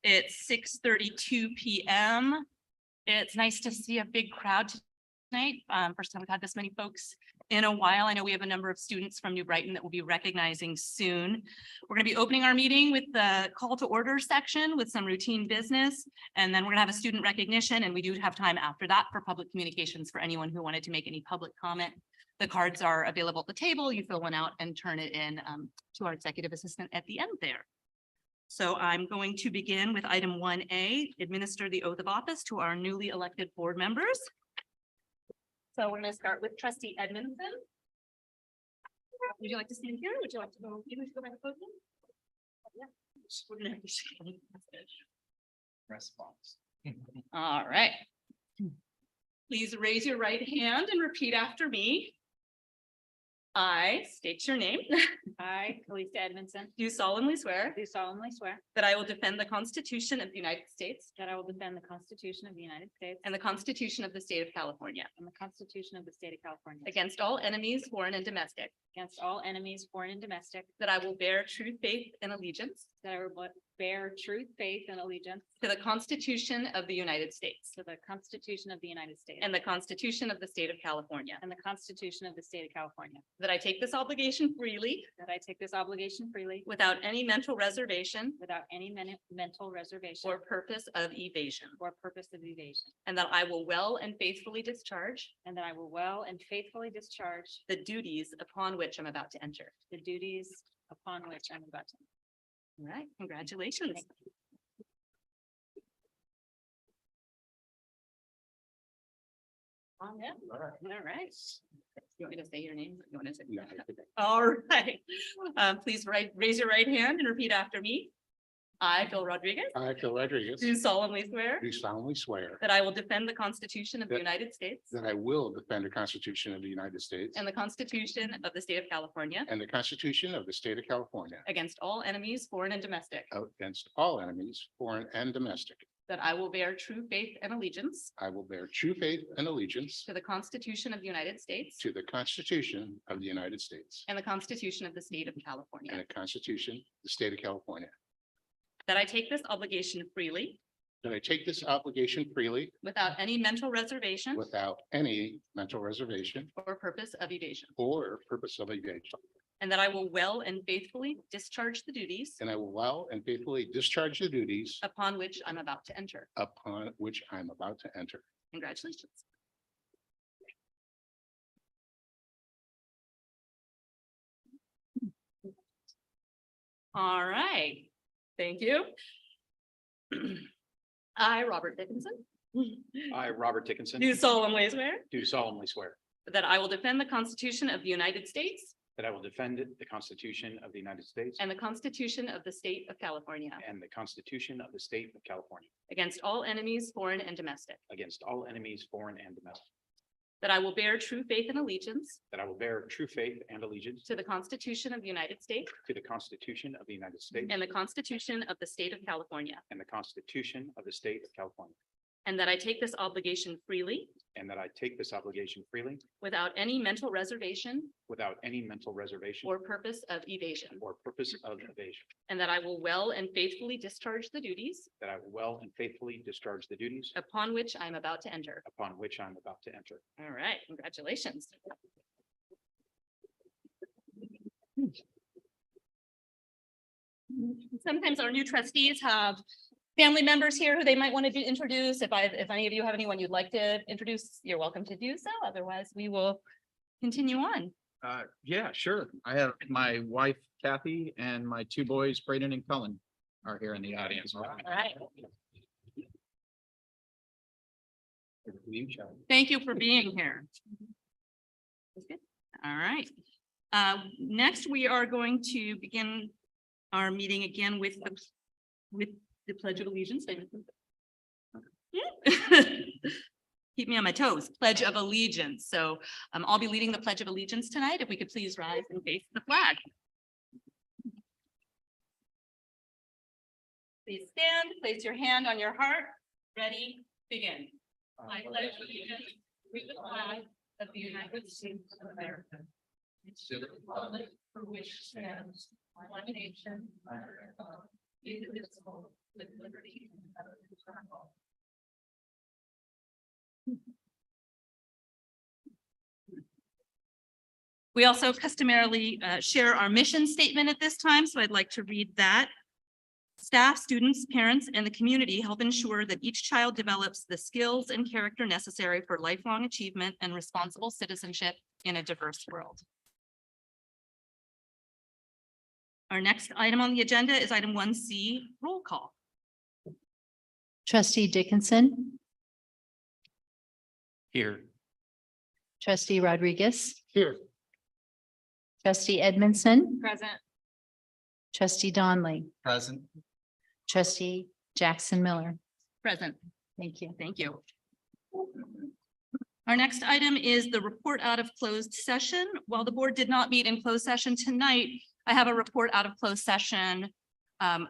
It's 6:32 p.m. It's nice to see a big crowd tonight. First time we've had this many folks in a while. I know we have a number of students from New Brighton that we'll be recognizing soon. We're going to be opening our meeting with the call to order section with some routine business, and then we're going to have a student recognition, and we do have time after that for public communications for anyone who wanted to make any public comment. The cards are available at the table. You fill one out and turn it in to our executive assistant at the end there. So I'm going to begin with item 1A, administer the oath of office to our newly elected board members. So we're going to start with trustee Edmondson. Would you like to stand here? Would you like to go? You want to go back to podium? Yeah. We're going to have to response. All right. Please raise your right hand and repeat after me. I state your name. I, Elisa Edmondson, Do solemnly swear do solemnly swear that I will defend the Constitution of the United States that I will defend the Constitution of the United States and the Constitution of the State of California and the Constitution of the State of California against all enemies, foreign and domestic, against all enemies, foreign and domestic, that I will bear true faith and allegiance that I will bear truth, faith, and allegiance to the Constitution of the United States to the Constitution of the United States and the Constitution of the State of California, and the Constitution of the State of California, that I take this obligation freely that I take this obligation freely without any mental reservation without any mental reservation or purpose of evasion, or purpose of evasion, and that I will well and faithfully discharge and that I will well and faithfully discharge the duties upon which I'm about to enter. the duties upon which I'm about to. All right, congratulations. All right. You want me to say your name? You want to say? Yeah. All right. Please raise your right hand and repeat after me. I, Phil Rodriguez, I, Phil Rodriguez, do solemnly swear do solemnly swear that I will defend the Constitution of the That- United States that I will defend the Constitution of the United States and the Constitution of the State of California and the Constitution of the State of California against all enemies, foreign and domestic, against all enemies, foreign and domestic. that I will bear true faith and allegiance I will bear true faith and allegiance to the Constitution of the United States to the Constitution of the United States and the Constitution of the State of and California, the Constitution of the State of California. that I take this obligation freely That I take this obligation freely without any mental reservation without any mental reservation or purpose of evasion, or purpose of evasion. and that I will well and faithfully discharge the duties And I will well and faithfully discharge the duties upon which I'm about to enter. upon which I'm about to enter. Congratulations. All right, thank you. I, Robert Dickinson, I, Robert Dickinson, do solemnly swear do solemnly swear that I will defend the Constitution of the United States that I will defend the Constitution of the United States and the Constitution of the State of California and the Constitution of the State of California against all enemies, foreign and domestic, against all enemies, foreign and domestic, that I will bear true faith and allegiance that I will bear true faith and allegiance to the Constitution of the United States to the Constitution of the United States and the Constitution of the State of California, and the Constitution of the State of California, and that I take this obligation freely and that I take this obligation freely without any mental reservation without any mental reservation or purpose of evasion, or purpose of evasion, and that I will well and faithfully discharge the duties that I will well and faithfully discharge the duties upon which I'm about to enter. upon which I'm about to enter. All right, congratulations. Sometimes our new trustees have family members here who they might want to introduce. If any of you have anyone you'd like to introduce, you're welcome to do so. Otherwise, we will continue on. Yeah, sure. I have my wife Kathy and my two boys, Braden and Cullen, are here in the audience. All right. Thank you for being here. All right. Next, we are going to begin our meeting again with the Pledge of Allegiance. Keep me on my toes. Pledge of Allegiance. So I'll be leading the Pledge of Allegiance tonight. If we could please rise and face the flag. Please stand, place your hand on your heart. Ready, begin. I pledge allegiance to the flag of the United States of America, and to the republic for which stands one nation under God, indivisible, with liberty and justice for all. We also customarily share our mission statement at this time, so I'd like to read that. Staff, students, parents, and the community help ensure that each child develops the skills and character necessary for lifelong achievement and responsible citizenship in a diverse world. Our next item on the agenda is item 1C, roll call. Trustee Dickinson, Here. trustee Rodriguez, Here. trustee Edmondson, Present. trustee Donley, Present. trustee Jackson Miller. Present. Thank you. Thank you. Our next item is the report out of closed session. While the board did not meet in closed session tonight, I have a report out of closed session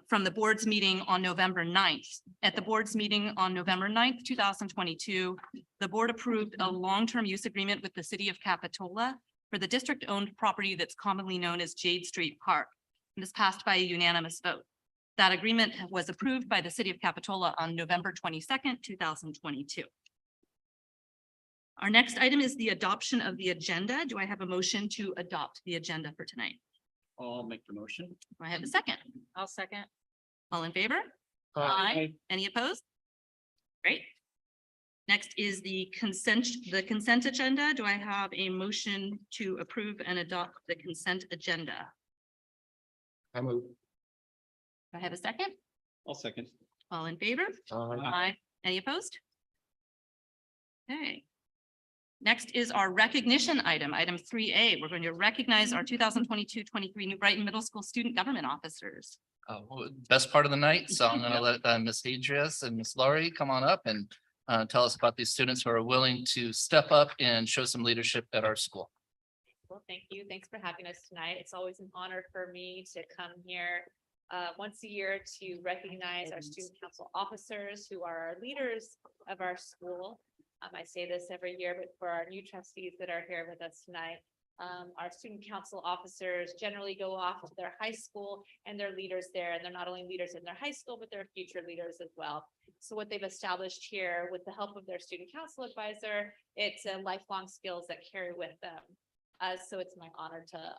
from the board's meeting on November 9th. At the board's meeting on November 9th, 2022, the board approved a long-term use agreement with the city of Capitola for the district-owned property that's commonly known as Jade Street Park. And this passed by a unanimous vote. That agreement was approved by the city of Capitola on November 22nd, 2022. Our next item is the adoption of the agenda. Do I have a motion to adopt the agenda for tonight? I'll make the motion. Do I have a second? I'll second. All in favor? Any opposed? Great. Next is the consent agenda. Do I have a motion to approve and adopt the consent agenda? I move. Do I have a second? I'll second. All in favor? Aye. Any opposed? Okay. Next is our recognition item, item 3A. We're going to recognize our 2022-23 New Brighton Middle School student government officers. Best part of the night, so I'm gonna let Miss Adrias and Miss Laurie come on up and tell us about these students who are willing to step up and show some leadership at our school. Well, thank you. Thanks for having us tonight. It's always an honor for me to come here once a year to recognize our student council officers who are our leaders of our school. I say this every year, but for our new trustees that are here with us tonight, our student council officers generally go off to their high school and they're leaders there. And they're not only leaders in their high school, but they're future leaders as well. So what they've established here with the help of their student council advisor, it's lifelong skills that carry with them. So it's my honor to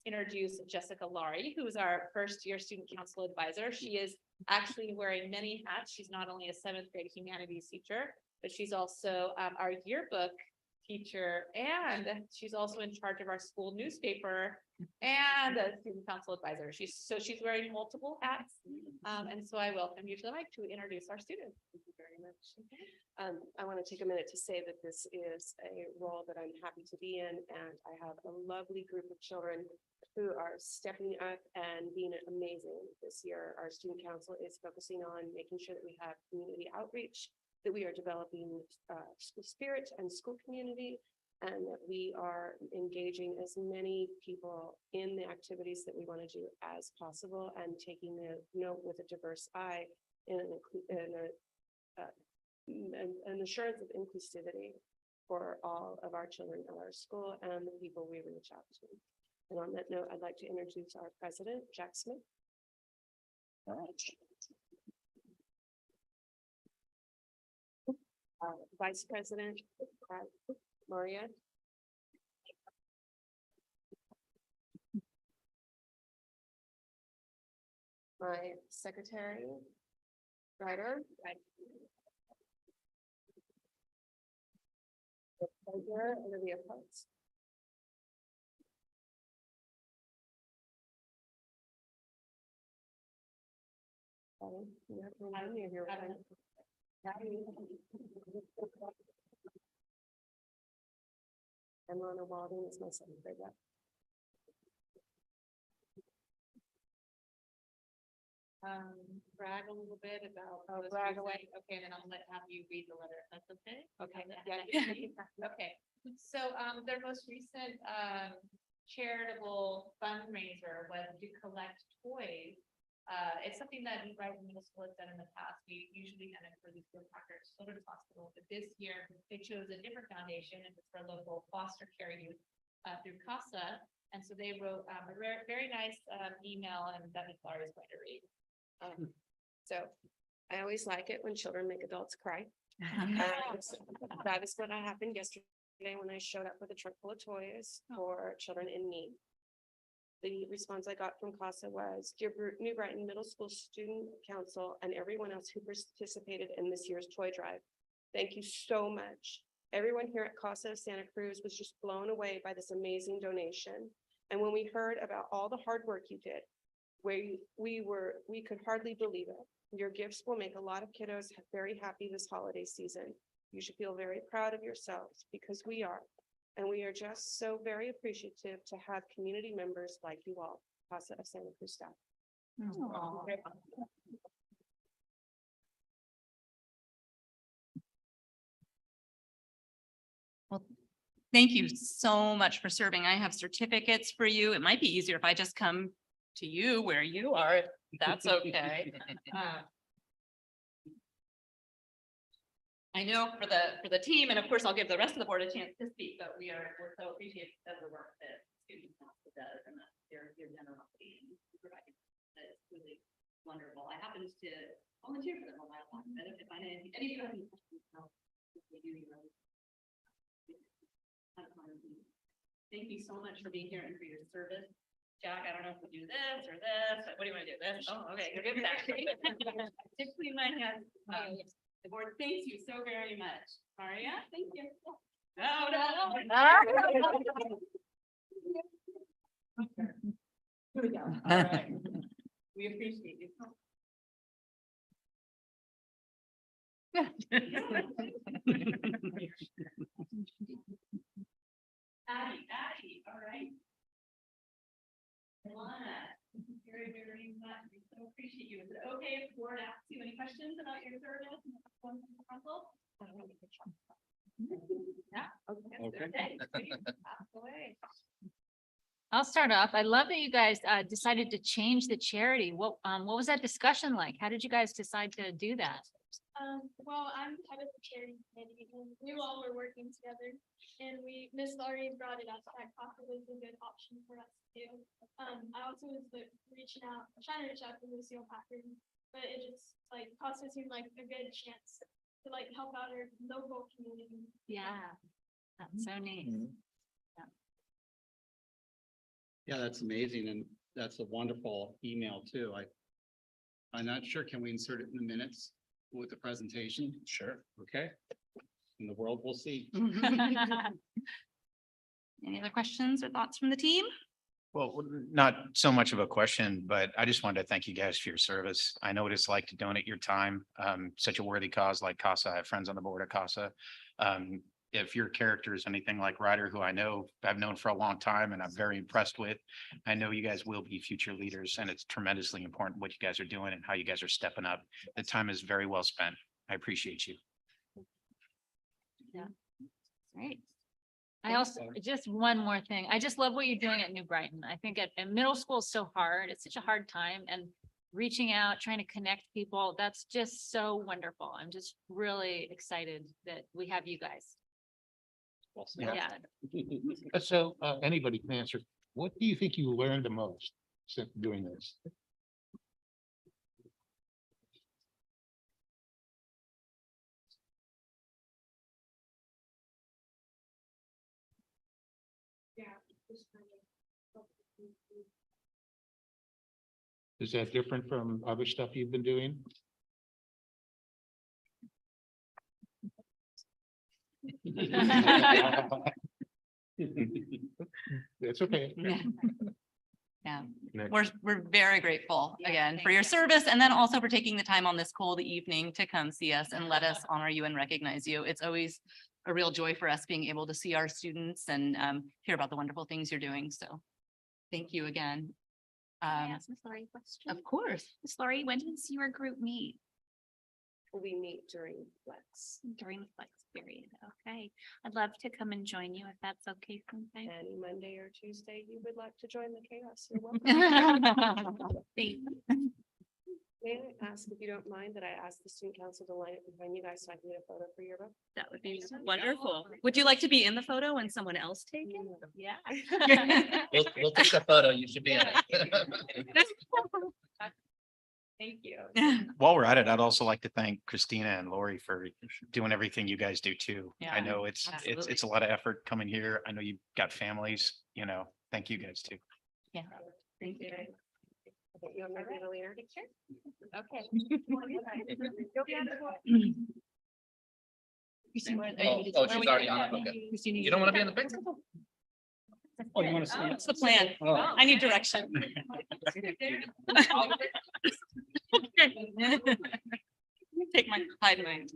introduce Jessica Laurie, who is our first year student council advisor. She is actually wearing many hats. She's not only a 7th grade humanities teacher, but she's also our yearbook teacher, and she's also in charge of our school newspaper and a student council advisor. She's wearing multiple hats. And so I welcome you to the mic to introduce our students. Thank you very much. I want to take a minute to say that this is a role that I'm happy to be in, and I have a lovely group of children who are stepping up and being amazing this year. Our student council is focusing on making sure that we have community outreach, that we are developing school spirit and school community, and that we are engaging as many people in the activities that we want to do as possible, and taking the note with a diverse eye in an assurance of inclusivity for all of our children at our school and the people we reach out to. And on that note, I'd like to introduce our president, Jack Smith. All right. Vice President Maria. My secretary, Ryder. Treasurer, Olivia Potts. You have to remind me of your. And Lana Walden is my 7th grade rep. Brag a little bit about. Brag away. Okay, and then I'll have you read the letter. That's okay? Okay. Okay, so their most recent charitable fundraiser was to collect toys. It's something that New Brighton Middle School has done in the past. We usually done it for the Children's Hospital, but this year they chose a different foundation, and it's for local foster care youth through CASA. And so they wrote a very nice email, and that Ms. Laurie is going to read. So I always like it when children make adults cry. That is what happened yesterday when I showed up with a trunk full of toys for children in need. The response I got from CASA was, "Dear New Brighton Middle School Student Council and everyone else who participated in this year's toy drive. Thank you so much. Everyone here at CASA of Santa Cruz was just blown away by this amazing donation. And when we heard about all the hard work you did, we could hardly believe it. Your gifts will make a lot of kiddos very happy this holiday season. You should feel very proud of yourselves because we are. And we are just so very appreciative to have community members like you all, CASA of Santa Cruz staff." Thank you so much for serving. I have certificates for you. It might be easier if I just come to you where you are. If That's okay. I know for the team, and of course, I'll give the rest of the board a chance to speak, but we're so appreciative of the work that student council does and that your generosity and providing. That's really wonderful. I happened to volunteer for them a while back, but if I had any of you have any questions, thank you so much for being here and for your service. Jack, I don't know if we do this or this, but what do you want to do? This? Oh, okay, you're good with that. Just clean my hands. The board thanks you so very much. Maria, thank you. No. Here we go. All right. We appreciate you. Addie, all right. Alana, very, very much. We so appreciate you. Is it okay if the board asks you any questions about your service? Yeah. Okay. Pass away. I'll start off. I love that you guys decided to change the charity. What was that discussion like? How did you guys decide to do that? Well, I'm head of the charity committee and we all were working together and Miss Laurie brought it up that CASA was a good option for us too. I also was trying to reach out to Lucille Packard, but it just like CASA seemed like a good chance to like help out our local community. Yeah, that's so neat. Yeah, that's amazing. And that's a wonderful email too. I'm not sure, can we insert it in the minutes with the presentation? Sure. Okay. And the world will see. Any other questions or thoughts from the team? Well, not so much of a question, but I just wanted to thank you guys for your service. I know what it's like to donate your time, such a worthy cause like CASA. I have friends on the board of CASA. If your character is anything like Ryder, who I've known for a long time and I'm very impressed with, I know you guys will be future leaders and it's tremendously important what you guys are doing and how you guys are stepping up. The time is very well spent. I appreciate you. Great. I also, just one more thing. I just love what you're doing at New Brighton. I think at middle school is so hard. It's such a hard time and reaching out, trying to connect people. That's just so wonderful. I'm just really excited that we have you guys. Yeah. So anybody can answer. What do you think you learned the most since doing this? Is that different from other stuff you've been doing? It's okay. Yeah, Next. we're very grateful Yeah, again for thank your you. service and then also for taking the time on this cold evening to come see us and let us honor you and recognize you. It's always a real joy for us being able to see our students and hear about the wonderful things you're doing. So thank you again. Can I ask Ms. Laurie a question? Of course. Ms. Laurie, when does your group meet? We meet during flex. During the flex period. Okay. I'd love to come and join you if that's okay sometime. Any Monday or Tuesday you would like to join the chaos, you're welcome. Thank you. May I ask, if you don't mind, that I ask the student council to line up behind you guys so I can get a photo for your book? That would be wonderful. Would you like to be in the photo when someone else take it? Yeah. We'll take a photo. You should be in it. Thank you. While we're at it, I'd also like to thank Christina and Lori for doing everything you guys do too. Yeah, I know it's absolutely. a lot of effort coming here. I know you've got families, thank you guys too. Yeah. Thank you. You want me to be the leader? Okay. Oh, she's already on it. Okay. You don't want to be in the picture? Oh, you want to see it? What's the plan? I need direction. Take my hide mine.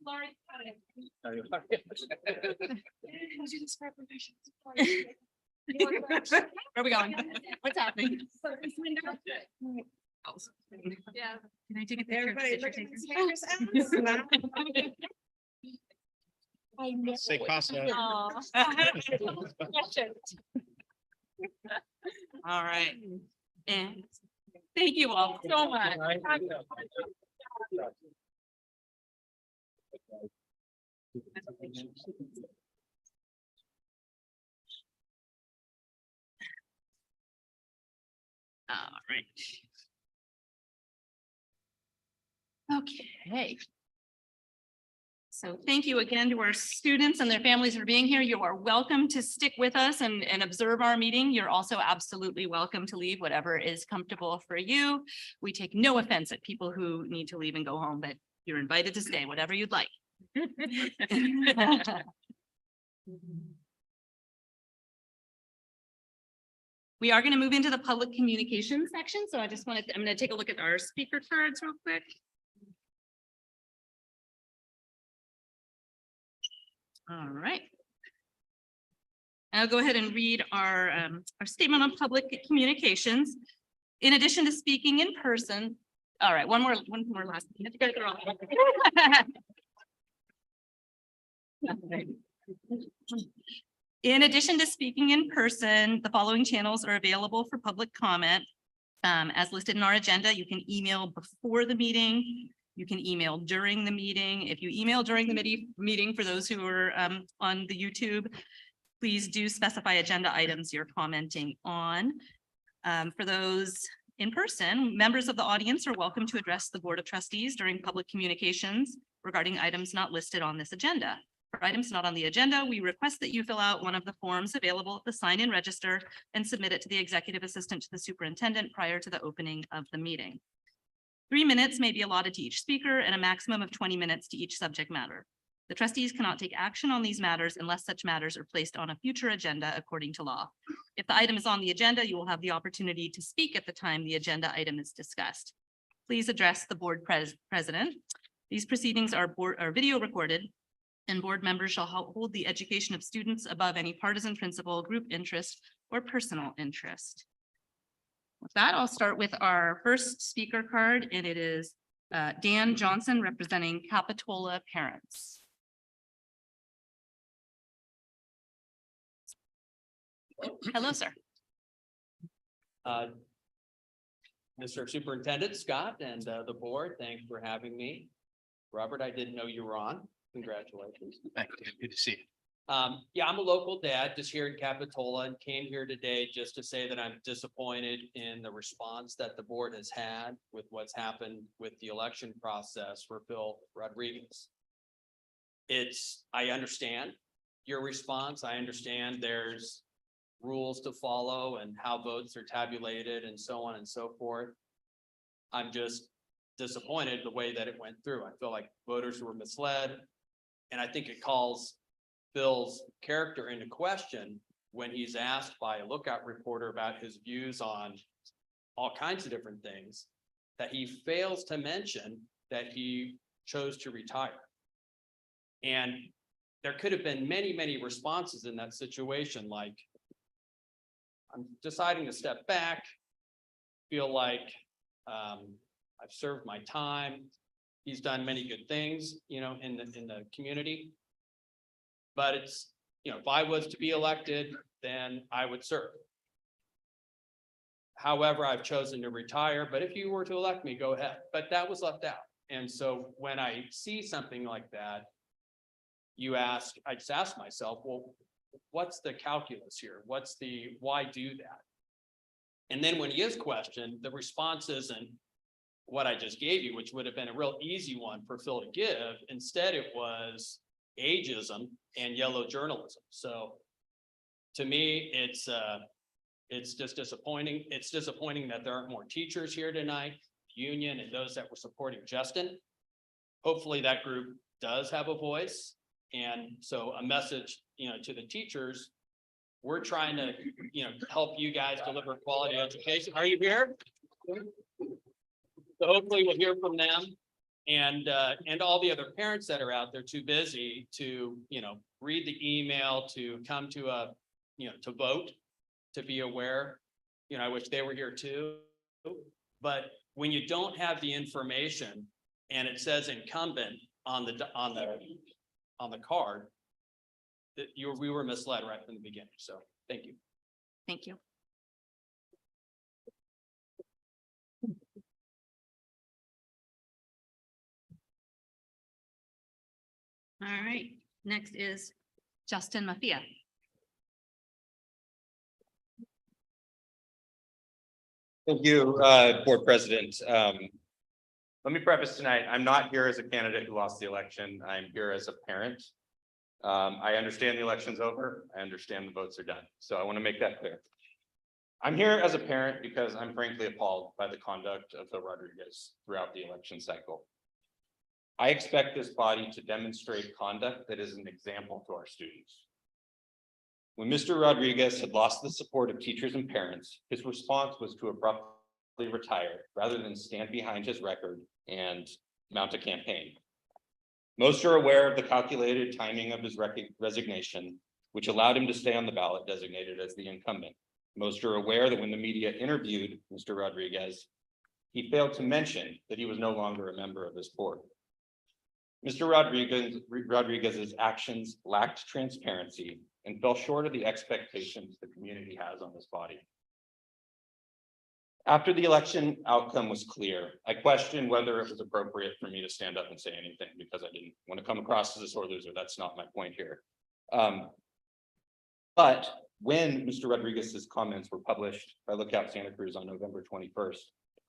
Where are we going? What's happening? Yeah. Can I take a picture? Say Casa. All right. And thank you all so much. All right. Okay. So thank you again to our students and their families for being here. You are welcome to stick with us and observe our meeting. You're also absolutely welcome to leave, whatever is comfortable for you. We take no offense at people who need to leave and go home, but you're invited to stay, whatever you'd like. We are going to move into the public communications section. So I'm going to take a look at our speaker cards real quick. All right. I'll go ahead and read our statement on public communications. In addition to speaking in person, all right, one more last. In addition to speaking in person, the following channels are available for public comment. As listed in our agenda, you can email before the meeting. You can email during the meeting. If you email during the meeting, for those who are on the YouTube, please do specify agenda items you're commenting on. For those in person, members of the audience are welcome to address the Board of Trustees during public communications regarding items not listed on this agenda. For items not on the agenda, we request that you fill out one of the forms available at the sign-in register and submit it to the executive assistant to the superintendent prior to the opening of the meeting. 3 minutes may be allotted to each speaker and a maximum of 20 minutes to each subject matter. The trustees cannot take action on these matters unless such matters are placed on a future agenda according to law. If the item is on the agenda, you will have the opportunity to speak at the time the agenda item is discussed. Please address the board president. These proceedings are video recorded, and board members shall hold the education of students above any partisan principle, group interest, or personal interest. With that, I'll start with our first speaker card, and it is Dan Johnson representing Capitola parents. Hello, sir. Mr. Superintendent Scott and the board, thanks for having me. Robert, I didn't know you were on. Congratulations. Thank you. Good to see you. Yeah, I'm a local dad just here in Capitola and came here today just to say that I'm disappointed in the response that the board has had with what's happened with the election process for Phil Rodriguez. I understand your response. I understand there's rules to follow and how votes are tabulated and so on and so forth. I'm just disappointed the way that it went through. I feel like voters were misled. And I think it calls Phil's character into question when he's asked by a lookout reporter about his views on all kinds of different things, that he fails to mention that he chose to retire. And there could have been many, many responses in that situation, like, I'm deciding to step back, feel like I've served my time. He's done many good things, in the community. But it's, if I was to be elected, then I would serve. However, I've chosen to retire, but if you were to elect me, go ahead. But that was left out. And so when I see something like that, I just ask myself, well, what's the calculus here? What's the, why do that? And then when he is questioned, the response isn't what I just gave you, which would have been a real easy one for Phil to give. Instead, it was ageism and yellow journalism. So to me, it's just disappointing. It's disappointing that there aren't more teachers here tonight, union and those that were supporting Justin. Hopefully that group does have a voice. And so a message, to the teachers, we're trying to, help you guys deliver quality education. Are you here? So hopefully we'll hear from them and all the other parents that are out there too busy to, read the email, to come to to vote, to be aware. I wish they were here too. But when you don't have the information and it says incumbent on the card, that we were misled right from the beginning. So thank you. Thank you. All right, next is Justin Mafia. Thank you, Board President. Let me preface tonight, I'm not here as a candidate who lost the election. I'm here as a parent. I understand the election's over. I understand the votes are done. So I want to make that clear. I'm here as a parent because I'm frankly appalled by the conduct of Phil Rodriguez throughout the election cycle. I expect this body to demonstrate conduct that is an example to our students. When Mr. Rodriguez had lost the support of teachers and parents, his response was to abruptly retire rather than stand behind his record and mount a campaign. Most are aware of the calculated timing of his resignation, which allowed him to stay on the ballot designated as the incumbent. Most are aware that when the media interviewed Mr. Rodriguez, he failed to mention that he was no longer a member of this board. Mr. Rodriguez's actions lacked transparency and fell short of the expectations the community has on this body. After the election outcome was clear, I questioned whether it was appropriate for me to stand up and say anything because I didn't want to come across as a sore loser. That's not my point here. But when Mr. Rodriguez's comments were published by Lookout Santa Cruz on November 21st,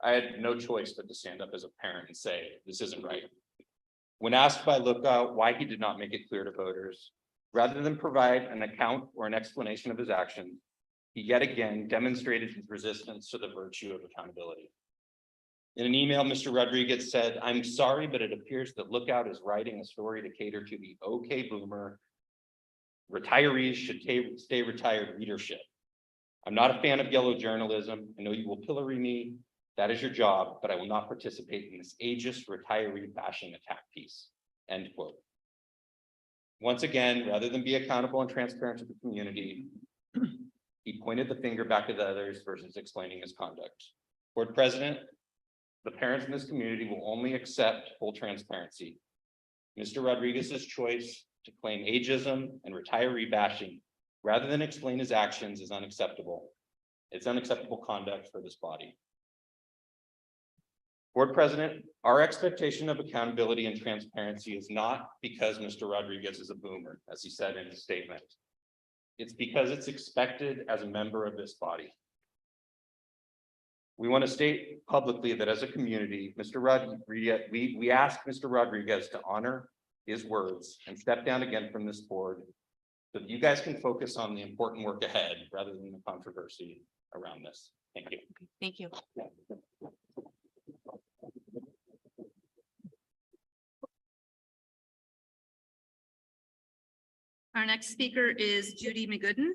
I had no choice but to stand up as a parent and say, this isn't right. When asked by Lookout why he did not make it clear to voters, rather than provide an account or an explanation of his actions, he yet again demonstrated his resistance to the virtue of accountability. In an email, Mr. Rodriguez said, "I'm sorry, but it appears that Lookout is writing a story to cater to the okay boomer, retirees should stay retired readership. I'm not a fan of yellow journalism. I know you will pillory me. That is your job, but I will not participate in this ageist retiree bashing attack piece." End quote. Once again, rather than be accountable and transparent to the community, he pointed the finger back at the others versus explaining his conduct. Board President, the parents in this community will only accept full transparency. Mr. Rodriguez's choice to claim ageism and retiree bashing rather than explain his actions is unacceptable. It's unacceptable conduct for this body. Board President, our expectation of accountability and transparency is not because Mr. Rodriguez is a boomer, as he said in his statement. It's because it's expected as a member of this body. We want to state publicly that as a community, Mr. Rodriguez, we ask Mr. Rodriguez to honor his words and step down again from this board so that you guys can focus on the important work ahead rather than the controversy around this. Thank you. Thank you. Our next speaker is Judy McGooden.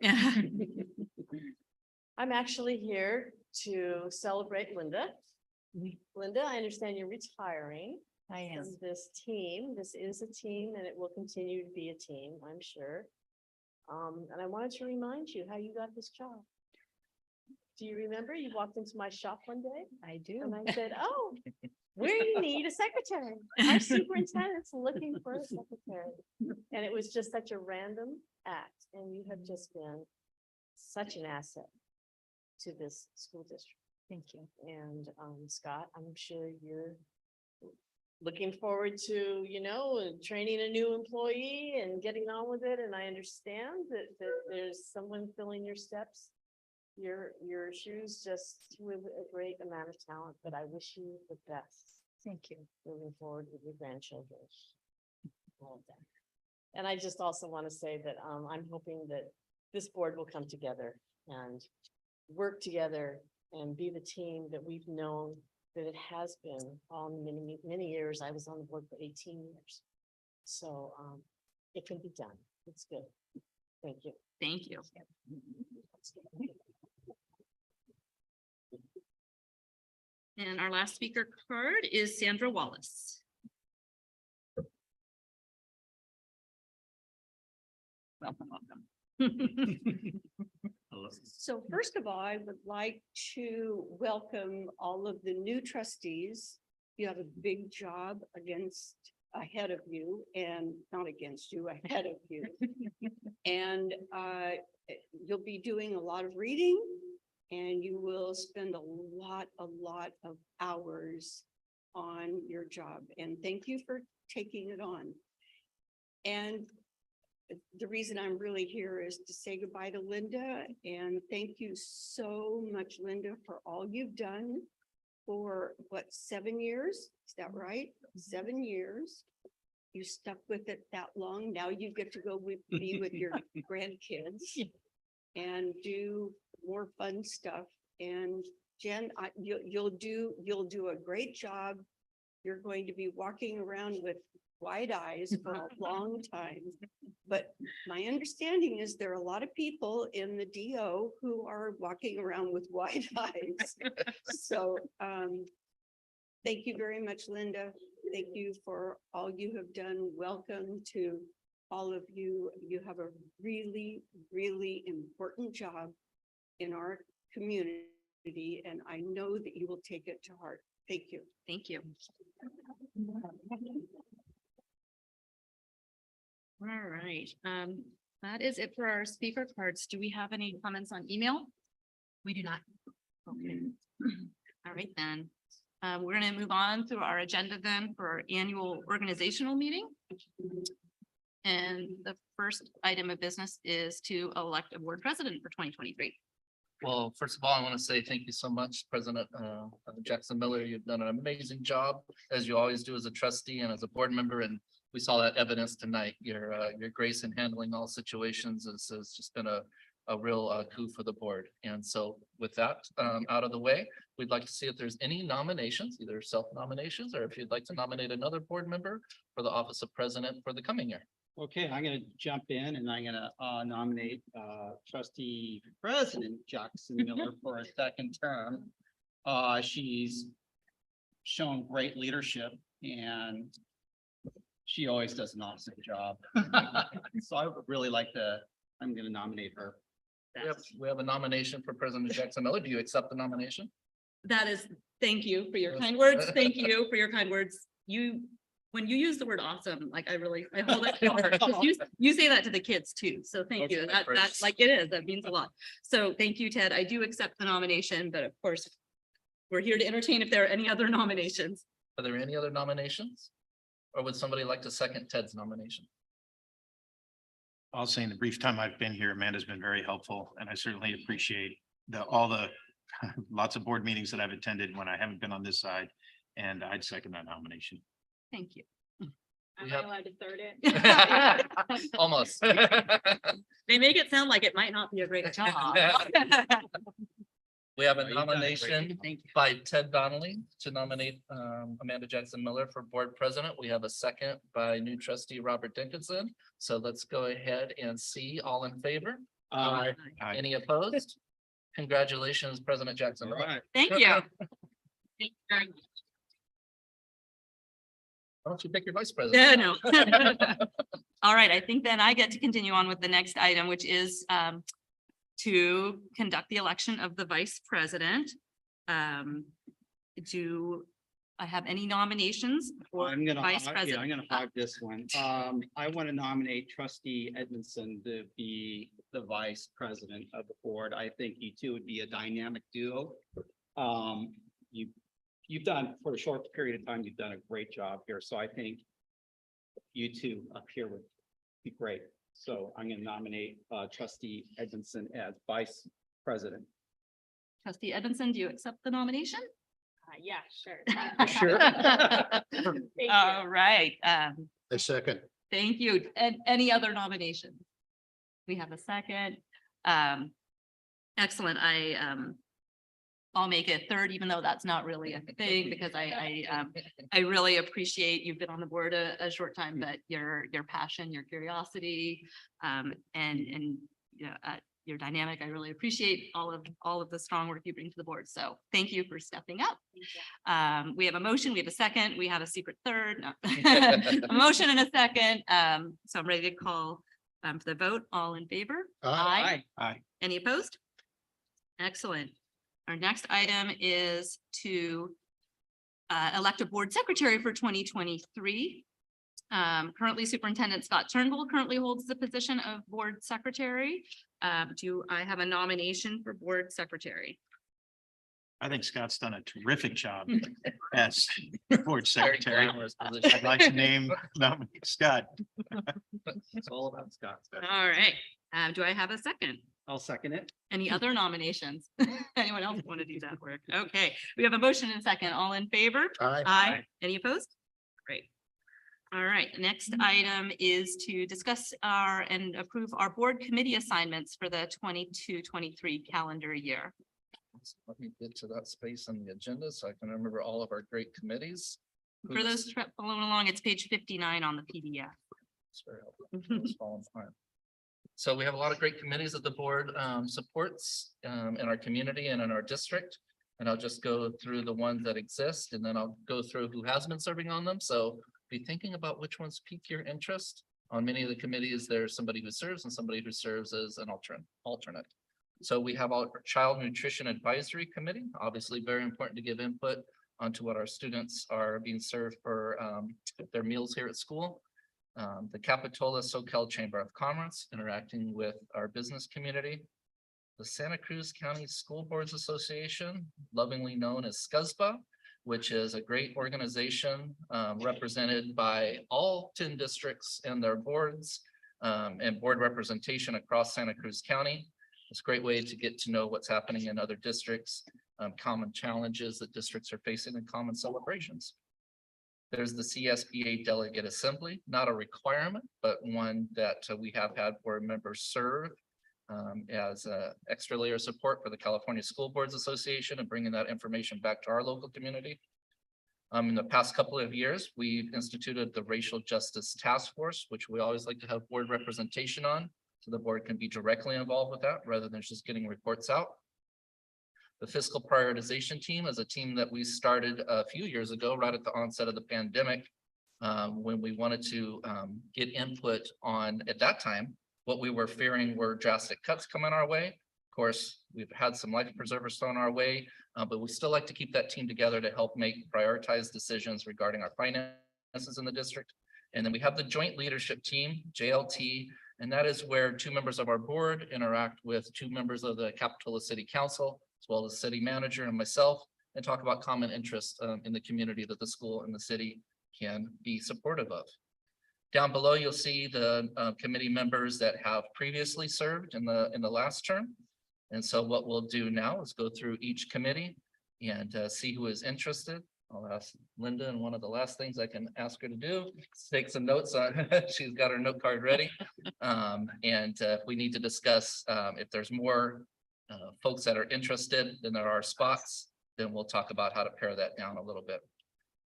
Yeah. I'm actually here to celebrate Linda. Linda, I understand you're retiring. I am. From this team. This is a team and it will continue to be a team, I'm sure. And I wanted to remind you how you got this job. Do you remember you walked into my shop one day? I do. And I said, oh, we need a secretary. Our superintendent's looking for a secretary. And it was just such a random act. And you have just been such an asset to this school district. Thank you. And Scott, I'm sure you're looking forward to, training a new employee and getting on with it. And I understand that there's someone filling your steps, your shoes, just with a great amount of talent, but I wish you the best. Thank you. Moving forward with your grandchildren. All of that. And I just also want to say that I'm hoping that this board will come together and work together and be the team that we've known that it has been all many, many years. I was on the board for 18 years. So it can be done. It's good. Thank you. Thank you. And our last speaker card is Sandra Wallace. Welcome, welcome. So first of all, I would like to welcome all of the new trustees. You have a big job ahead of you, and not against you, ahead of you. And you'll be doing a lot of reading, and you will spend a lot of hours on your job. And thank you for taking it on. And the reason I'm really here is to say goodbye to Linda, and thank you so much, Linda, for all you've done for 7 years? Is that right? 7 years. You stuck with it that long. Now you get to go be with your grandkids and do more fun stuff. And Jen, you'll do a great job. You're going to be walking around with wide eyes for a long time. But my understanding is there are a lot of people in the DO who are walking around with wide eyes. So thank you very much, Linda. Thank you for all you have done. Welcome to all of you. You have a really, really important job in our community, and I know that you will take it to heart. Thank you. Thank you. All right, that is it for our speaker cards. Do we have any comments on email? We do not. Okay. All right, then. We're gonna move on through our agenda then for our annual organizational meeting. And the first item of business is to elect a board president for 2023. Well, first of all, I want to say thank you so much, President Jackson Miller. You've done an amazing job, as you always do as a trustee and as a board member. And we saw that evidence tonight. Your grace in handling all situations has just been a real coup for the board. And so with that out of the way, we'd like to see if there's any nominations, either self-nominations or if you'd like to nominate another board member for the office of president for the coming year. Okay, I'm gonna jump in and I'm gonna nominate trustee president Jackson Miller for a second term. She's shown great leadership and she always does an awesome job. So I would really like I'm gonna nominate her. We have a nomination for President Jackson Miller. Do you accept the nomination? That is, thank you for your kind words. Thank you for your kind words. When you use the word awesome, like I hold it to heart. 'Cause You say that to the kids too. So thank you. Okay, great. That's like it is. That means a lot. So thank you, Ted. I do accept the nomination, but of course, we're here to entertain if there are any other nominations. Are there any other nominations? Or would somebody like to second Ted's nomination? I'll say in the brief time I've been here, Amanda's been very helpful, and I certainly appreciate all the lots of board meetings that I've attended when I haven't been on this side, and I'd second that nomination. Thank you. Am We I have- allowed to third it? Almost. They make it sound like it might not be a great job. We have Oh, a you've done a great nomination Thank you. by Ted Donnelly to nominate Amanda Jackson Miller for board president. We have a second by new trustee Robert Dickinson. So let's go ahead and see all in favor. Aye. Any opposed? Congratulations, President Jackson All Miller. right. Thank you. Why don't you pick your vice Yeah, president? no. All right, I think then I get to continue on with the next item, which is to conduct the election of the vice president. Do I have any nominations for I'm gonna, vice I'm president? gonna hog this one. I want to nominate trustee Edmondson to be the vice president of the board. I think you two would be a dynamic duo. You you've done, for a short period of time, you've done a great job here, so I think you two up here would be great. So I'm gonna nominate trustee Edmondson as vice president. Trustee Edmondson, do you accept the nomination? Yeah, sure. Sure. Thank you. All right, A second. thank you. And any other nominations? We have a second. Excellent. I'll make it third, even though that's not really a thing, because I really appreciate, you've been on the board a short time, but your passion, your curiosity, and you know, your dynamic. I really appreciate all of the strong work you bring to the board. So thank you for stepping up. We have a motion, we have a second, we have a secret third, no. A motion and a second. So I'm ready to call for the vote. All in favor? Aye. Aye. Any opposed? Excellent. Our next item is to elect a board secretary for 2023. Currently Superintendent Scott Turnbull currently holds the position of board secretary. Do I have a nomination for board secretary? I think Scott's done a terrific job as board Very secretary. glamorous position. I'd like to nominate Scott. It's all about Scott. All right. Do I have a second? I'll second it. Any other nominations? Anyone else want to do that work? Okay, we have a motion and a second. All in favor? Aye. Aye. Any opposed? Great. All right, next item is to discuss and approve our board committee assignments for the 22-23 calendar year. Let me get to that space on the agenda so I can remember all of our great committees. For those following along, it's page 59 on the PDF. It's very helpful. It's falling apart. So we have a lot of great committees that the board supports in our community and in our district. And I'll just go through the ones that exist, and then I'll go through who has been serving on them. So be thinking about which ones pique your interest. On many of the committees, there's somebody who serves and somebody who serves as an alternate. So we have our Child Nutrition Advisory Committee, obviously very important to give input onto what our students are being served for their meals here at school. The Capitola SoCal Chamber of Commerce, interacting with our business community. The Santa Cruz County School Boards Association, lovingly known as SCUSBA, which is a great organization represented by all 10 districts and their boards and board representation across Santa Cruz County. It's a great way to get to know what's happening in other districts, common challenges that districts are facing, and common celebrations. There's the CSBA Delegate Assembly, not a requirement, but one that we have had board members serve as an extra layer of support for the California School Boards Association and bringing that information back to our local community. In the past couple of years, we've instituted the Racial Justice Task Force, which we always like to have board representation on, so the board can be directly involved with that rather than just getting reports out. The Fiscal Prioritization Team is a team that we started a few years ago, right at the onset of the pandemic, when we wanted to get input on, at that time, what we were fearing were drastic cuts coming our way. Of course, we've had some life preservers thrown our way, but we still like to keep that team together to help make prioritized decisions regarding our finances in the district. And then we have the Joint Leadership Team, JLT, and that is where 2 members of our board interact with 2 members of the Capitola City Council, as well as city manager and myself, and talk about common interests in the community that the school and the city can be supportive of. Down below, you'll see the committee members that have previously served in the last term. And so what we'll do now is go through each committee and see who is interested. I'll ask Linda, and one of the last things I can ask her to do is take some notes on. She's got her note card ready. If we need to discuss if there's more folks that are interested than there are spots, then we'll talk about how to pare that down a little bit.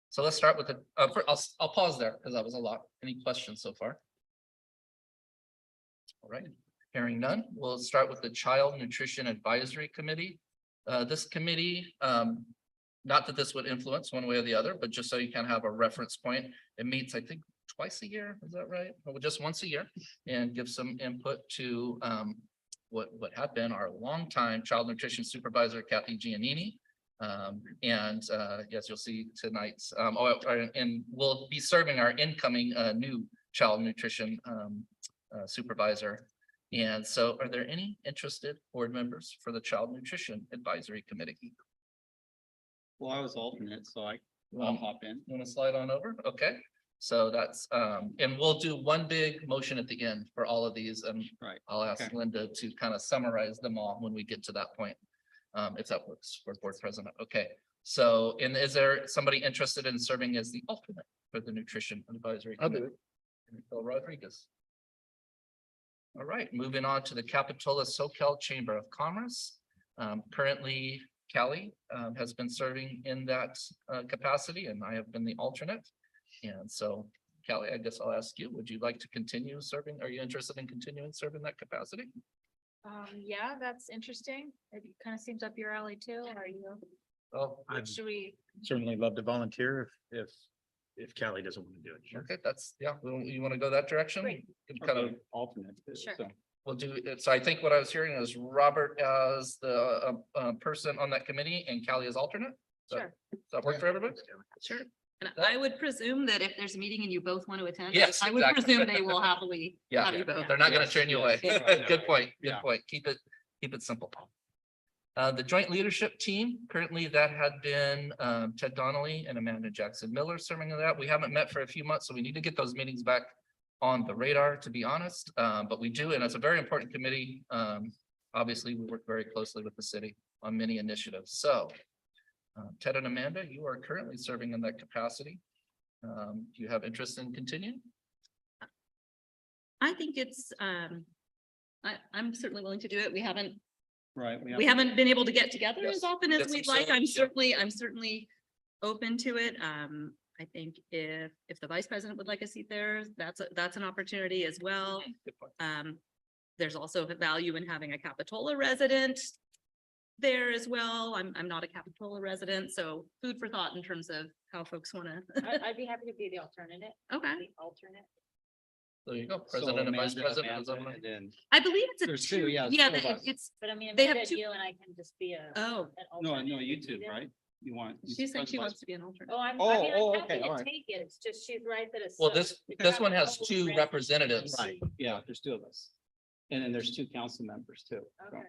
So let's start with the, I'll pause there because that was a lot. Any questions so far? All right, hearing none, we'll start with the Child Nutrition Advisory Committee. This committee, not that this would influence one way or the other, but just so you can have a reference point, it meets, I think, twice a year, is that right? Or just once a year, and give some input to what had been our longtime child nutrition supervisor, Kathy Giannini. Yes, you'll see tonight's, and we'll be serving our incoming new child nutrition supervisor. And so are there any interested board members for the Child Nutrition Advisory Committee? Well, I was alternate, so I'll Well, hop in. you want to slide on over? Okay. So that's, and we'll do one big motion at the end for all of these, and Right. I'll ask Okay. Linda to kind of summarize them all when we get to that point. If that works for board president. Okay, so, and is there somebody interested in serving as the alternate for the nutrition advisory? I'll do Committee? Phil Rodriguez. All right, moving on to the Capitola SoCal Chamber of Commerce. Currently, Callie has been serving in that capacity, and I have been the alternate. And so, Callie, I guess I'll ask you, would you like to continue serving? Are you interested in continuing serving that capacity? Yeah, that's interesting. It kind of seems up your alley too. Are you, Oh, should we? Certainly love to volunteer if Callie doesn't want to do it. Sure. okay, that's, yeah, you want to go that direction? Great. You can kind of, Okay, alternate. Sure. So, we'll do it. So I think what I was hearing is Robert as the person on that committee and Callie as alternate. Sure. Does that work for everybody? Sure. And I would presume that if there's a meeting and you both want to attend. Yes, I would exactly. presume they will happily Yeah, have you both. they're not gonna Yes, turn you away. yes. Good point, good Yeah. point. Keep it simple. The joint leadership team, currently that had been Ted Donnelly and Amanda Jackson Miller serving in that. We haven't met for a few months, so we need to get those meetings back on the radar, to be honest. But we do, and it's a very important committee. Obviously, we work very closely with the city on many initiatives. So Ted and Amanda, you are currently serving in that capacity. Do you have interest in continuing? I think it's, I'm certainly willing to do it. We haven't right. we haven't been able to get together Yes. as often as Get some we'd like. setup, yeah. I'm certainly open to it. I think if the vice president would like a seat there, that's an opportunity as well. Good point. There's also a value in having a Capitola resident there as well. I'm not a Capitola resident, so food for thought in terms of how folks want to. I'd be happy to be the alternative. Okay. The alternate. There you go, So president and vice Amanda, president. is Amanda, on and then, I believe it's There's a two, two. yeah, Yeah, two of us. it's, But I mean, They if have you two- you and I can just be a. oh, an no, alternate you if two, needed. right? You want. she's saying she vice- wants to be an alternate. Oh, I Oh, mean, oh, I'm happy okay, to all right. take it. It's just she's right that it's. Well, so- this one has two representatives. Right, yeah, there's two of us. And then there's two council members too. So, Okay.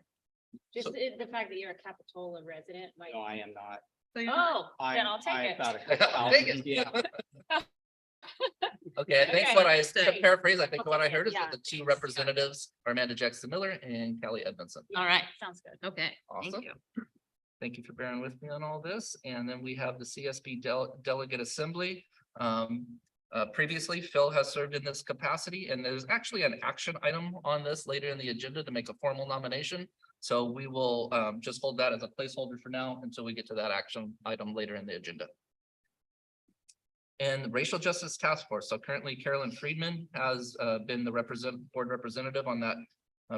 Just the fact that you're a Capitola resident might. no, I am not. So you're- Oh, then I'm- I'll take I'm it. about a Take thousand, it. Yeah, Okay, I think Okay, what I great. paraphrase, I think I'll what I take it, heard is yeah, that the two thanks. representatives are Amanda Jackson Miller and Kelly Edmondson. All right. Sounds good. Okay. Thank Awesome. you. Thank you for bearing with me on all this. And then we have the CSB Delegate Assembly. Previously, Phil has served in this capacity, and there's actually an action item on this later in the agenda to make a formal nomination. So we will just hold that as a placeholder for now until we get to that action item later in the agenda. And the Racial Justice Task Force. So currently Carolyn Friedman has been the board representative on that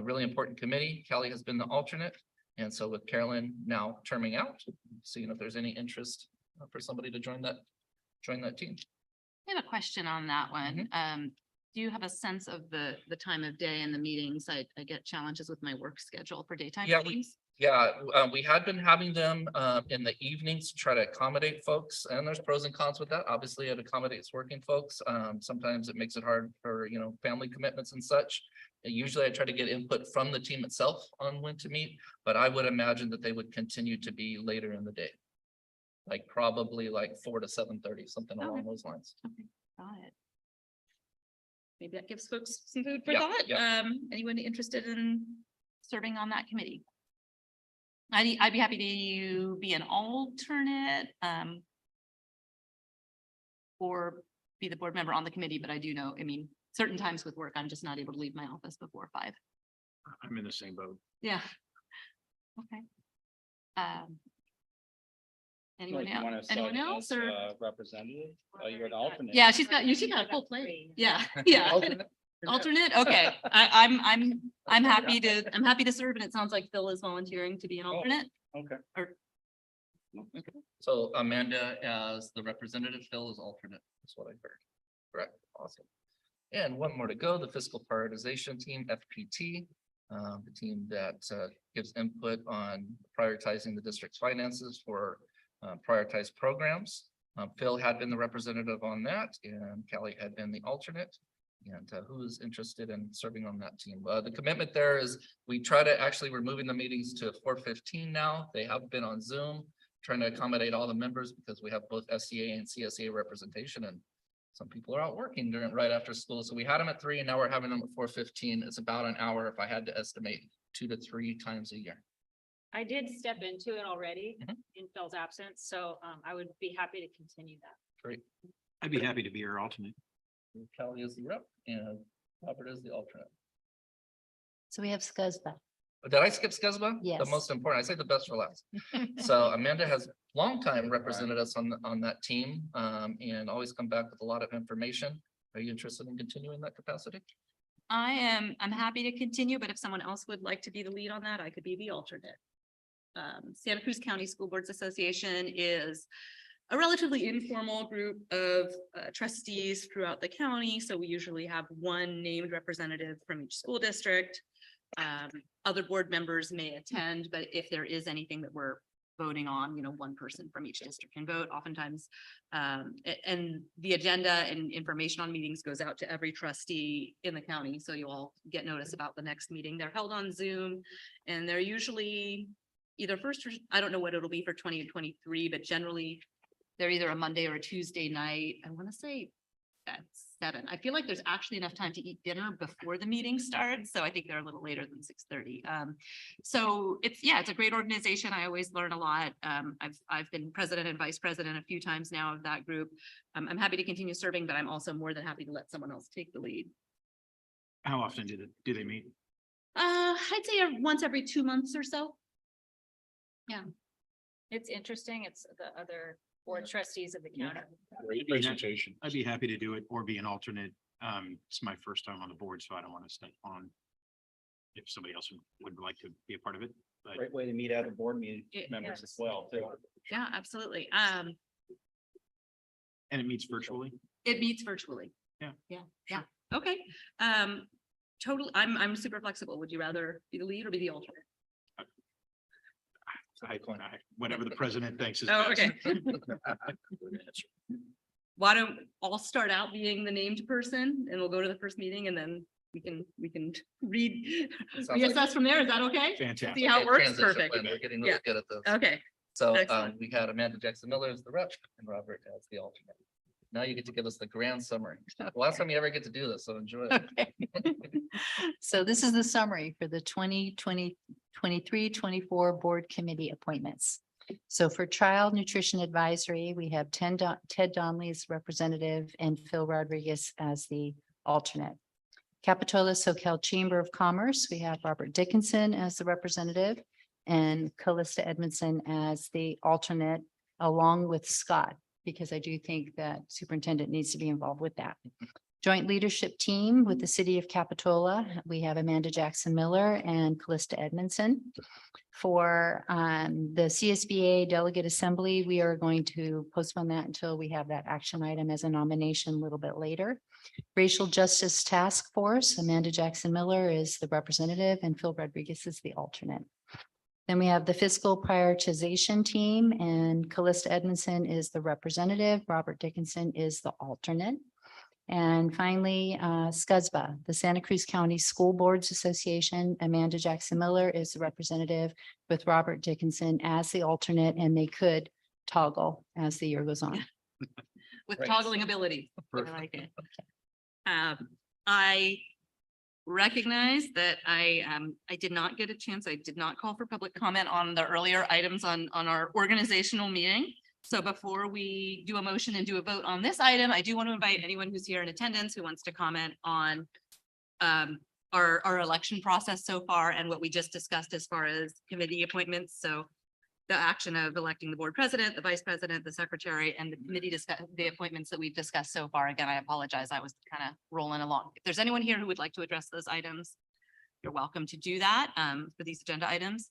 really important committee. Kelly has been the alternate. And so with Carolyn now terming out, seeing if there's any interest for somebody to join that team. I have a question on that one. Do you have a sense of the time of day and the meetings? I get challenges with my work schedule for daytime Yeah, meetings. Yeah, we had been having them in the evenings to try to accommodate folks, and there's pros and cons with that. Obviously, it accommodates working folks. Sometimes it makes it hard for, family commitments and such. Usually I try to get input from the team itself on when to meet, but I would imagine that they would continue to be later in the day. Like probably like 4 to 7:30, something along those lines. Okay, got it. Maybe that gives folks some food for Yeah, thought. yeah. Anyone interested in serving on that committee? I'd be happy to be an alternate, or be the board member on the committee, but I do know, certain times with work, I'm just not able to leave my office before 5. I'm in the same boat. Yeah. Okay. Anyone you wanna else, anyone serve else as, or? Representative, you're an alternate. Yeah, she's got a full plate. Yeah, yeah. Alternate, okay. I'm happy to serve, and it sounds like Phil is volunteering to be an alternate. Okay. Or, So Amanda as the representative, Phil is alternate, is what I heard. Correct, awesome. And one more to go, the fiscal prioritization team, FPT. The team that gives input on prioritizing the district's finances for prioritized programs. Phil had been the representative on that, and Kelly had been the alternate. And who is interested in serving on that team? The commitment there is we try to we're moving the meetings to 4:15 now. They have been on Zoom. trying to accommodate all the members because we have both SCA and CSA representation and some people are out working right after school. So we had them at 3 and now we're having them at 4:15. It's about an hour if I had to estimate 2 to 3 times a year. I did step into it already Mhm. in Phil's absence, so I would be happy to continue that. Great. I'd be happy to be your alternate. Kelly is the rep and Robert is the alternate. So we have SCUSBA. Did I skip SCUSBA? The Yes. most important, I say the best for last. So Amanda has long time represented us on that team, and always come back with a lot of information. Are you interested in continuing that capacity? I'm happy to continue, but if someone else would like to be the lead on that, I could be the alternate. Santa Cruz County School Boards Association is a relatively informal group of trustees throughout the county. So we usually have one named representative from each school district. Other board members may attend, but if there is anything that we're voting on, one person from each district can vote oftentimes. And the agenda and information on meetings goes out to every trustee in the county. So you all get notice about the next meeting. They're held on Zoom and they're usually either first, or I don't know what it'll be for 2023, but generally they're either a Monday or a Tuesday night. I want to say at 7. I feel like there's actually enough time to eat dinner before the meeting starts. So I think they're a little later than 6:30. So it's a great organization. I always learn a lot. I've been president and vice president a few times now of that group. I'm happy to continue serving, but I'm also more than happy to let someone else take the lead. How often do they meet? I'd say once every 2 months or so. It's interesting. It's the other board trustees of the county. Great presentation. I'd be happy to do it or be an alternate. It's my first time on the board, so I don't want to step on if somebody else would like to be a part of it. But Great way to meet other board meeting It- members as well, too. Yeah, absolutely. and it meets virtually. It meets virtually. Yeah. Yeah. Okay. I'm super flexible. Would you rather be the lead or be the alternate? Whatever the president thinks is Oh, best. okay. Why don't I'll start out being the named person and we'll go to the first meeting and then we can reassess from there. Is that okay? Fantastic. See how it works? Transition Perfect. plan. We're getting Yeah. really good at this. Okay. So Excellent. we had Amanda Jackson Miller as the rep and Robert as the alternate. Now you get to give us the grand summary. Last time you ever get to do this, so enjoy it. So this is the summary for the 2023-24 board committee appointments. So for Child Nutrition Advisory, we have Ted Donnelly as representative and Phil Rodriguez as the alternate. Capitola Soquel Chamber of Commerce, we have Robert Dickinson as the representative and Callista Edmondson as the alternate, along with Scott, because I do think that superintendent needs to be involved with that. Joint leadership team with the city of Capitola, we have Amanda Jackson Miller and Callista Edmondson. For the CSBA Delegate Assembly, we are going to postpone that until we have that action item as a nomination a little bit later. Racial Justice Task Force, Amanda Jackson Miller is the representative and Phil Rodriguez is the alternate. Then we have the Fiscal Prioritization Team and Callista Edmondson is the representative. Robert Dickinson is the alternate. And finally, SCUSBA, the Santa Cruz County School Boards Association. Amanda Jackson Miller is the representative with Robert Dickinson as the alternate, and they could toggle as the year goes on. With Great. toggling ability. I like it. I recognize that I did not get a chance. I did not call for public comment on the earlier items on our organizational meeting. So before we do a motion and do a vote on this item, I do want to invite anyone who's here in attendance who wants to comment on our election process so far and what we just discussed as far as committee appointments. So the action of electing the board president, the vice president, the secretary, and the committee the appointments that we've discussed so far. Again, I apologize. I was kind of rolling along. If there's anyone here who would like to address those items, you're welcome to do that for these agenda items.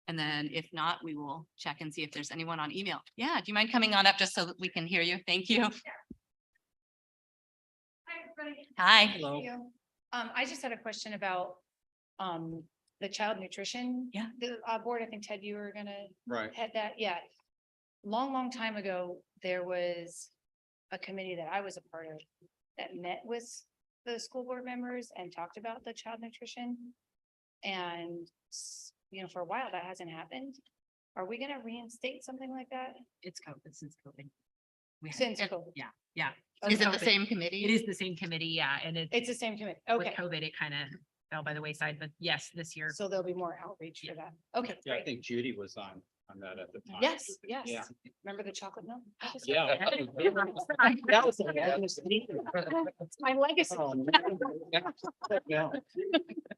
And then if not, we will check and see if there's anyone on email. Yeah, do you mind coming on up just so that we can hear you? Thank you. Hi, everybody. Hi. Hello. I just had a question about the child nutrition. Yeah. The board, I think Ted, you were gonna Right. head that, yeah. Long time ago, there was a committee that I was a part of that met with the school board members and talked about the child nutrition. And, for a while that hasn't happened. Are we gonna reinstate something like that? It's COVID, since COVID. We had- Since COVID? Yeah, yeah. Is it the COVID. same committee? It is the same committee, yeah, and It's the same committee. with Okay, COVID, it kind of fell by the wayside, but yes, this year. so there'll be more outreach for that. Okay, Yeah, I great. think Judy was on that at the time. Yes, yes. Yeah. Remember the chocolate milk? Yeah. That was It's my legacy.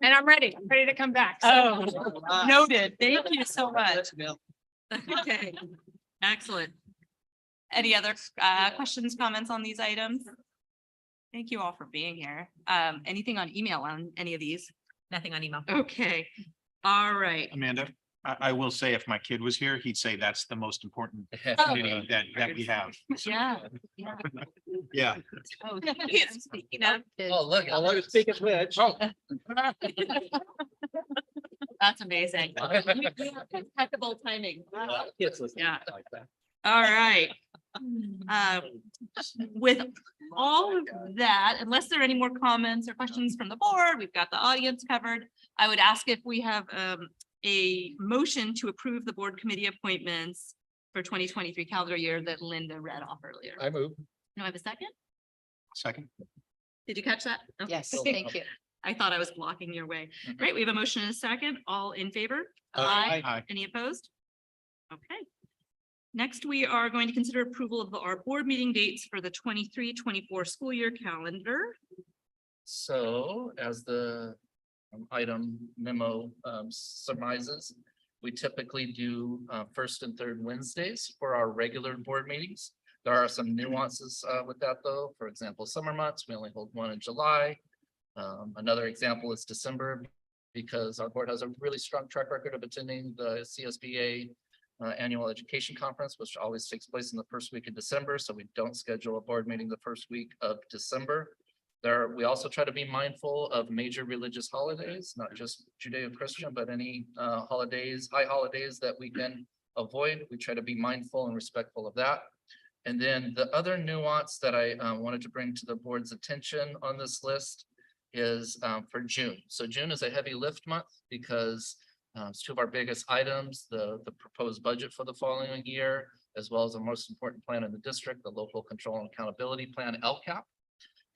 And I'm ready to come back. so- Oh, noted. Thank you so much. Okay, excellent. Any other questions, comments on these items? Thank you all for being here. Anything on email on any of these? Nothing on email. Okay, all right. Amanda, I will say if my kid was here, he'd say that's the most important Oh. committee that we have. Yeah. Yeah. Oh, speaking of. Oh, look. Speak of which. That's amazing. We have impeccable timing. Kids listen Yeah. like that. All right. With all of that, unless there are any more comments or questions from the board, we've got the audience covered. I would ask if we have a motion to approve the board committee appointments for 2023 calendar year that Linda read off earlier. I move. No, I have a second? Second. Did you catch that? Okay. Yes, thank you. I thought I was blocking your way. Great, we have a motion and a second. All in favor? Aye. Any opposed? Okay. Next, we are going to consider approval of our board meeting dates for the 23-24 school year calendar. So as the item memo surmises, we typically do first and third Wednesdays for our regular board meetings. There are some nuances with that though. For example, summer months, we only hold one in July. Another example is December, because our board has a really strong track record of attending the CSBA annual education conference, which always takes place in the first week of December. So we don't schedule a board meeting the first week of December. We also try to be mindful of major religious holidays, not just Judeo-Christian, but any holidays, high holidays that we can avoid. We try to be mindful and respectful of that. And then the other nuance that I wanted to bring to the board's attention on this list is for June. So June is a heavy lift month because it's two of our biggest items, the proposed budget for the following year, as well as the most important plan in the district, the local control and accountability plan, LCAP.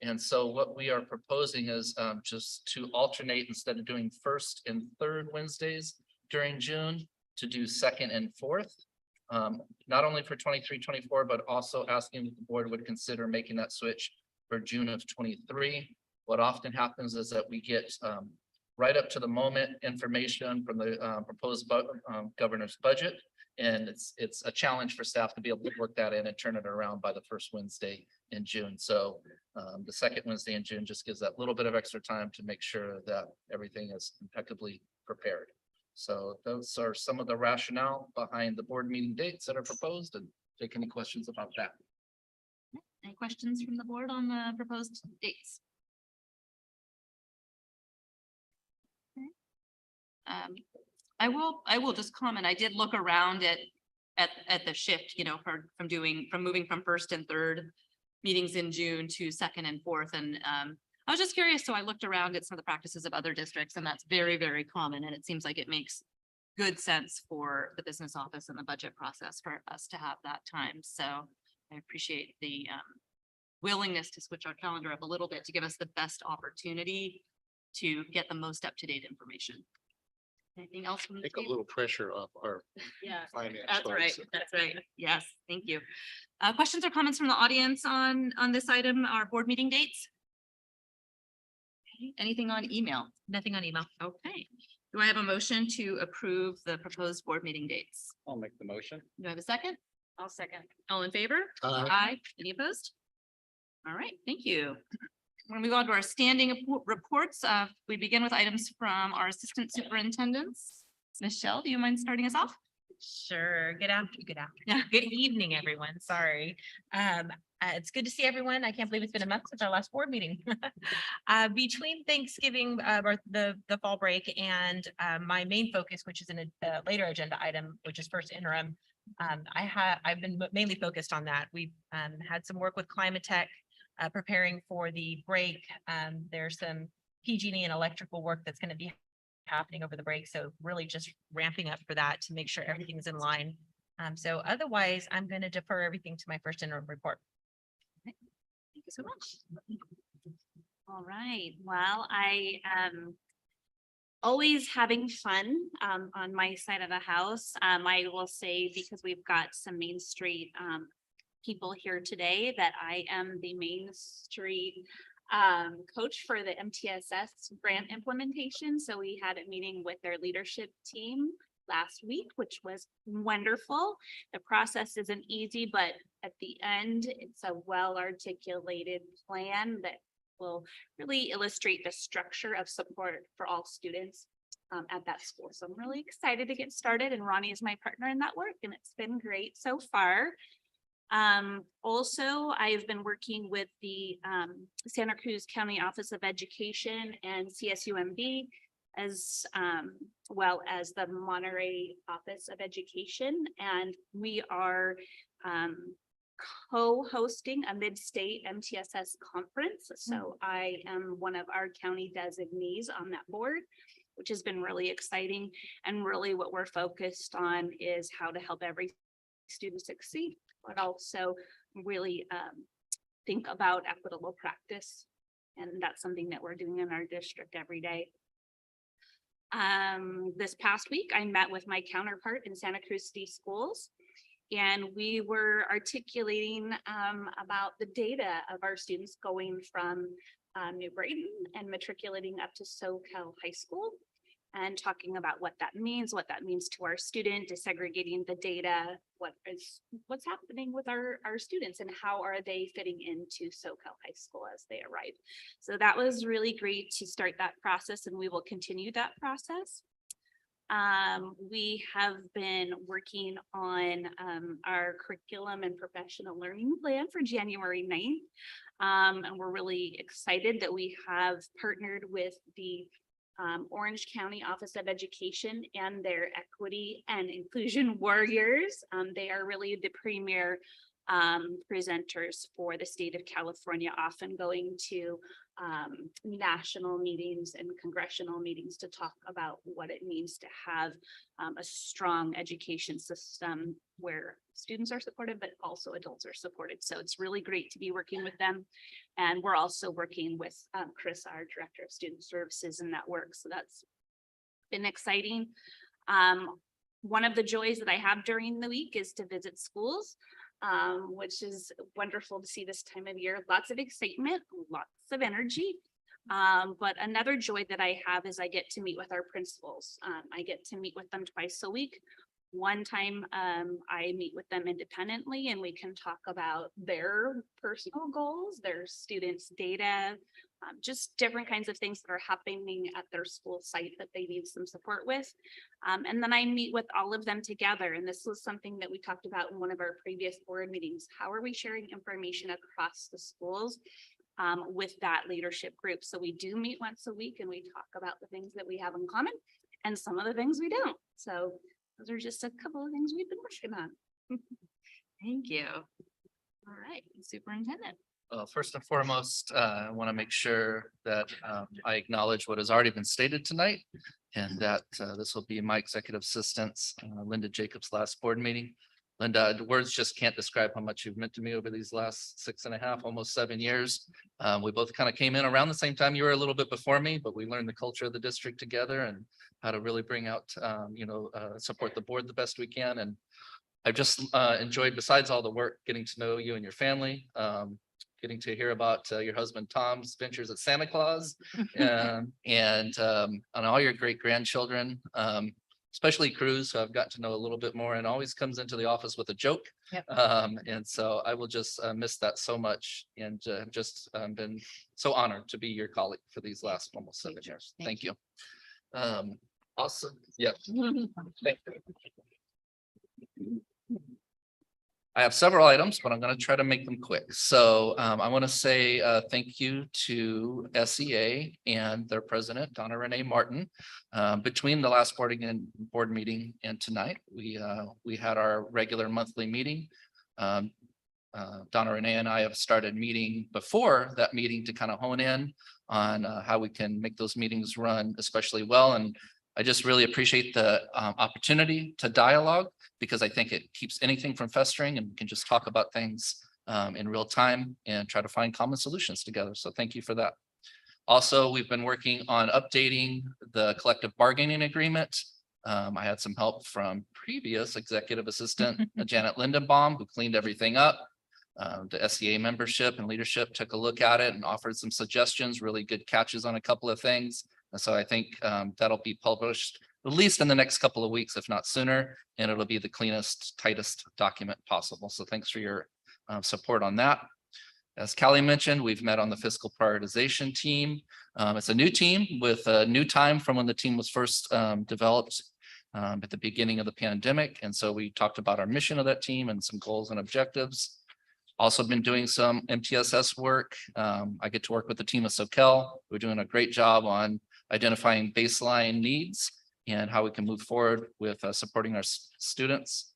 And so what we are proposing is just to alternate, instead of doing first and third Wednesdays during June, to do second and fourth. Not only for 23-24, but also asking if the board would consider making that switch for June of 23. What often happens is that we get right up to the moment information from the proposed governor's budget. And it's a challenge for staff to be able to work that in and turn it around by the first Wednesday in June. So the second Wednesday in June just gives that little bit of extra time to make sure that everything is impeccably prepared. So those are some of the rationale behind the board meeting dates that are proposed, and take any questions about that. Any questions from the board on the proposed dates? I will just comment, I did look around at the shift, you know, from moving from first and third meetings in June to second and fourth, and I was just curious, so I looked around at some of the practices of other districts, and that's very, very common, and it seems like it makes good sense for the business office and the budget process for us to have that time, so I appreciate the willingness to switch our calendar up a little bit to give us the best opportunity to get the most up-to-date information. Anything else from the Take a team? little pressure off our Yeah, finance. that's right. folks. That's right. Yes, thank you. Questions or comments from the audience on this item, our board meeting dates? Okay, anything on email? Nothing on email. Okay. Do I have a motion to approve the proposed board meeting dates? I'll make the motion. Do I have a second? I'll second. All in favor? Aye. Any opposed? All right, thank you. We're gonna move on to our standing reports. We begin with items from our assistant superintendents. Michelle, do you mind starting us off? Sure. Good evening, everyone. Sorry. It's good to see everyone. I can't believe it's been a month since our last board meeting. Between Thanksgiving, or the fall break, and my main focus, which is in a later agenda item, which is first interim, I've been mainly focused on that. We've had some work with Climate Tech, preparing for the break. There's some PG&E and electrical work that's going to be happening over the break. So really just ramping up for that to make sure everything's in line. So otherwise, I'm going to defer everything to my first interim report. Thank you so much. All right, well, I am always having fun on my side of the house. I will say, because we've got some Main Street people here today, that I am the Main Street coach for the MTSS grant implementation. So we had a meeting with their leadership team last week, which was wonderful. The process isn't easy, but at the end, it's a well-articulated plan that will really illustrate the structure of support for all students at that school. So I'm really excited to get started, and Ronnie is my partner in that work, and it's been great so far. Also, I've been working with the Santa Cruz County Office of Education and CSUMB, as well as the Monterey Office of Education, and we are co-hosting a mid-state MTSS conference. So I am one of our county designees on that board, which has been really exciting. And really what we're focused on is how to help every student succeed, but also really think about equitable practice. And that's something that we're doing in our district every day. This past week, I met with my counterpart in Santa Cruz City Schools, and we were articulating about the data of our students going from New Brighton and matriculating up to SoCal High School, and talking about what that means to our student, disaggregating the data, what's happening with our students and how are they fitting into SoCal High School as they arrive. So that was really great to start that process, and we will continue that process. We have been working on our curriculum and professional learning plan for January 9th. And we're really excited that we have partnered with the Orange County Office of Education and their equity and inclusion warriors. They are really the premier presenters for the state of California, often going to national meetings and congressional meetings to talk about what it means to have a strong education system where students are supported, but also adults are supported. So it's really great to be working with them. And we're also working with Chris, our Director of Student Services, in that work. So that's been exciting. One of the joys that I have during the week is to visit schools, which is wonderful to see this time of year. Lots of excitement, lots of energy. But another joy that I have is I get to meet with our principals. I get to meet with them twice a week. One time I meet with them independently, and we can talk about their personal goals, their students' data, just different kinds of things that are happening at their school site that they need some support with. And then I meet with all of them together. And this was something that we talked about in one of our previous board meetings. How are we sharing information across the schools with that leadership group? So we do meet once a week, and we talk about the things that we have in common and some of the things we don't. So those are just a couple of things we've been working on. Thank you. All right, Superintendent. First and foremost, I want to make sure that I acknowledge what has already been stated tonight, and that this will be my executive assistant's Linda Jacobs' last board meeting. Linda, the words just can't describe how much you've meant to me over these last 6.5, almost 7 years. We both kind of came in around the same time. You were a little bit before me, but we learned the culture of the district together and how to really bring out, support the board the best we can. And I've just enjoyed, besides all the work, getting to know you and your family, getting to hear about your husband Tom's ventures at Santa Claus, and all your great grandchildren, especially Cruz, who I've gotten to know a little bit more, and always comes into the office with a joke. Yep. And so I will just miss that so much, and just been so honored to be your colleague for these last almost 7 years. Thank you. Awesome. Yep. Thank you. I have several items, but I'm going to try to make them quick. So I want to say thank you to SEA and their president, Donna Renee Martin. Between the last board meeting and tonight, we had our regular monthly meeting. Donna Renee and I have started meeting before that meeting to kind of hone in on how we can make those meetings run especially well. And I just really appreciate the opportunity to dialogue because I think it keeps anything from festering and we can just talk about things in real time and try to find common solutions together. So thank you for that. Also, we've been working on updating the collective bargaining agreement. I had some help from previous executive assistant Janet Lindenbaum, who cleaned everything up. The SEA membership and leadership took a look at it and offered some suggestions, really good catches on a couple of things. And so I think that'll be published at least in the next couple of weeks, if not sooner, and it'll be the cleanest, tightest document possible. So thanks for your support on that. As Callie mentioned, we've met on the fiscal prioritization team. It's a new team with a new time from when the team was first developed at the beginning of the pandemic. And so we talked about our mission of that team and some goals and objectives. Also been doing some MTSS work. I get to work with the team of Soquel. We're doing a great job on identifying baseline needs and how we can move forward with supporting our students.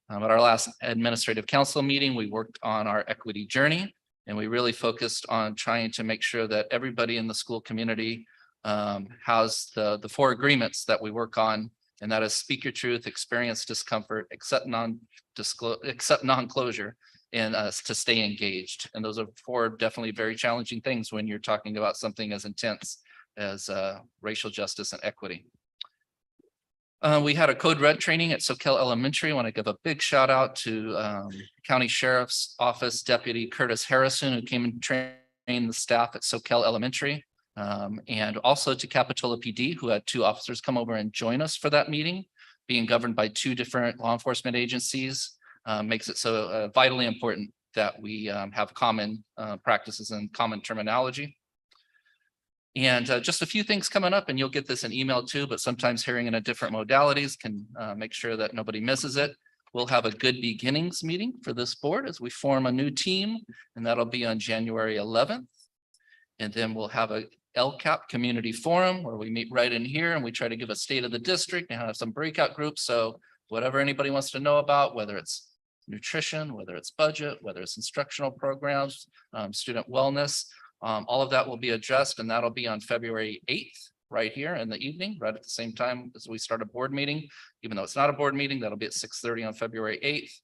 At our last administrative council meeting, we worked on our equity journey, and we really focused on trying to make sure that everybody in the school community has the 4 agreements that we work on, and that is speak your truth, experience discomfort, accept non-closure, and to stay engaged. And those are 4 definitely very challenging things when you're talking about something as intense as racial justice and equity. We had a code red training at Soquel Elementary. I want to give a big shout out to County Sheriff's Office Deputy Curtis Harrison, who came and trained the staff at Soquel Elementary. And also to Capitola PD, who had 2 officers come over and join us for that meeting. Being governed by 2 different law enforcement agencies makes it so vitally important that we have common practices and common terminology. And just a few things coming up, and you'll get this in email too, but sometimes hearing in a different modalities can make sure that nobody misses it. We'll have a good beginnings meeting for this board as we form a new team, and that'll be on January 11th. And then we'll have a LCAP community forum where we meet right in here and we try to give a state of the district and have some breakout groups. So whatever anybody wants to know about, whether it's nutrition, whether it's budget, whether it's instructional programs, student wellness, all of that will be addressed, and that'll be on February 8th, right here in the evening, right at the same time as we start a board meeting. Even though it's not a board meeting, that'll be at 6:30 on February 8th.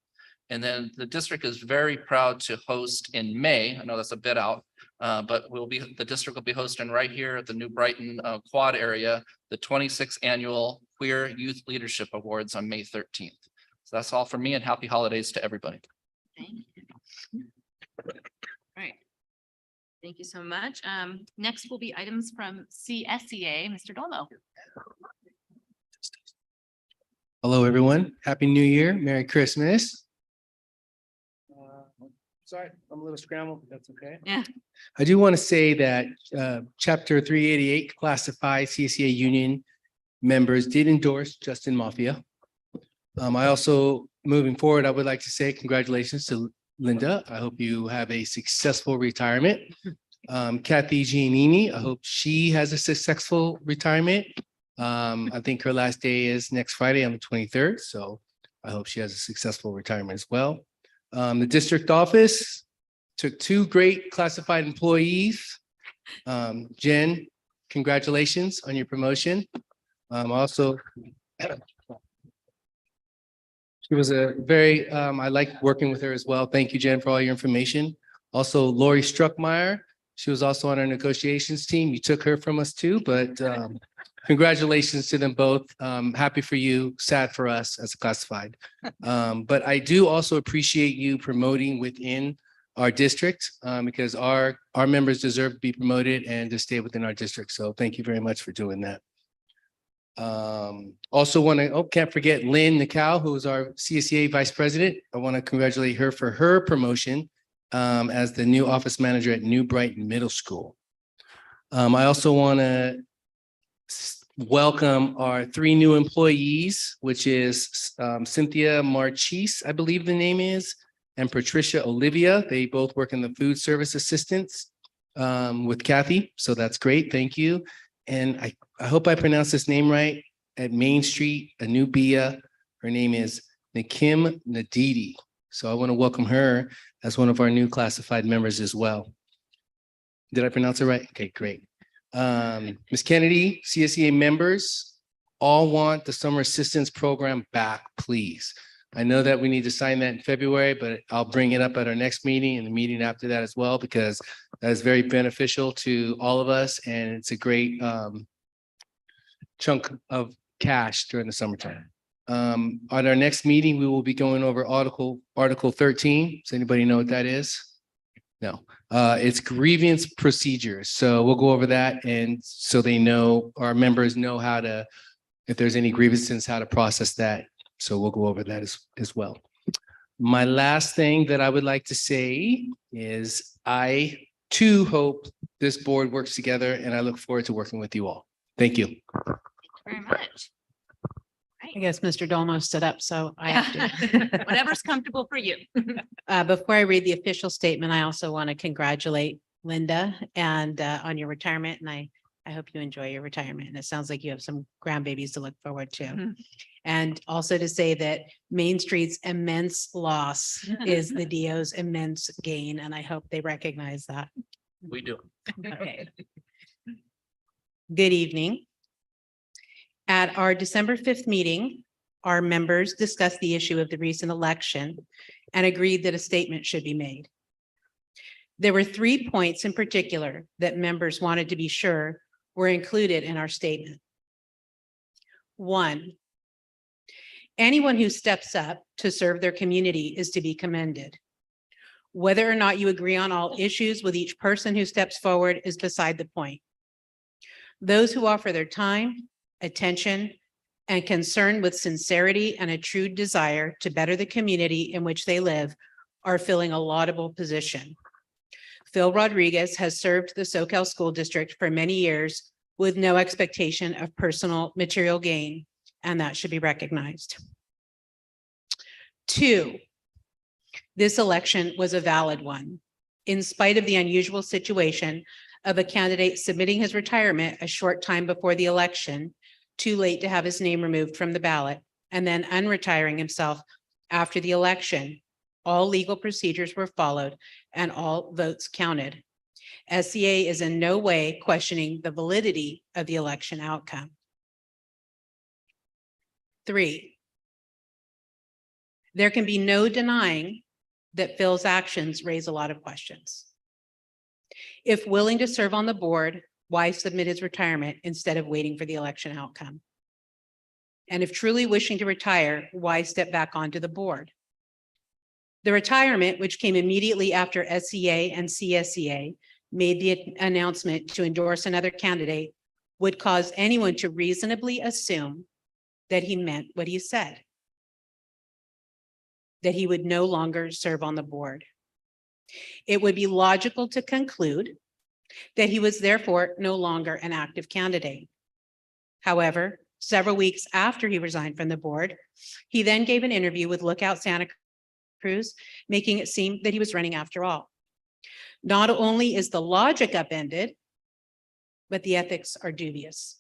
And then the district is very proud to host in May. I know that's a bit out, but the district will be hosting right here at the New Brighton Quad area, the 26th annual Queer Youth Leadership Awards on May 13th. So that's all for me, and happy holidays to everybody. Thank you. All right. Thank you so much. Next will be items from CSEA, Mr. Dolmo. Hello, everyone. Happy New Year. Merry Christmas. Sorry, I'm a little scrambled, but that's okay. Yeah. I do want to say that Chapter 388 classified CSEA union members did endorse Justin Mafia. I also, moving forward, I would like to say congratulations to Linda. I hope you have a successful retirement. Kathy Giannini, I hope she has a successful retirement. I think her last day is next Friday on the 23rd, so I hope she has a successful retirement as well. The district office took 2 great classified employees. Jen, congratulations on your promotion. Also, she was a very, I liked working with her as well. Thank you, Jen, for all your information. Also, Lori Struckmeyer, she was also on our negotiations team. You took her from us too, but congratulations to them both. Happy for you, sad for us as a classified. But I do also appreciate you promoting within our district because our members deserve to be promoted and to stay within our district. So thank you very much for doing that. Also want to, can't forget Lynn Nicow, who is our CSEA Vice President. I want to congratulate her for her promotion as the new office manager at New Brighton Middle School. I also want to welcome our 3 new employees, which is Cynthia Marchese, I believe the name is, and Patricia Olivia. They both work in the food service assistants with Kathy. So that's great. Thank you. And I hope I pronounced this name right. At Main Street, Anubia, her name is Nakim Nadidi. So I want to welcome her as one of our new classified members as well. Did I pronounce it right? Okay, great. Ms. Kennedy, CSEA members, all want the summer assistance program back, please. I know that we need to sign that in February, but I'll bring it up at our next meeting and the meeting after that as well, because that is very beneficial to all of us and it's a great chunk of cash during the summertime. At our next meeting, we will be going over Article 13. Does anybody know what that is? No, it's grievance procedures. So we'll go over that and so they know, our members know how to, if there's any grievances, how to process that. So we'll go over that as well. My last thing that I would like to say is I too hope this board works together and I look forward to working with you all. Thank you. Very much. I guess Mr. Dolmo stood up, so I have to. Whatever's comfortable for you. Before I read the official statement, I also want to congratulate Linda and on your retirement, and I hope you enjoy your retirement. And it sounds like you have some grandbabies to look forward to. And also to say that Main Street's immense loss is the DO's immense gain, and I hope they recognize that. We do. Okay. Good evening. At our December 5th meeting, our members discussed the issue of the recent election and agreed that a statement should be made. There were 3 points in particular that members wanted to be sure were included in our statement. 1, anyone who steps up to serve their community is to be commended. Whether or not you agree on all issues with each person who steps forward is beside the point. Those who offer their time, attention, and concern with sincerity and a true desire to better the community in which they live are filling a laudable position. Phil Rodriguez has served the SoCal School District for many years with no expectation of personal material gain, and that should be recognized. 2, this election was a valid one, in spite of the unusual situation of a candidate submitting his retirement a short time before the election, too late to have his name removed from the ballot, and then unretiring himself after the election. All legal procedures were followed and all votes counted. SCA is in no way questioning the validity of the election outcome. 3, there can be no denying that Phil's actions raise a lot of questions. If willing to serve on the board, why submit his retirement instead of waiting for the election outcome? And if truly wishing to retire, why step back onto the board? The retirement, which came immediately after SCA and CSEA made the announcement to endorse another candidate, would cause anyone to reasonably assume that he meant what he said, that he would no longer serve on the board. It would be logical to conclude that he was therefore no longer an active candidate. However, several weeks after he resigned from the board, he then gave an interview with Lookout Santa Cruz, making it seem that he was running after all. Not only is the logic upended, but the ethics are dubious.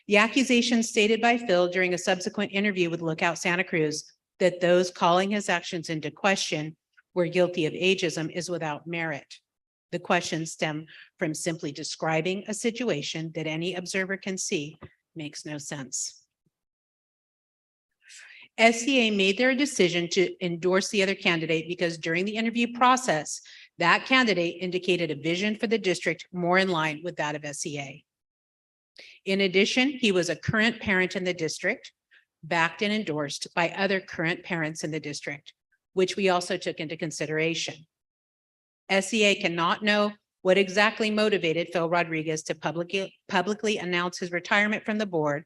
The accusation stated by Phil during a subsequent interview with Lookout Santa Cruz that those calling his actions into question were guilty of ageism is without merit. The questions stem from simply describing a situation that any observer can see makes no sense. SCA made their decision to endorse the other candidate because during the interview process, that candidate indicated a vision for the district more in line with that of SCA. In addition, he was a current parent in the district, backed and endorsed by other current parents in the district, which we also took into consideration. SCA cannot know what exactly motivated Phil Rodriguez to publicly announce his retirement from the board,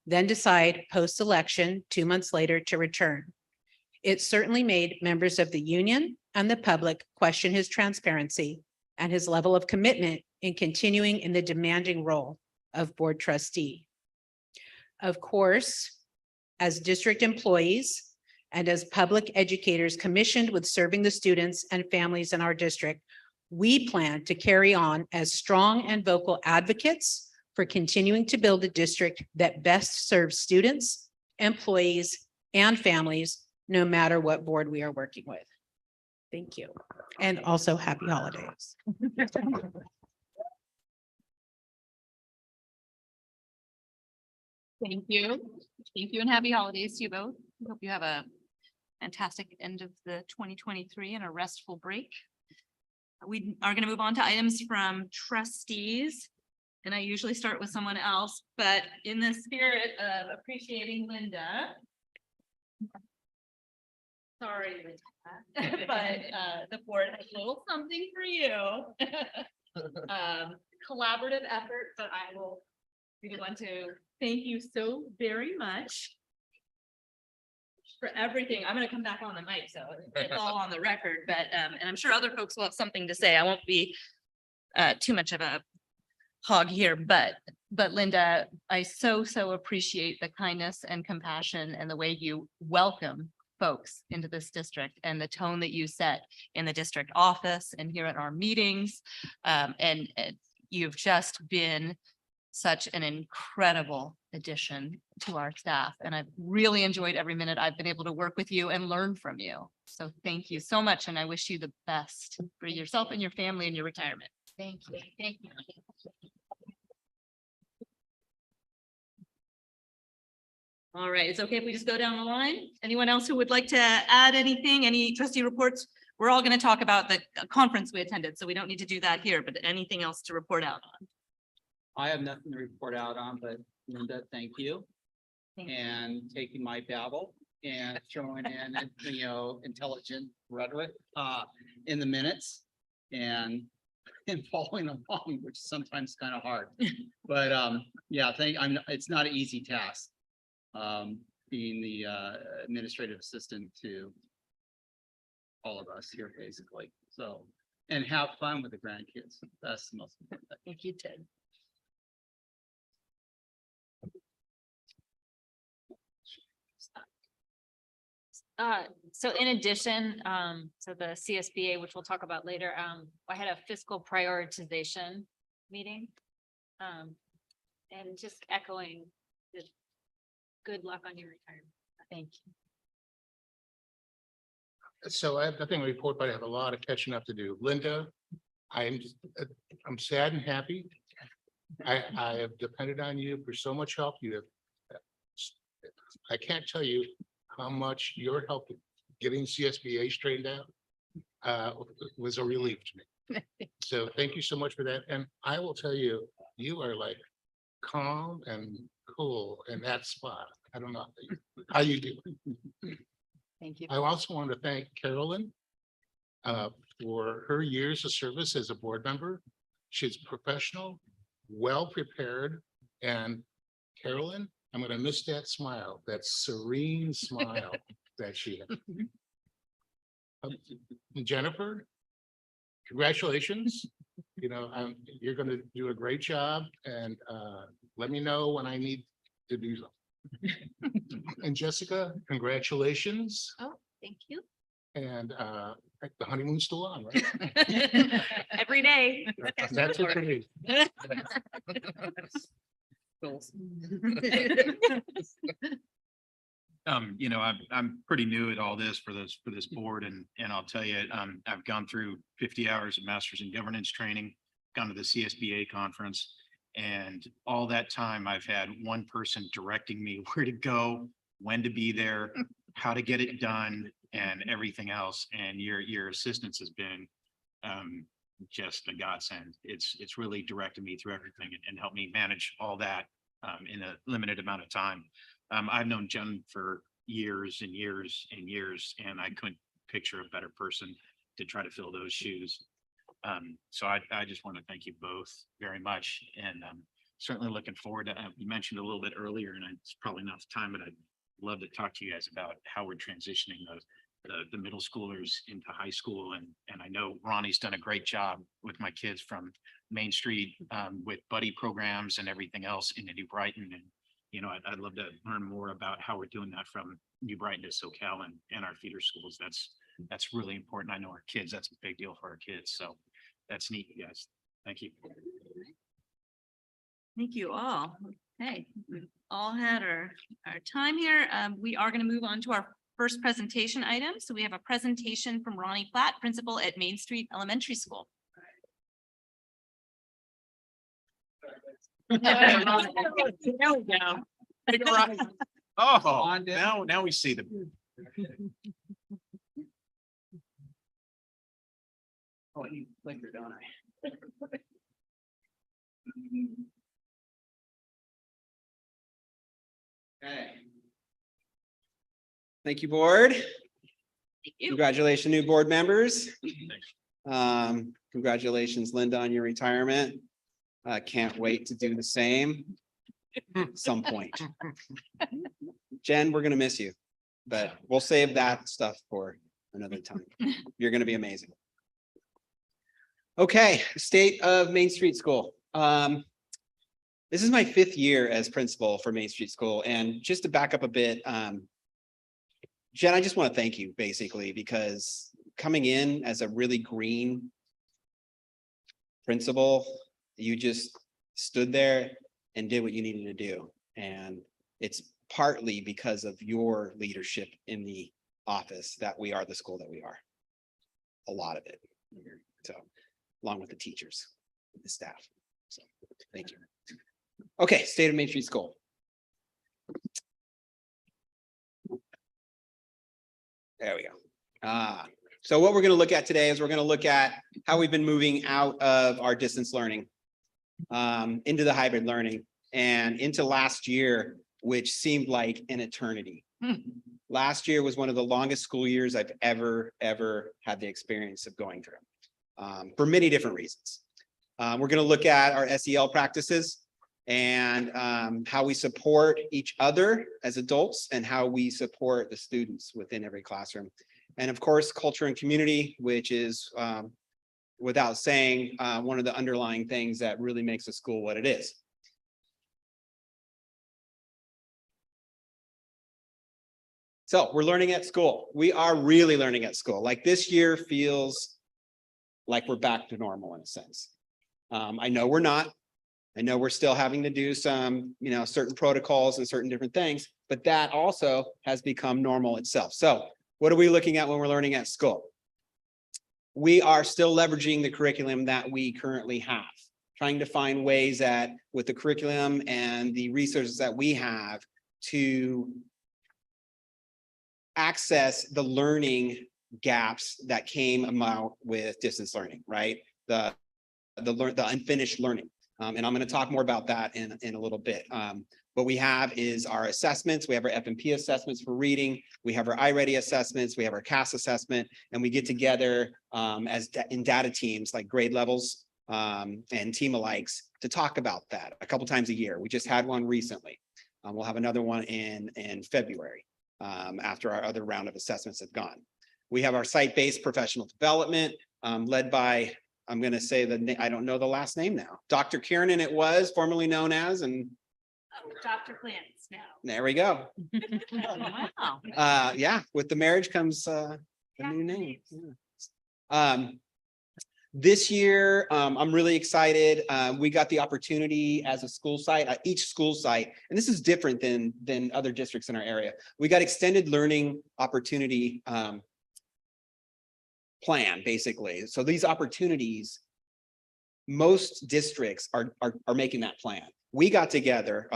then decide post-election 2 months later to return. It certainly made members of the union and the public question his transparency and his level of commitment in continuing in the demanding role of board trustee. Of course, as district employees and as public educators commissioned with serving the students and families in our district, we plan to carry on as strong and vocal advocates for continuing to build a district that best serves students, employees, and families, no matter what board we are working with. Thank you. And also happy holidays. Thank you. Thank you and happy holidays to you both. Hope you have a fantastic end of the 2023 and a restful break. We are going to move on to items from trustees. And I usually start with someone else, but in the spirit of appreciating Linda. Sorry, Linda, but the board has a little something for you. Collaborative effort, but I will really want to thank you so very much for everything. I'm gonna come back on the mic, so it's all on the record, but and I'm sure other folks will have something to say. I won't be too much of a hog here, but Linda, I so appreciate the kindness and compassion and the way you welcome folks into this district and the tone that you set in the district office and here at our meetings. And you've just been such an incredible addition to our staff. And I've really enjoyed every minute I've been able to work with you and learn from you. So thank you so much. And I wish you the best for yourself and your family and your retirement. Thank you. Thank you. All right, it's okay if we just go down the line? Anyone else who would like to add anything, any trustee reports? We're all going to talk about the conference we attended, so we don't need to do that here, but anything else to report out on? I have nothing to report out on, but Linda, thank you. And taking my babble and throwing in, intelligent rhetoric in the minutes and following along, which is sometimes kind of hard. But yeah, it's not an easy task. Being the administrative assistant to all of us here, basically. So, and have fun with the grandkids. That's the most important thing. Thank you, Ted. So in addition, to the CSBA, which we'll talk about later, I had a fiscal prioritization meeting. And just echoing the good luck on your retirement. Thank you. So I have nothing to report, but I have a lot of catching up to do. Linda, I'm sad and happy. I have depended on you for so much help. I can't tell you how much your help getting CSBA straightened out was a relief to me. So thank you so much for that. And I will tell you, you are like calm and cool in that spot. I don't know how you do it. Thank you. I also want to thank Carolyn for her years of service as a board member. She's professional, well-prepared, and Carolyn, I'm going to miss that smile, that serene smile that she had. Jennifer, congratulations. You're going to do a great job, and let me know when I need to do something. And Jessica, congratulations. Oh, thank you. And the honeymoon's still on, right? Every day. That's it for me. I'm pretty new at all this for this board, and I'll tell you, I've gone through 50 hours of masters in governance training, gone to the CSBA conference, and all that time I've had one person directing me where to go, when to be there, how to get it done, and everything else. And your assistance has been just a godsend. It's really directed me through everything and helped me manage all that in a limited amount of time. I've known Jen for years and years and years, and I couldn't picture a better person to try to fill those shoes. So I just want to thank you both very much, and certainly looking forward to, you mentioned a little bit earlier, and it's probably not the time, but I'd love to talk to you guys about how we're transitioning the middle schoolers into high school. And I know Ronnie's done a great job with my kids from Main Street with buddy programs and everything else into New Brighton. And, I'd love to learn more about how we're doing that from New Brighton to SoCal and our feeder schools. That's really important. I know our kids, that's a big deal for our kids. So that's neat, you guys. Thank you. Thank you all. Okay, we've all had our time here. We are going to move on to our first presentation item. So we have a presentation from Ronnie Platt, principal at Main Street Elementary School. There we go. Oh, now we see the. Oh, I need liquor, don't I? Okay. Thank you, board. Congratulations, new board members. Congratulations, Linda, on your retirement. Can't wait to do the same at some point. Jen, we're gonna miss you, but we'll save that stuff for another time. You're gonna be amazing. Okay, state of Main Street School. This is my 5th year as principal for Main Street School, and just to back up a bit, Jen, I just want to thank you basically, because coming in as a really green principal, you just stood there and did what you needed to do. And it's partly because of your leadership in the office that we are the school that we are. A lot of it. So, along with the teachers, the staff. So, thank you. Okay, state of Main Street School. There we go. So what we're going to look at today is we're going to look at how we've been moving out of our distance learning into the hybrid learning and into last year, which seemed like an eternity. Last year was one of the longest school years I've ever had the experience of going through for many different reasons. We're going to look at our SEL practices and how we support each other as adults and how we support the students within every classroom. And of course, culture and community, which is, without saying, one of the underlying things that really makes a school what it is. So we're learning at school. We are really learning at school. Like this year feels like we're back to normal in a sense. I know we're not. I know we're still having to do some, certain protocols and certain different things, but that also has become normal itself. So what are we looking at when we're learning at school? We are still leveraging the curriculum that we currently have, trying to find ways that with the curriculum and the resources that we have to access the learning gaps that came about with distance learning, right? The unfinished learning. And I'm going to talk more about that in a little bit. What we have is our assessments. We have our F&P assessments for reading. We have our iReady assessments. We have our CAS assessment, and we get together in data teams like grade levels and team alikes to talk about that a couple times a year. We just had one recently. We'll have another one in February after our other round of assessments have gone. We have our site-based professional development led by, I'm going to say I don't know the last name now. Dr. Kiernan it was formerly known as, and Dr. Clance now. there we go. Wow. Yeah, with the marriage comes a new name. Yeah. This year, I'm really excited. We got the opportunity as a school site, each school site, and this is different than other districts in our area. We got extended learning opportunity plan, basically. So these opportunities, most districts are making that plan. We got together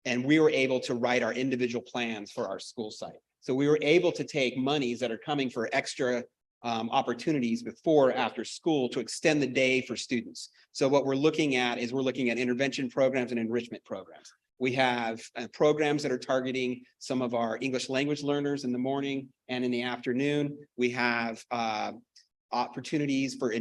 and we were able to write our individual plans for our school site. So we were able to take monies that are coming for extra opportunities before or after school to extend the day for students. So what we're looking at is intervention programs and enrichment programs. We have programs that are targeting some of our English language learners in the morning and in the afternoon. We have opportunities for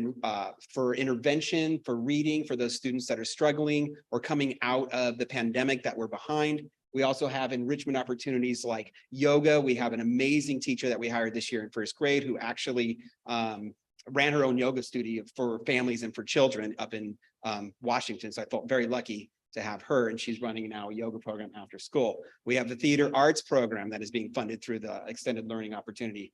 intervention, for reading, for those students that are struggling or coming out of the pandemic that we're behind. We also have enrichment opportunities like yoga. We have an amazing teacher that we hired this year in first grade who actually ran her own yoga studio for families and for children up in Washington. So I felt very lucky to have her, and she's running now a yoga program after school. We have the theater arts program that is being funded through the extended learning opportunity,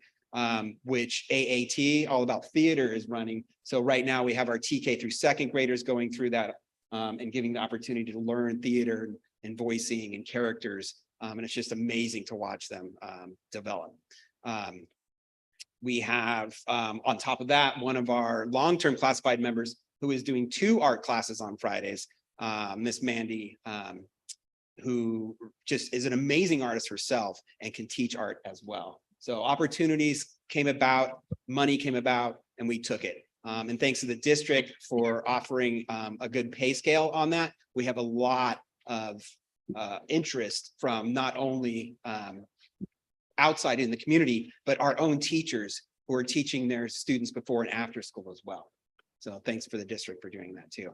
which AAT, all about theater, is running. So right now we have our TK through second graders going through that and giving the opportunity to learn theater and voicing and characters. And it's just amazing to watch them develop. We have, on top of that, one of our long-term classified members who is doing 2 art classes on Fridays, Miss Mandy who just is an amazing artist herself and can teach art as well. So opportunities came about, money came about, and we took it. And thanks to the district for offering a good pay scale on that, we have a lot of interest from not only outside in the community, but our own teachers who are teaching their students before and after school as well. So thanks for the district for doing that too.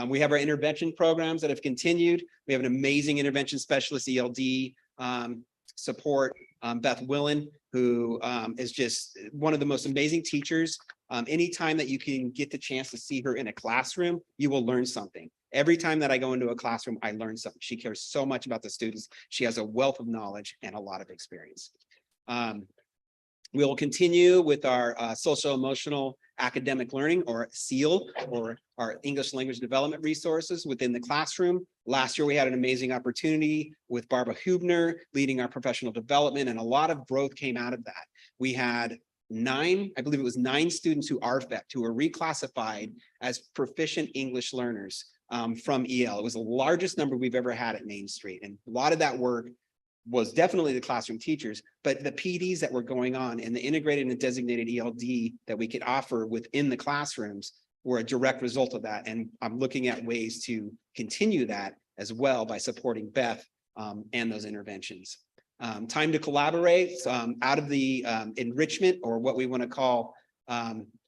We have our intervention programs that have continued. We have an amazing intervention specialist, ELD support, Beth Willen, who is just one of the most amazing teachers. Anytime that you can get the chance to see her in a classroom, you will learn something. Every time that I go into a classroom, I learn something. She cares so much about the students. She has a wealth of knowledge and a lot of experience. We will continue with our social emotional academic learning, or SEAL, or our English language development resources within the classroom. Last year, we had an amazing opportunity with Barbara Hubner leading our professional development, and a lot of growth came out of that. We had 9, I believe it was 9 students who RFEC'd, who were reclassified as proficient English learners from EL. It was the largest number we've ever had at Main Street. And a lot of that work was definitely the classroom teachers, but the PDs that were going on and the integrated and designated ELD that we could offer within the classrooms were a direct result of that. And I'm looking at ways to continue that as well by supporting Beth and those interventions. Time to collaborate out of the enrichment, or what we want to call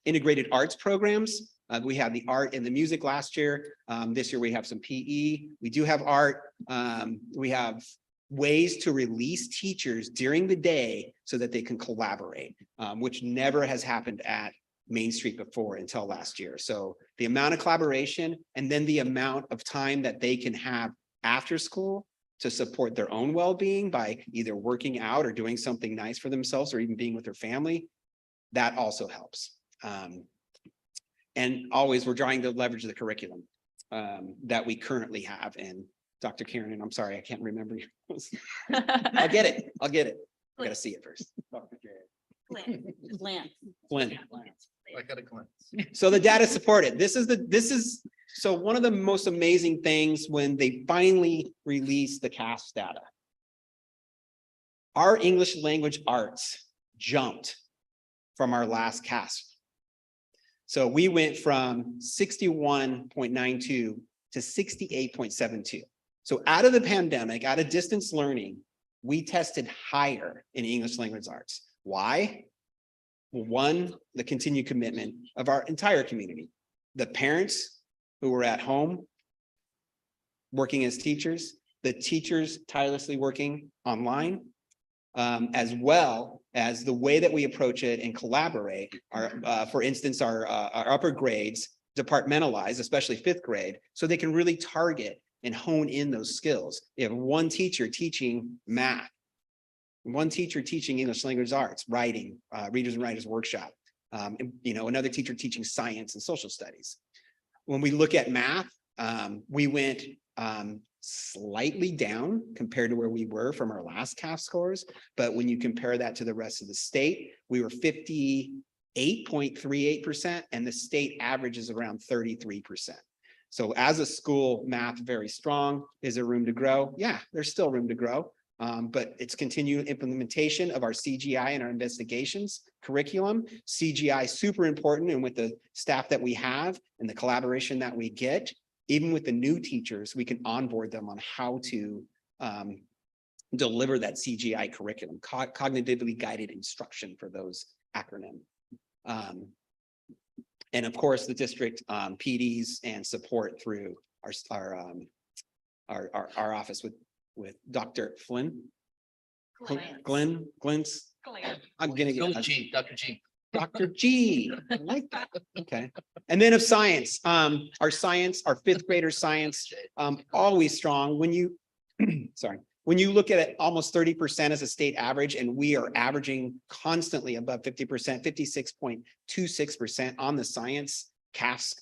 integrated arts programs. We had the art and the music last year. This year we have some PE. We do have art. We have ways to release teachers during the day so that they can collaborate, which never has happened at Main Street before until last year. So the amount of collaboration and then the amount of time that they can have after school to support their own well-being by either working out or doing something nice for themselves or even being with their family, that also helps. And always we're trying to leverage the curriculum that we currently have. And Dr. Karen, and I'm sorry, I can't remember yours. I'll get it. I gotta see it first. Dr. Glenn. Glenn. I got a glance. So the data supported. This is so one of the most amazing things when they finally released the CAS data. Our English language arts jumped from our last CAS. So we went from 61.92 to 68.72. So out of the pandemic, out of distance learning, we tested higher in English language arts. Why? Well, one, the continued commitment of our entire community. The parents who were at home working as teachers, the teachers tirelessly working online, as well as the way that we approach it and collaborate. For instance, our upper grades departmentalize, especially 5th grade, so they can really target and hone in those skills. You have one teacher teaching math, one teacher teaching English language arts, writing, readers and writers workshop, another teacher teaching science and social studies. When we look at math, we went slightly down compared to where we were from our last CAF scores. But when you compare that to the rest of the state, we were 58.38%, and the state average is around 33%. So as a school, math very strong. Is there room to grow? Yeah, there's still room to grow. But it's continued implementation of our CGI and our investigations curriculum. CGI super important, and with the staff that we have and the collaboration that we get, even with the new teachers, we can onboard them on how to deliver that CGI curriculum, cognitively guided instruction for those acronyms. And of course, the district PDs and support through our office with Dr. Flynn. Glenn's. I'm gonna Go with get G, Dr. G. Dr. G. I like that. Okay. And then of science, our 5th grader science, always strong. When you, sorry, when you look at it, almost 30% as a state average, and we are averaging constantly above 50%, 56.26% on the science CAFs,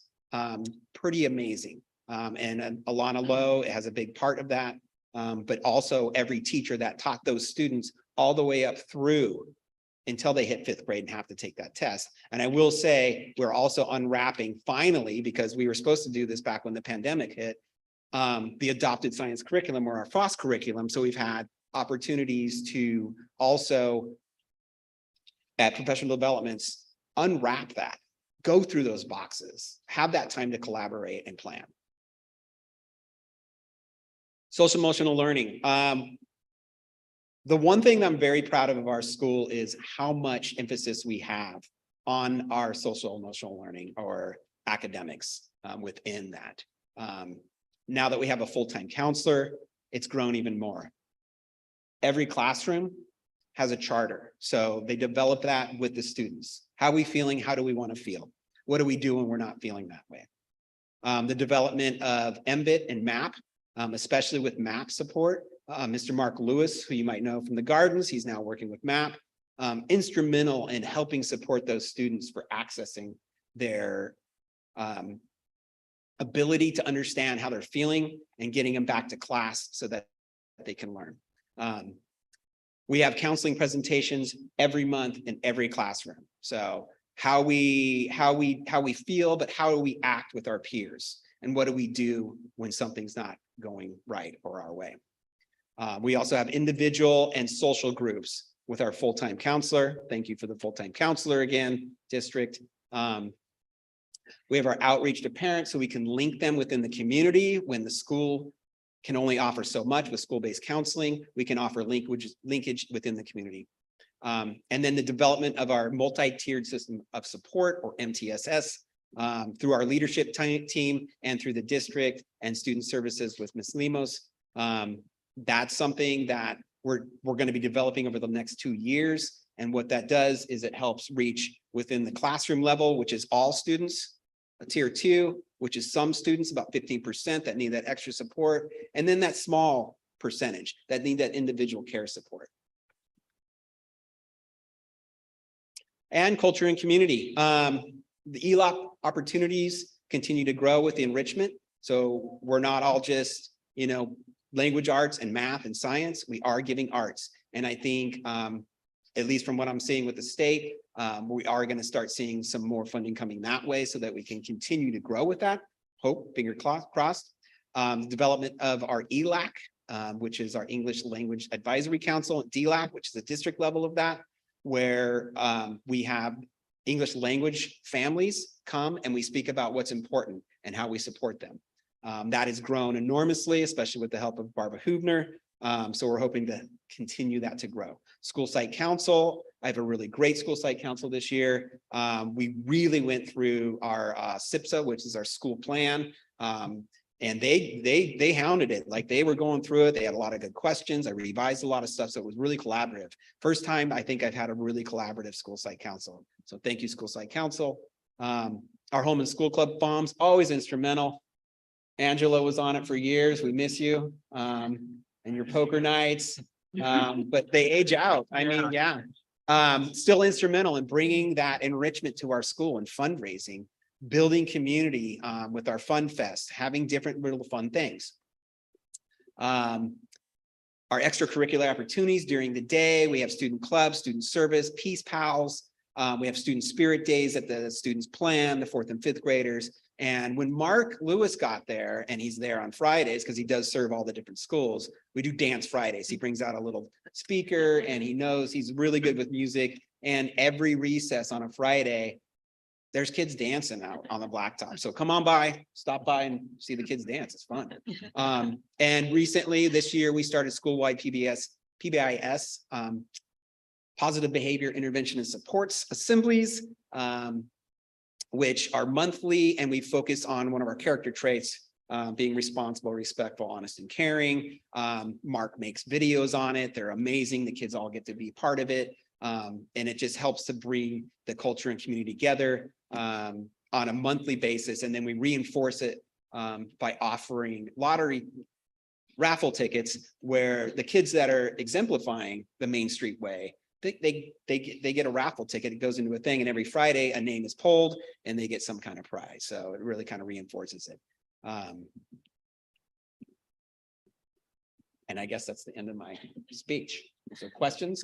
pretty amazing. And Alana Lowe has a big part of that, but also every teacher that taught those students all the way up through until they hit 5th grade and have to take that test. And I will say, we're also unwrapping finally, because we were supposed to do this back when the pandemic hit, the adopted science curriculum or our FOSS curriculum. So we've had opportunities to also at professional developments, unwrap that, go through those boxes, have that time to collaborate and plan. Social emotional learning. The one thing that I'm very proud of our school is how much emphasis we have on our social emotional learning or academics within that. Now that we have a full-time counselor, it's grown even more. Every classroom has a charter. So they develop that with the students. How are we feeling? How do we want to feel? What do we do when we're not feeling that way? The development of MBIT and MAP, especially with MAP support. Mr. Mark Lewis, who you might know from the Gardens, he's now working with MAP, instrumental in helping support those students for accessing their ability to understand how they're feeling and getting them back to class so that they can learn. We have counseling presentations every month in every classroom. So how we feel, but how do we act with our peers? And what do we do when something's not going right or our way? We also have individual and social groups with our full-time counselor. Thank you for the full-time counselor again, district. We have our outreach to parents so we can link them within the community when the school can only offer so much with school-based counseling. We can offer linkage within the community. And then the development of our multi-tiered system of support or MTSS through our leadership team and through the district and student services with Ms. Limos. That's something that we're going to be developing over the next 2 years. And what that does is it helps reach within the classroom level, which is all students, a tier 2, which is some students, about 15% that need that extra support. And then that small percentage that need that individual care support. And culture and community. The ELOC opportunities continue to grow with the enrichment. So we're not all just, language arts and math and science. We are giving arts. And I think, at least from what I'm seeing with the state, we are going to start seeing some more funding coming that way so that we can continue to grow with that. Hope, finger crossed. The development of our ELAC, which is our English Language Advisory Council, DLAC, which is the district level of that, where we have English language families come and we speak about what's important and how we support them. That has grown enormously, especially with the help of Barbara Hubner. So we're hoping to continue that to grow. School site council. I have a really great school site council this year. We really went through our SIPSA, which is our school plan. And they hounded it, like they were going through it. They had a lot of good questions. I revised a lot of stuff. So it was really collaborative. First time I think I've had a really collaborative school site council. So thank you, school site council. Our home and school club FOMS, always instrumental. Angela was on it for years. We miss you. And your poker nights. But they age out. I mean, yeah. Still instrumental in bringing that enrichment to our school and fundraising, building community with our Fun Fest, having different little fun things. Our extracurricular opportunities during the day, we have student clubs, student service, Peace Pals. We have student spirit days that the students plan, the 4th and 5th graders. And when Mark Lewis got there, and he's there on Fridays because he does serve all the different schools, we do dance Fridays. He brings out a little speaker and he knows he's really good with music. And every recess on a Friday, there's kids dancing out on the blacktop. So come on by, stop by and see the kids dance. It's fun. And recently this year, we started school-wide PBIS, positive behavior intervention and supports assemblies, which are monthly, and we focus on one of our character traits, being responsible, respectful, honest, and caring. Mark makes videos on it. They're amazing. The kids all get to be part of it. And it just helps to bring the culture and community together on a monthly basis. And then we reinforce it by offering raffle tickets where the kids that are exemplifying the Main Street way, they get a raffle ticket. It goes into a thing, and every Friday a name is pulled and they get some kind of prize. So it really kind of reinforces it. And I guess that's the end of my speech. So questions,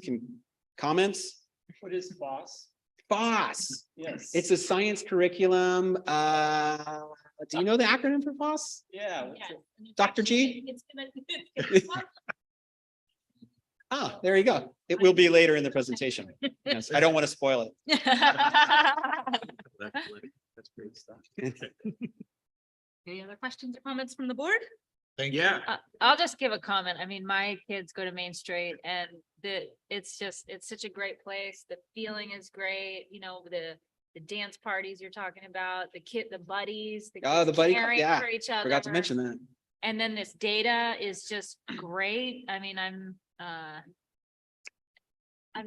comments? What is FOSS? FOSS. Yes. It's a science curriculum. Do you know the acronym for FOSS? Yeah. Dr. G? It's gonna. Ah, there you go. It will be later in the presentation. Yes, I don't want to spoil it. That's great stuff. Any other questions or comments from the board? Thank you. Yeah. I'll just give a comment. I mean, my kids go to Main Street and it's such a great place. The feeling is great, you know, the dance parties you're talking about, the buddies. Oh, the kids buddy, caring yeah, for each forgot to other. mention that. And then this data is just great. I mean, I'm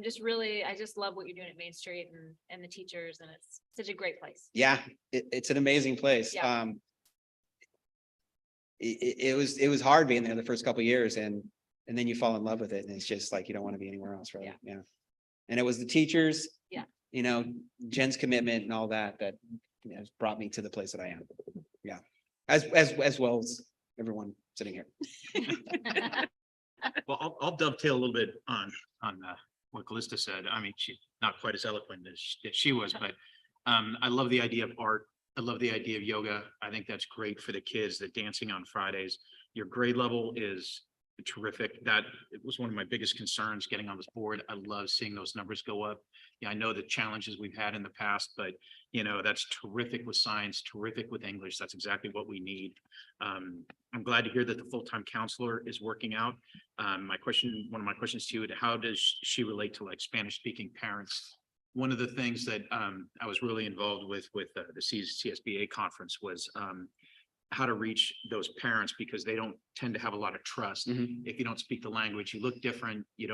just really, I just love what you're doing at Main Street and the teachers, and it's such a great place. Yeah, it's an amazing place. Yeah. It was hard being there the first couple of years and then you fall in love with it and it's just like, you don't want to be anywhere else, really. Yeah. And it was the teachers. Yeah. You know, Jen's commitment and all that, you know, has brought me to the place that I am. Yeah. As well as everyone sitting here. Well, I'll dovetail a little bit on what Callista said. I mean, she's not quite as eloquent as she was, but I love the idea of art. I love the idea of yoga. I think that's great for the kids, the dancing on Fridays. Your grade level is terrific. That it was one of my biggest concerns getting on this board. I love seeing those numbers go up. Yeah, I know the challenges we've had in the past, but you know, that's terrific with science, terrific with English. That's exactly what we need. I'm glad to hear that the full-time counselor is working out. One of my questions to you, how does she relate to like Spanish-speaking parents? One of the things that I was really involved with the CSBA conference was how to reach those parents because they don't tend to have a lot of trust. If you don't speak the language, you look different, you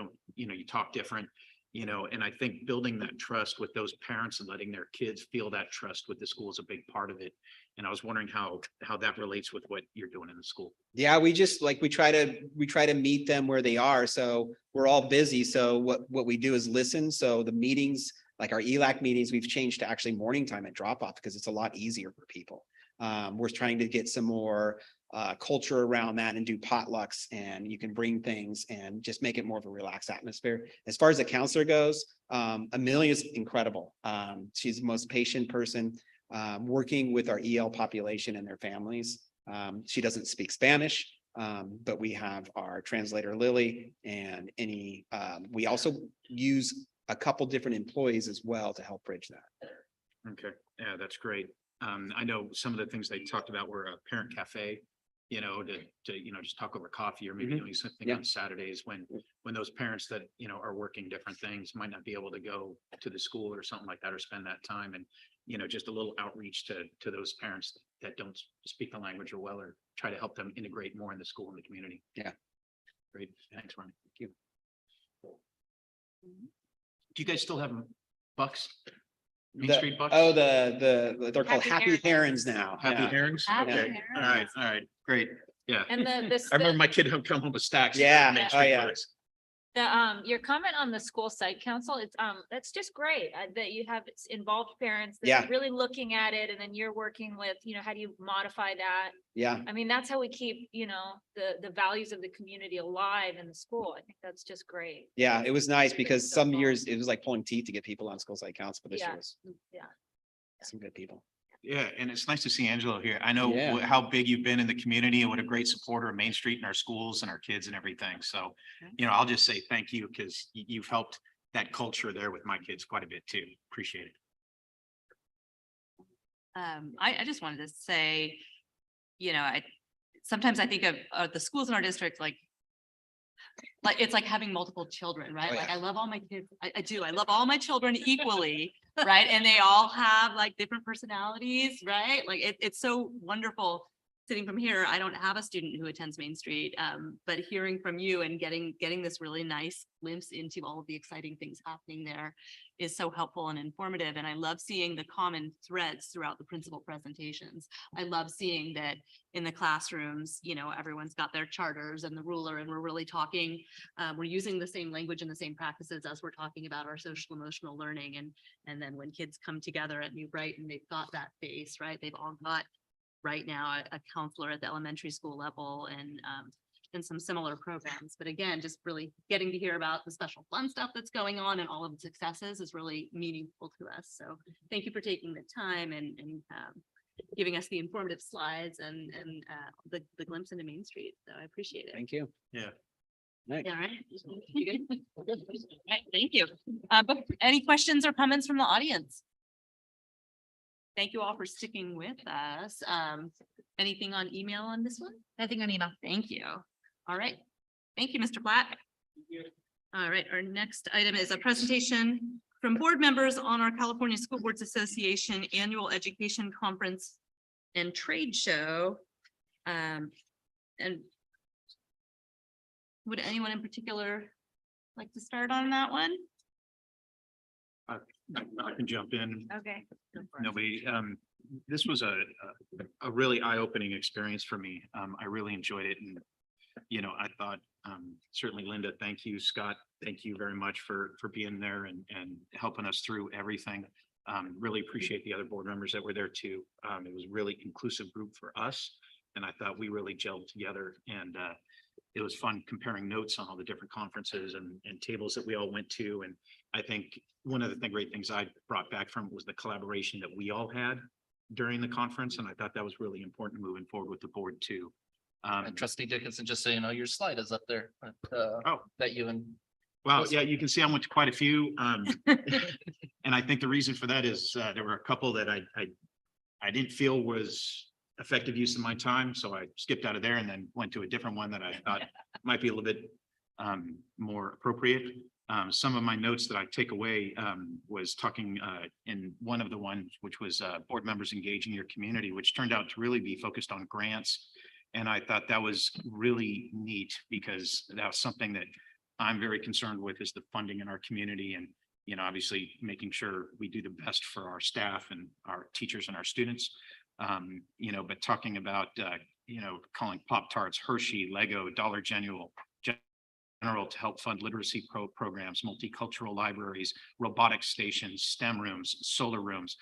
talk different, and I think building that trust with those parents and letting their kids feel that trust with the school is a big part of it. And I was wondering how that relates with what you're doing in the school. Yeah, we try to meet them where they are. So we're all busy. So what we do is listen. So the meetings, like our ELAC meetings, we've changed to actually morning time at drop off because it's a lot easier for people. We're trying to get some more culture around that and do potlucks and you can bring things and just make it more of a relaxed atmosphere. As far as the counselor goes, Amelia is incredible. She's the most patient person working with our EL population and their families. She doesn't speak Spanish, but we have our translator Lily and we also use a couple different employees as well to help bridge that. Okay, yeah, that's great. I know some of the things they talked about were a parent cafe, to just talk over coffee or maybe doing something on Saturdays when those parents that, are working different things might not be able to go to the school or something like that or spend that time and, just a little outreach to those parents that don't speak the language or well, or try to help them integrate more in the school and the community. Yeah. Great. Thanks, Ronnie. Thank you. Do you guys still have bucks? Main The- Street bucks? Oh, they're called Happy Herons now. Happy Yeah. herons? Happy Okay, all right, great, yeah. And I remember my kid would come home with stacks. of Yeah, Main oh, Street yeah. bucks. your comment on the school site council, that's just great that you have involved parents that Yeah. are really looking at it and then you're working with, how do you modify that? Yeah. I mean, that's how we keep, the values of the community alive in the school. I think that's just great. Yeah, it was nice because some years it was like pulling teeth to get people on school site council, but this year Yeah. was Yeah. some good people. Yeah, and it's nice to see Angelo here. I know Yeah. how big you've been in the community and what a great supporter of Main Street and our schools and our kids and everything. So, I'll just say thank you because you've helped that culture there with my kids quite a bit too. Appreciate it. I just wanted to say, sometimes I think of the schools in our district, like it's like having multiple children, right? Oh, Like yeah. I love all my kids. I do. I love all my children equally, right? And they all have like different personalities, right? Like it's so wonderful sitting from here. I don't have a student who attends Main Street, but hearing from you and getting this really nice glimpse into all of the exciting things happening there is so helpful and informative. And I love seeing the common threads throughout the principal presentations. I love seeing that in the classrooms, everyone's got their charters and the ruler, and we're really talking, we're using the same language and the same practices as we're talking about our social emotional learning. And then when kids come together at New Brighton, they've got that base, right? They've all got right now a counselor at the elementary school level and some similar programs. But again, just really getting to hear about the special fun stuff that's going on and all of the successes is really meaningful to us. So thank you for taking the time and giving us the informative slides and the glimpse into Main Street. So I appreciate it. Thank you. Yeah. Right. All right. You good? All right, thank you. But any questions or comments from the audience? Thank you all for sticking with us. Anything on email on this one? Nothing on email. Thank you. All right. Thank you, Mr. Platt. All right, our next item is a presentation from board members on our California School Boards Association Annual Education Conference and Trade Show. And would anyone in particular like to start on that one? I can jump in. Okay. Nobody, this was a really eye-opening experience for me. I really enjoyed it and, you know, I thought, certainly Linda, thank you, Scott, thank you very much for being there and helping us through everything. Really appreciate the other board members that were there too. It was really inclusive group for us. And I thought we really gelled together and it was fun comparing notes on all the different conferences and tables that we all went to. And I think one of the great things I brought back from it was the collaboration that we all had during the conference. And I thought that was really important moving forward with the board too. And Trustee Dickinson, just so you know, your slide is up there. That you and. Well, yeah, you can see I went to quite a few. And I think the reason for that is there were a couple that I didn't feel was effective use of my time. So I skipped out of there and then went to a different one that I thought might be a little bit more appropriate. Some of my notes that I take away was talking in one of the ones, which was board members engaging your community, which turned out to really be focused on grants. And I thought that was really neat because that was something that I'm very concerned with is the funding in our community and, you know, obviously making sure we do the best for our staff and our teachers and our students. You know, but talking about, you know, calling Pop-Tarts, Hershey, Lego, Dollar General to help fund literacy programs, multicultural libraries, robotics stations, STEM rooms, solar rooms,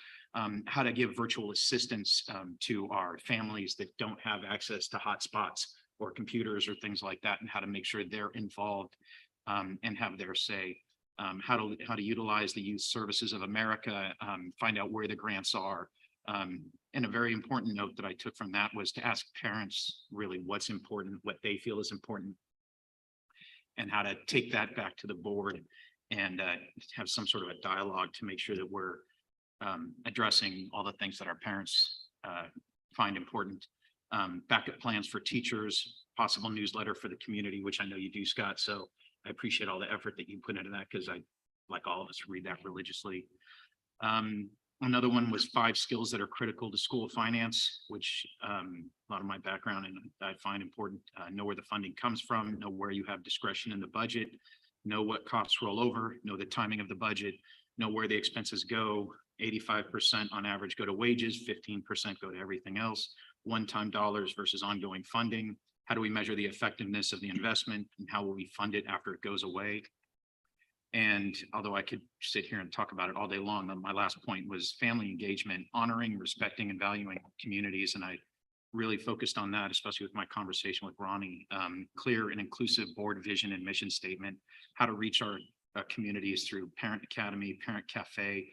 how to give virtual assistance to our families that don't have access to hotspots or computers or things like that, and how to make sure they're involved and have their say. How to utilize the Youth Services of America, find out where the grants are. And a very important note that I took from that was to ask parents really what's important, what they feel is important, and how to take that back to the board and have some sort of a dialogue to make sure that we're addressing all the things that our parents find important. Backup plans for teachers, possible newsletter for the community, which I know you do, Scott. So I appreciate all the effort that you put into that because I, like all of us, read that religiously. Another one was 5 skills that are critical to school finance, which a lot of my background and I find important. Know where the funding comes from, know where you have discretion in the budget, know what costs roll over, know the timing of the budget, know where the expenses go. 85% on average go to wages, 15% go to everything else. One-time dollars versus ongoing funding. How do we measure the effectiveness of the investment and how will we fund it after it goes away? And although I could sit here and talk about it all day long, my last point was family engagement, honoring, respecting, and valuing communities. And I really focused on that, especially with my conversation with Ronnie. Clear and inclusive board vision and mission statement, how to reach our communities through Parent Academy, Parent Cafe.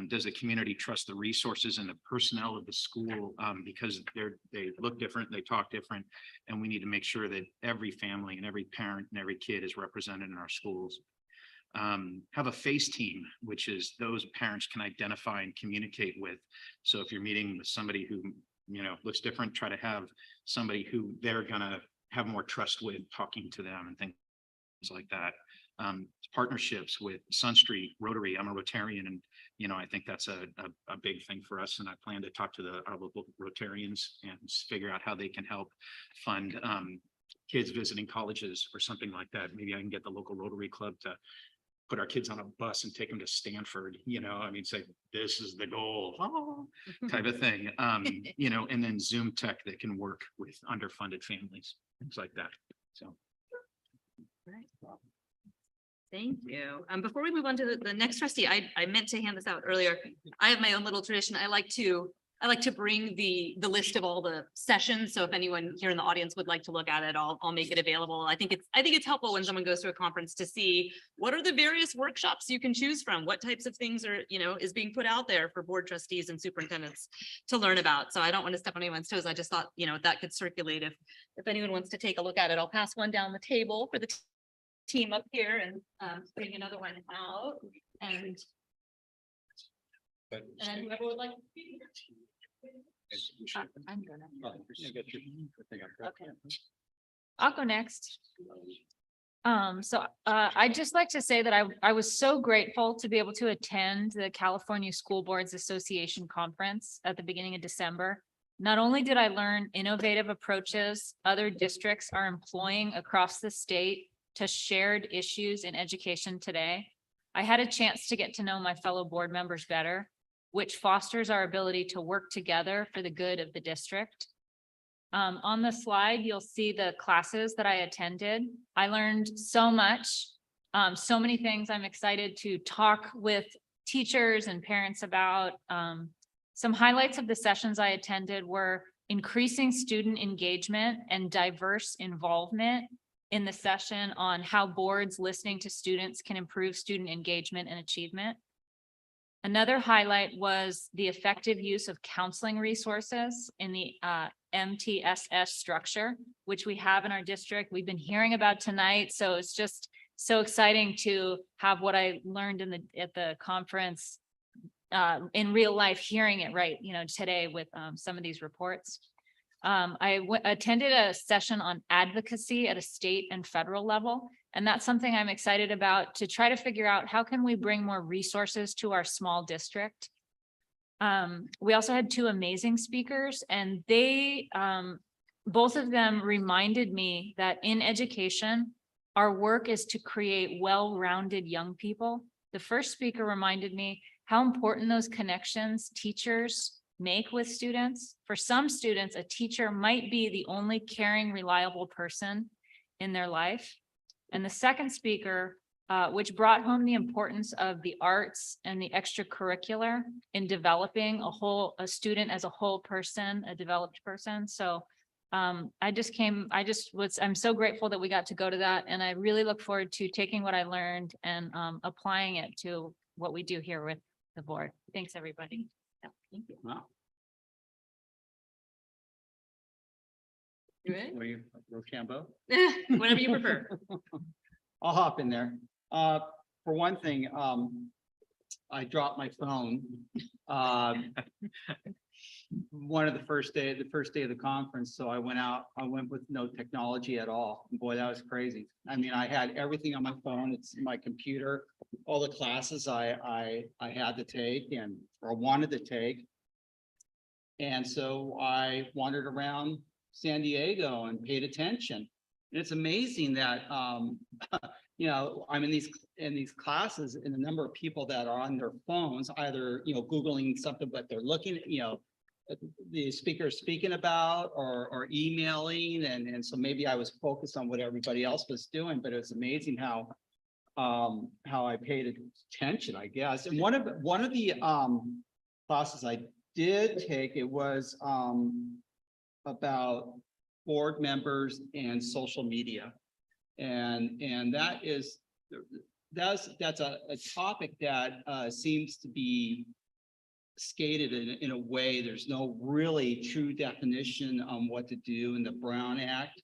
Does the community trust the resources and the personnel of the school because they look different, they talk different, and we need to make sure that every family and every parent and every kid is represented in our schools. Have a face team, which is those parents can identify and communicate with. So if you're meeting with somebody who, you know, looks different, try to have somebody who they're gonna have more trust with talking to them and things like that. Partnerships with Sun Street, Rotary. I'm a Rotarian, and you know, I think that's a big thing for us. And I plan to talk to our local Rotarians and figure out how they can help fund kids visiting colleges or something like that. Maybe I can get the local Rotary Club to put our kids on a bus and take them to Stanford, you know, I mean, say, this is the goal, type of thing, you know, and then Zoom tech that can work with underfunded families, things like that. So. Right. Thank you. Before we move on to the next trustee, I meant to hand this out earlier. I have my own little tradition. I like to I like to bring the list of all the sessions. So if anyone here in the audience would like to look at it, I'll make it available. I think it's helpful when someone goes to a conference to see what are the various workshops you can choose from, what types of things are, is being put out there for board trustees and superintendents to learn about. So I don't want to step on anyone's toes. I just thought, that could circulate if anyone wants to take a look at it. I'll pass one down the table for the team up here and bring another one out and then whoever would like to speak. I'm gonna. Okay. I'll go next. I'd just like to say that I was so grateful to be able to attend the California School Boards Association conference at the beginning of December. Not only did I learn innovative approaches other districts are employing across the state to shared issues in education today, I had a chance to get to know my fellow board members better, which fosters our ability to work together for the good of the district. On the slide, you'll see the classes that I attended. I learned so much, so many things I'm excited to talk with teachers and parents about. Some highlights of the sessions I attended were increasing student engagement and diverse involvement in the session on how boards listening to students can improve student engagement and achievement. Another highlight was the effective use of counseling resources in the MTSS structure, which we have in our district. We've been hearing about tonight, so it's just so exciting to have what I learned at the conference in real life, hearing it right, today with some of these reports. I attended a session on advocacy at a state and federal level. And that's something I'm excited about to try to figure out how can we bring more resources to our small district. We also had two amazing speakers and they, both of them reminded me that in education, our work is to create well-rounded young people. The first speaker reminded me how important those connections teachers make with students. For some students, a teacher might be the only caring, reliable person in their life. And the second speaker, which brought home the importance of the arts and the extracurricular in developing a student as a whole person, a developed person. So I'm so grateful that we got to go to that. And I really look forward to taking what I learned and applying it to what we do here with the board. Thanks, everybody. Yeah, thank you. Wow. Good. Were you Rochambeau? Whatever you prefer. I'll hop in there. For one thing, I dropped my phone. The first day of the conference. So I went with no technology at all. Boy, that was crazy. I mean, I had everything on my phone. It's my computer, all the classes I had to take or wanted to take. And so I wandered around San Diego and paid attention. And it's amazing that, I'm in these classes and the number of people that are on their phones, either, Googling something, but they're looking, the speaker is speaking about or emailing. And so maybe I was focused on what everybody else was doing, but it was amazing how I paid attention, I guess. And one of the classes I did take, it was about board members and social media. And that's a topic that seems to be skated in a way. There's no really true definition on what to do in the Brown Act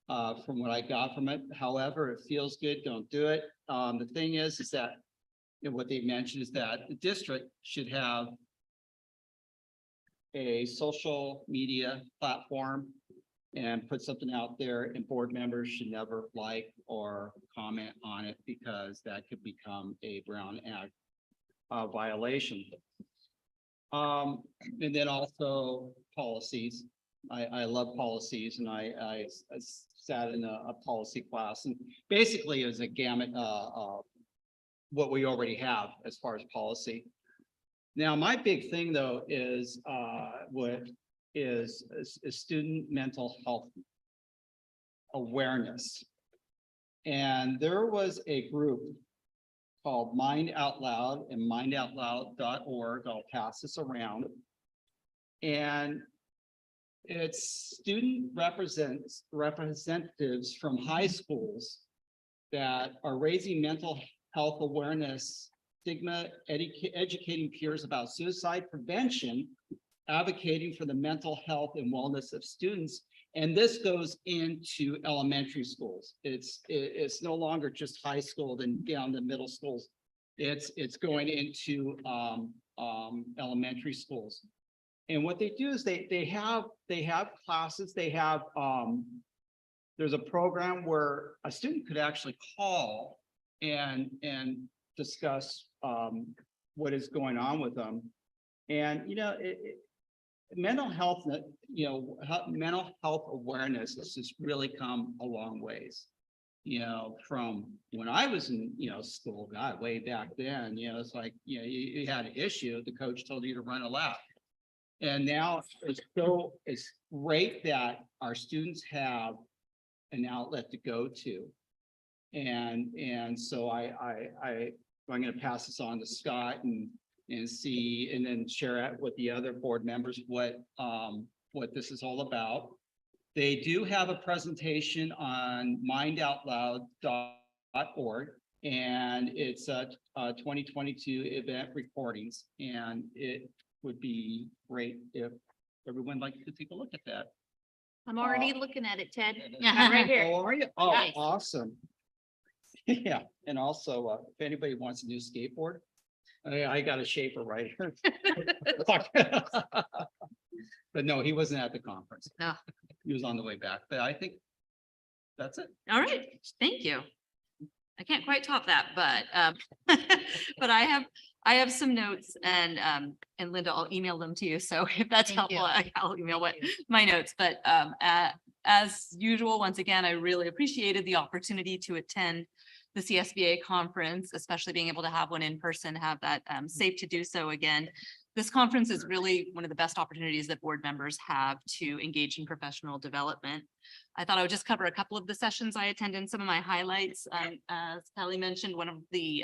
from what I got from it. However, it feels good, don't do it. The thing is that what they mentioned is that the district should have a social media platform and put something out there, and board members should never like or comment on it because that could become a Brown Act violation. And then also policies. I love policies, and I sat in a policy class, and basically it was a gamut of what we already have as far as policy. Now, my big thing though is student mental health awareness. And there was a group called Mind Out Loud and mindoutloud.org. I'll pass this around. And it's student representatives from high schools that are raising mental health awareness, stigma, educating peers about suicide prevention, advocating for the mental health and wellness of students. And this goes into elementary schools. It's no longer just high school, then down to middle schools. It's going into elementary schools. And what they do is they have classes, there's a program where a student could actually call and discuss what is going on with them. And, mental health, mental health awareness has just really come a long ways. From when I was in, school, God, way back then, it's like, you had an issue, the coach told you to run a lap. And now it's great that our students have an outlet to go to. And so I'm going to pass this on to Scott and see, and then share it with the other board members, what this is all about. They do have a presentation on mindoutloud.org, and it's a 2022 event recordings, and it would be great if everyone liked to take a look at that. I'm already looking at it, Ted. Yeah, Right here. Oh, are you? Oh, Nice. awesome. Yeah, and also, if anybody wants a new skateboard, I got a shaper right here. But no, he wasn't at the conference. No. He was on the way back, but I think that's it. All right, thank you. I can't quite top that, but but I have some notes, and Linda, I'll email them to you. So if that's Thank you. helpful, I'll email my notes. But as usual, once again, I really appreciated the opportunity to attend the CSBA conference, especially being able to have one in person, have that safe to do so again. This conference is really one of the best opportunities that board members have to engage in professional development. I thought I would just cover a couple of the sessions I attended, some of my highlights. As Kelly mentioned, one of the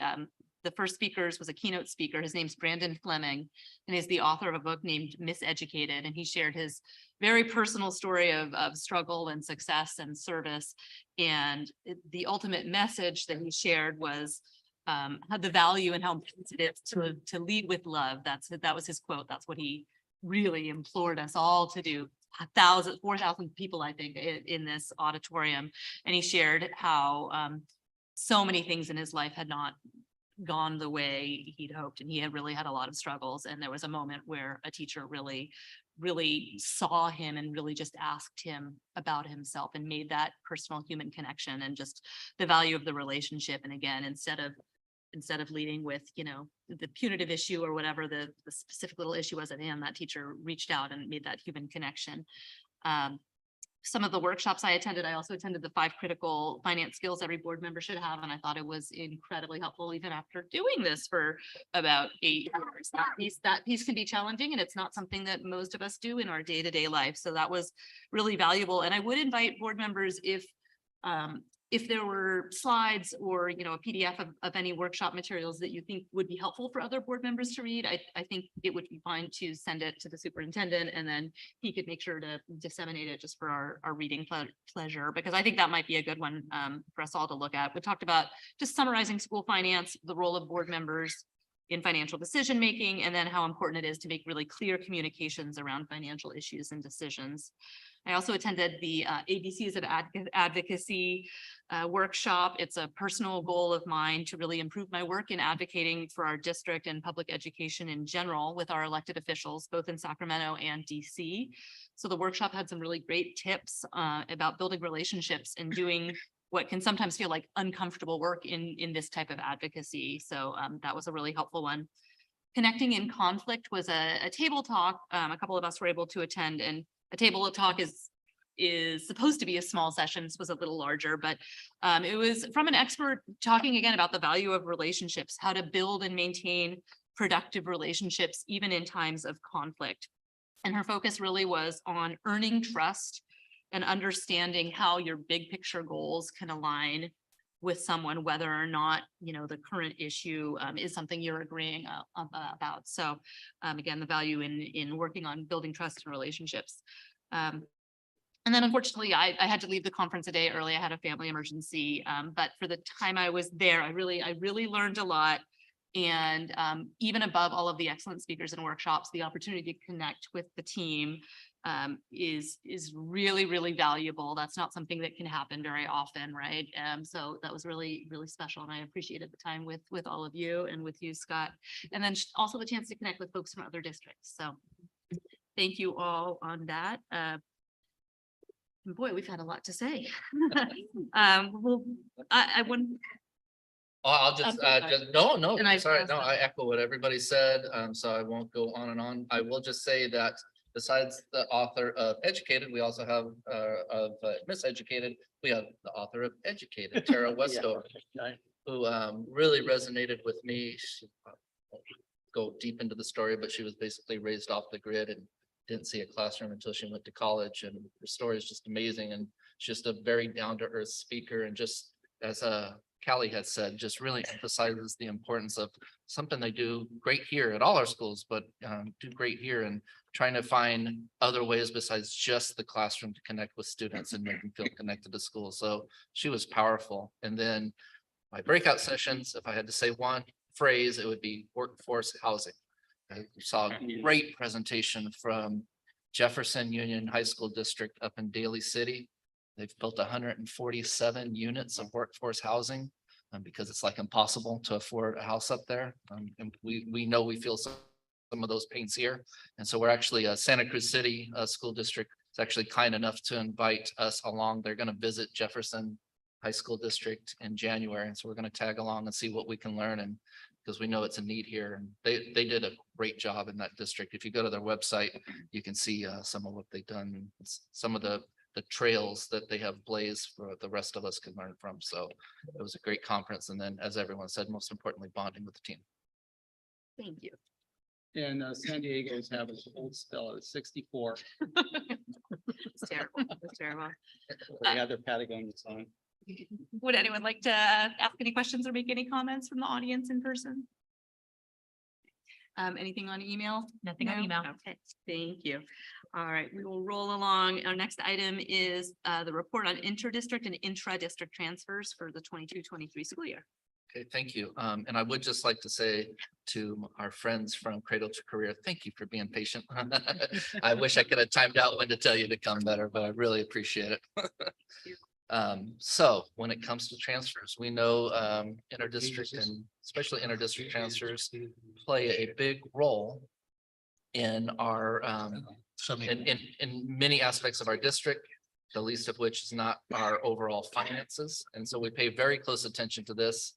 first speakers was a keynote speaker. His name's Brandon Fleming, and he's the author of a book named Miseducated. And he shared his very personal story of struggle and success and service. And the ultimate message that he shared was how the value and how important it is to lead with love. That was his quote. That's what he really implored us all to do. 4,000 people, I think, in this auditorium. And he shared how so many things in his life had not gone the way he'd hoped, and he had really had a lot of struggles. And there was a moment where a teacher really saw him and really just asked him about himself and made that personal human connection and just the value of the relationship. And again, instead of leading with, the punitive issue or whatever the specific little issue was at hand, that teacher reached out and made that human connection. Some of the workshops I attended, I also attended the 5 critical finance skills every board member should have. And I thought it was incredibly helpful, even after doing this for about 8 years. That piece can be challenging, and it's not something that most of us do in our day-to-day life. So that was really valuable. And I would invite board members, if there were slides or, a PDF of any workshop materials that you think would be helpful for other board members to read, I think it would be fine to send it to the superintendent, and then he could make sure to disseminate it just for our reading pleasure, because I think that might be a good one for us all to look at. We talked about just summarizing school finance, the role of board members in financial decision making, and then how important it is to make really clear communications around financial issues and decisions. I also attended the ABCs of Advocacy workshop. It's a personal goal of mine to really improve my work in advocating for our district and public education in general with our elected officials, both in Sacramento and DC. So the workshop had some really great tips about building relationships and doing what can sometimes feel like uncomfortable work in this type of advocacy. So that was a really helpful one. Connecting in Conflict was a table talk. A couple of us were able to attend, and a table talk is supposed to be a small session. This was a little larger, but it was from an expert talking again about the value of relationships, how to build and maintain productive relationships, even in times of conflict. And her focus really was on earning trust and understanding how your big picture goals can align with someone, whether or not, you know, the current issue is something you're agreeing about. So again, the value in working on building trust and relationships. And then unfortunately, I had to leave the conference a day early. I had a family emergency. But for the time I was there, I really learned a lot. And even above all of the excellent speakers and workshops, the opportunity to connect with the team is really valuable. That's not something that can happen very often, right? So that was really special, and I appreciated the time with all of you and with you, Scott, and then also the chance to connect with folks from other districts. So thank you all on that. Boy, we've had a lot to say. Well, I wouldn't. Oh, I'll just, no, And I sorry, passed no, that. I echo what everybody said, so I won't go on and on. I will just say that besides the author of Educated, we also have, of Miseducated, we have the author of Educated, Tara Westover, who, really resonated with me. She, go deep into the story, but she was basically raised off the grid and didn't see a classroom until she went to college, and her story is just amazing, and she's just a very down-to-earth speaker, and just as Callie had said, just really emphasizes the importance of something they do great here at all our schools, but do great here, and trying to find other ways besides just the classroom to connect with students and make them feel connected to school. So she was powerful. And then my breakout sessions, if I had to say one phrase, it would be workforce housing. I saw a great presentation from Jefferson Union High School District up in Daly City. They've built 147 units of workforce housing because it's like impossible to afford a house up there. And we know we feel some of those pains here. And so we're actually Santa Cruz City School District is actually kind enough to invite us along. They're going to visit Jefferson High School District in January. And so we're going to tag along and see what we can learn, and because we know it's a need here, and they did a great job in that district. If you go to their website, you can see some of what they've done, some of the trails that they have blazed for the rest of us can learn from. So it was a great conference. And then, as everyone said, most importantly, bonding with the team. Thank you. And San Diego's have a old spell at 64. It's terrible. It's terrible. They had their Patagonias on. Would anyone like to ask any questions or make any comments from the audience in person? Anything on email? Nothing on No? email. Okay, thank you. All right, we will roll along. Our next item is the report on inter-district and intra-district transfers for the 22-23 school year. Okay, thank you. And I would just like to say to our friends from Cradle to Career, thank you for being patient. I wish I could have timed out when to tell you to come better, but I really appreciate it. So when it comes to transfers, we know inter-district and especially inter-district transfers play a big role in our in many aspects of our district, the least of which is not our overall finances. And so we pay very close attention to this.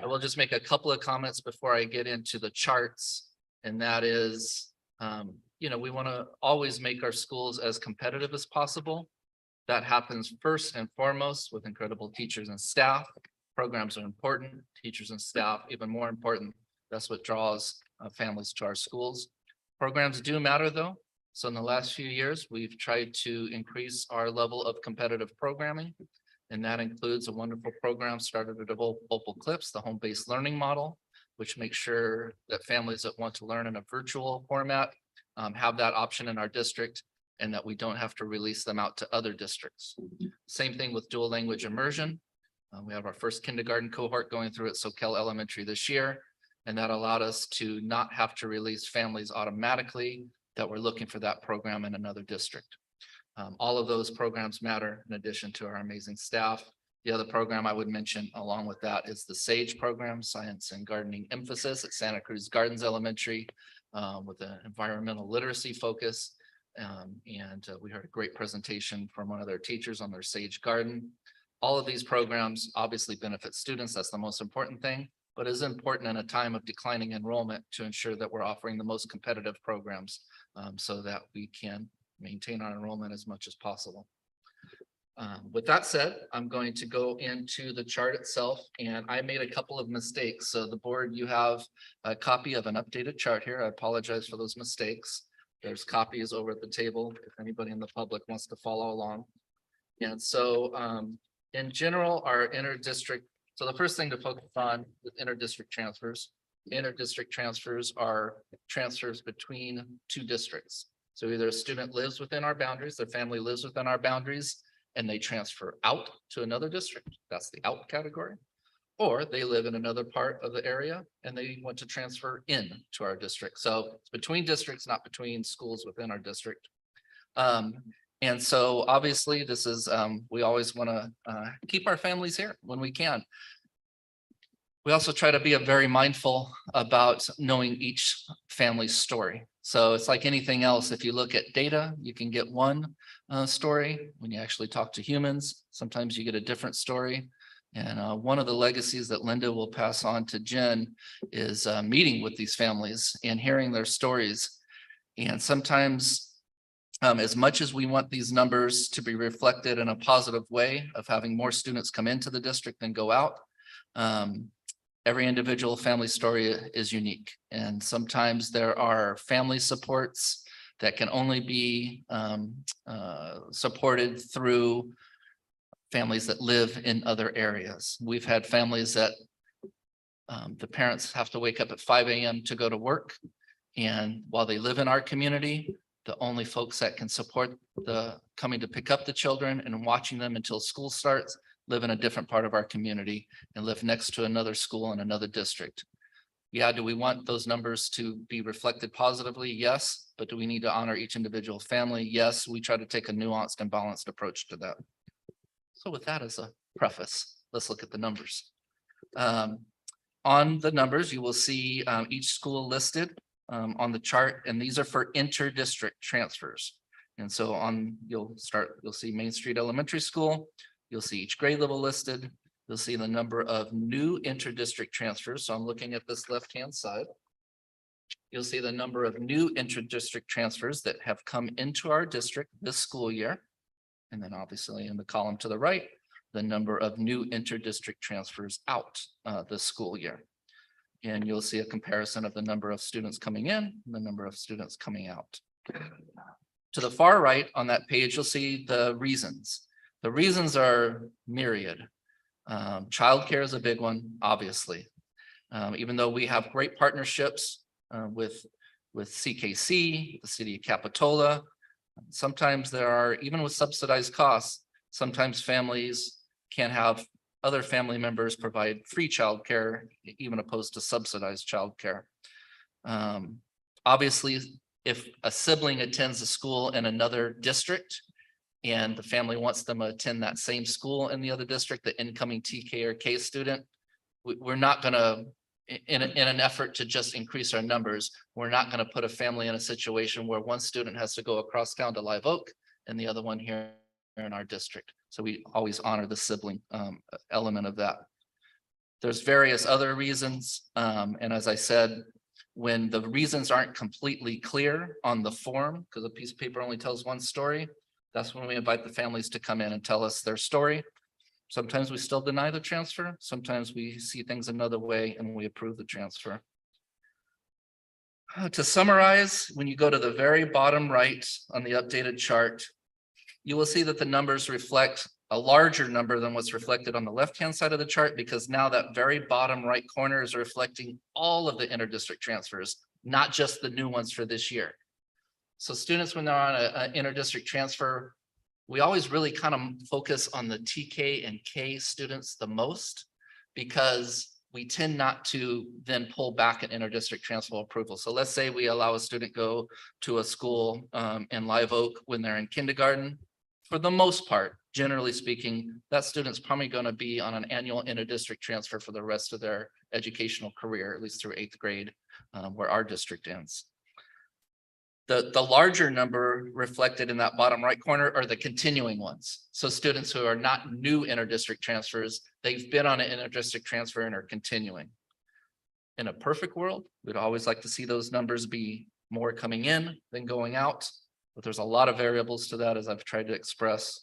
I will just make a couple of comments before I get into the charts. And that is, you know, we want to always make our schools as competitive as possible. That happens first and foremost with incredible teachers and staff. Programs are important, teachers and staff even more important. That's what draws families to our schools. Programs do matter though. So in the last few years, we've tried to increase our level of competitive programming. And that includes a wonderful program started at Opal Clips, the home-based learning model, which makes sure that families that want to learn in a virtual format have that option in our district, and that we don't have to release them out to other districts. Same thing with dual language immersion. We have our first kindergarten cohort going through at Soquel Elementary this year, and that allowed us to not have to release families automatically that were looking for that program in another district. All of those programs matter in addition to our amazing staff. The other program I would mention along with that is the SAGE program, Science and Gardening Emphasis at Santa Cruz Gardens Elementary with an environmental literacy focus. We heard a great presentation from one of their teachers on their SAGE garden. All of these programs obviously benefit students. That's the most important thing, but it is important in a time of declining enrollment to ensure that we're offering the most competitive programs so that we can maintain our enrollment as much as possible. With that said, I'm going to go into the chart itself, and I made a couple of mistakes. So the board, you have a copy of an updated chart here. I apologize for those mistakes. There's copies over at the table if anybody in the public wants to follow along. And so in general, our inter-district So the first thing to focus on with inter-district transfers. Inter-district transfers are transfers between two districts. So either a student lives within our boundaries, their family lives within our boundaries, and they transfer out to another district. That's the out category. Or they live in another part of the area and they want to transfer in to our district. So it's between districts, not between schools within our district. And so obviously this is, we always want to keep our families here when we can. We also try to be very mindful about knowing each family's story. So it's like anything else. If you look at data, you can get one story. When you actually talk to humans, sometimes you get a different story. And one of the legacies that Linda will pass on to Jen is meeting with these families and hearing their stories. And sometimes, as much as we want these numbers to be reflected in a positive way of having more students come into the district than go out, every individual family story is unique. And sometimes there are family supports that can only be supported through families that live in other areas. We've had families that the parents have to wake up at 5 a.m. to go to work. And while they live in our community, the only folks that can support the coming to pick up the children and watching them until school starts live in a different part of our community and live next to another school in another district. Yeah, do we want those numbers to be reflected positively? Yes. But do we need to honor each individual family? Yes. We try to take a nuanced and balanced approach to that. So with that as a preface, let's look at the numbers. On the numbers, you will see each school listed on the chart, and these are for inter-district transfers. And so you'll see Main Street Elementary School. You'll see each grade level listed. You'll see the number of new inter-district transfers. So I'm looking at this left-hand side. You'll see the number of new inter-district transfers that have come into our district this school year. And then obviously in the column to the right, the number of new inter-district transfers out this school year. And you'll see a comparison of the number of students coming in and the number of students coming out. To the far right on that page, you'll see the reasons. The reasons are myriad. Childcare is a big one, obviously. Even though we have great partnerships with CKC, the city of Capitola, sometimes there are, even with subsidized costs, sometimes families can have other family members provide free childcare, even opposed to subsidized childcare. Obviously, if a sibling attends a school in another district and the family wants them to attend that same school in the other district, the incoming TK or K student, we're not going to, in an effort to just increase our numbers, we're not going to put a family in a situation where one student has to go across town to Live Oak and the other one here in our district. So we always honor the sibling element of that. There's various other reasons. And as I said, when the reasons aren't completely clear on the form, because a piece of paper only tells one story, that's when we invite the families to come in and tell us their story. Sometimes we still deny the transfer. Sometimes we see things another way and we approve the transfer. To summarize, when you go to the very bottom right on the updated chart, you will see that the numbers reflect a larger number than what's reflected on the left-hand side of the chart, because now that very bottom right corner is reflecting all of the inter-district transfers, not just the new ones for this year. So students, when they're on an inter-district transfer, we always really kind of focus on the TK and K students the most, because we tend not to then pull back an inter-district transfer approval. So let's say we allow a student go to a school in Live Oak when they're in kindergarten. For the most part, generally speaking, that student's probably going to be on an annual inter-district transfer for the rest of their educational career, at least through 8th grade, where our district ends. The larger number reflected in that bottom right corner are the continuing ones. So students who are not new inter-district transfers, they've been on an inter-district transfer and are continuing. In a perfect world, we'd always like to see those numbers be more coming in than going out, but there's a lot of variables to that, as I've tried to express.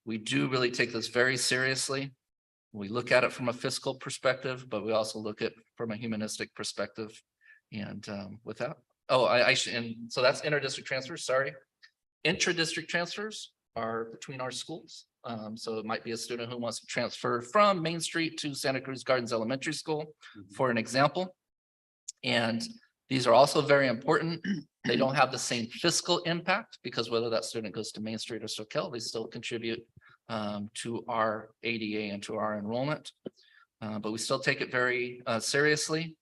We do really take this very seriously. We look at it from a fiscal perspective, but we also look at it from a humanistic perspective. And with that, so that's inter-district transfers, sorry. Intra-district transfers are between our schools. So it might be a student who wants to transfer from Main Street to Santa Cruz Gardens Elementary School, for an example. And these are also very important. They don't have the same fiscal impact because whether that student goes to Main Street or Soquel, they still contribute to our ADA and to our enrollment. But we still take it very seriously.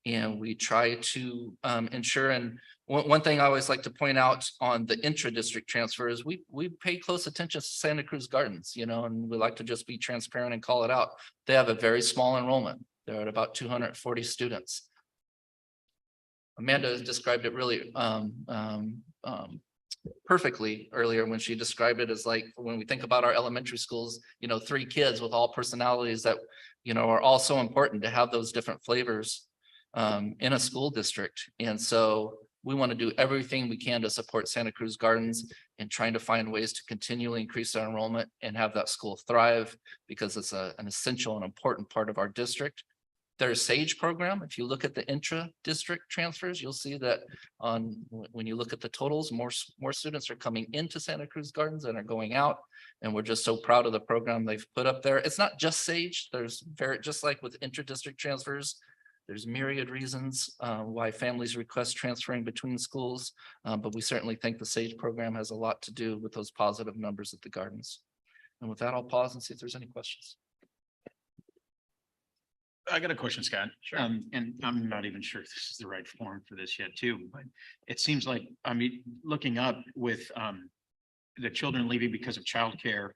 And we try to ensure, and one thing I always like to point out on the intra-district transfers, we pay close attention to Santa Cruz Gardens, you know, and we like to just be transparent and call it out. They have a very small enrollment. They're at about 240 students. Amanda has described it really perfectly earlier when she described it as like, when we think about our elementary schools, you know, 3 kids with all personalities that, you know, are all so important to have those different flavors in a school district. And so we want to do everything we can to support Santa Cruz Gardens and trying to find ways to continually increase our enrollment and have that school thrive, because it's an essential and important part of our district. Their SAGE program, if you look at the intra-district transfers, you'll see that when you look at the totals, more students are coming into Santa Cruz Gardens than are going out. And we're just so proud of the program they've put up there. It's not just SAGE. There's just like with intra-district transfers, there's myriad reasons why families request transferring between schools. But we certainly think the SAGE program has a lot to do with those positive numbers at the Gardens. And with that, I'll pause and see if there's any questions. I got a question, Scott. Sure. And I'm not even sure if this is the right forum for this yet too, but it seems like, I mean, looking up with the children leaving because of childcare,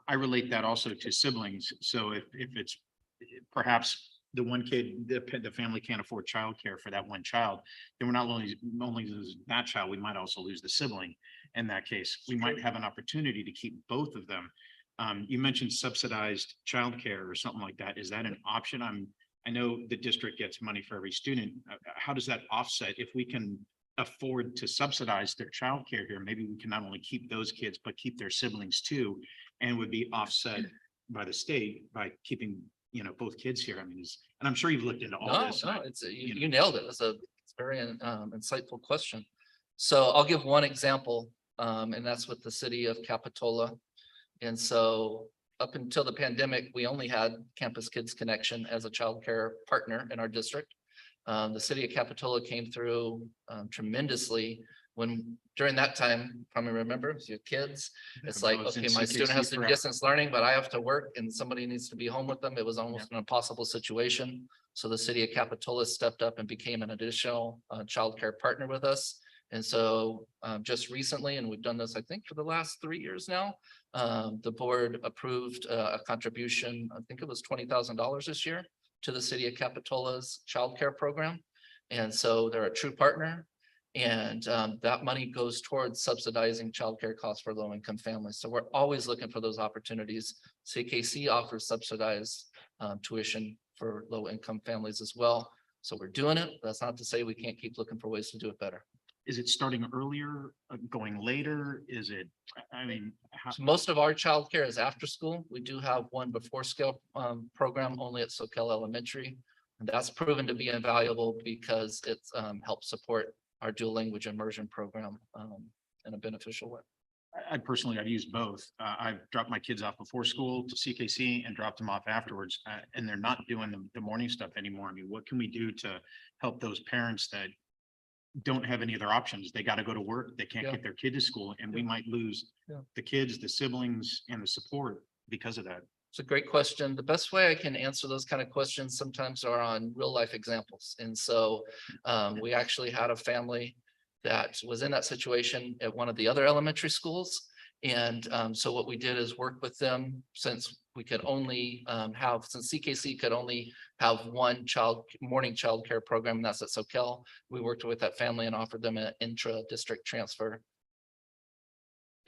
I relate that also to siblings. So if it's perhaps the one kid, the family can't afford childcare for that one child, then we're not only lose that child, we might also lose the sibling. In that case, we might have an opportunity to keep both of them. You mentioned subsidized childcare or something like that. Is that an option? I know the district gets money for every student. How does that offset? If we can afford to subsidize their childcare here, maybe we can not only keep those kids, but keep their siblings too, and would be offset by the state by keeping, you know, both kids here. I mean, and I'm sure you've looked into all this. No, you nailed it. It's a very insightful question. So I'll give one example, and that's with the city of Capitola. And so up until the pandemic, we only had Campus Kids Connection as a childcare partner in our district. The city of Capitola came through tremendously when during that time, probably remember, your kids, it's like, okay, my student has to do distance learning, but I have to work and somebody needs to be home with them. It was almost an impossible situation. So the city of Capitola stepped up and became an additional childcare partner with us. And so just recently, and we've done this, I think, for the last 3 years now, the board approved a contribution, I think it was $20,000 this year, to the city of Capitola's childcare program. And so they're a true partner. And that money goes towards subsidizing childcare costs for low-income families. So we're always looking for those opportunities. CKC offers subsidized tuition for low-income families as well. So we're doing it. That's not to say we can't keep looking for ways to do it better. Is it starting earlier, going later? Is it, I mean, So most of our childcare is after school. We do have one before school program only at Soquel Elementary. And that's proven to be invaluable because it's helped support our dual language immersion program in a beneficial way. I've used both. I've dropped my kids off before school to CKC and dropped them off afterwards. And they're not doing the morning stuff anymore. I mean, what can we do to help those parents that don't have any other options? They got to go to work. They can't get their kid to school, and we might lose the kids, the siblings, and the support because of that. It's a great question. The best way I can answer those kind of questions sometimes are on real life examples. And so we actually had a family that was in that situation at one of the other elementary schools. And so what we did is work with them, since we could only since CKC could only have one morning childcare program, and that's at Soquel. We worked with that family and offered them an intra-district transfer.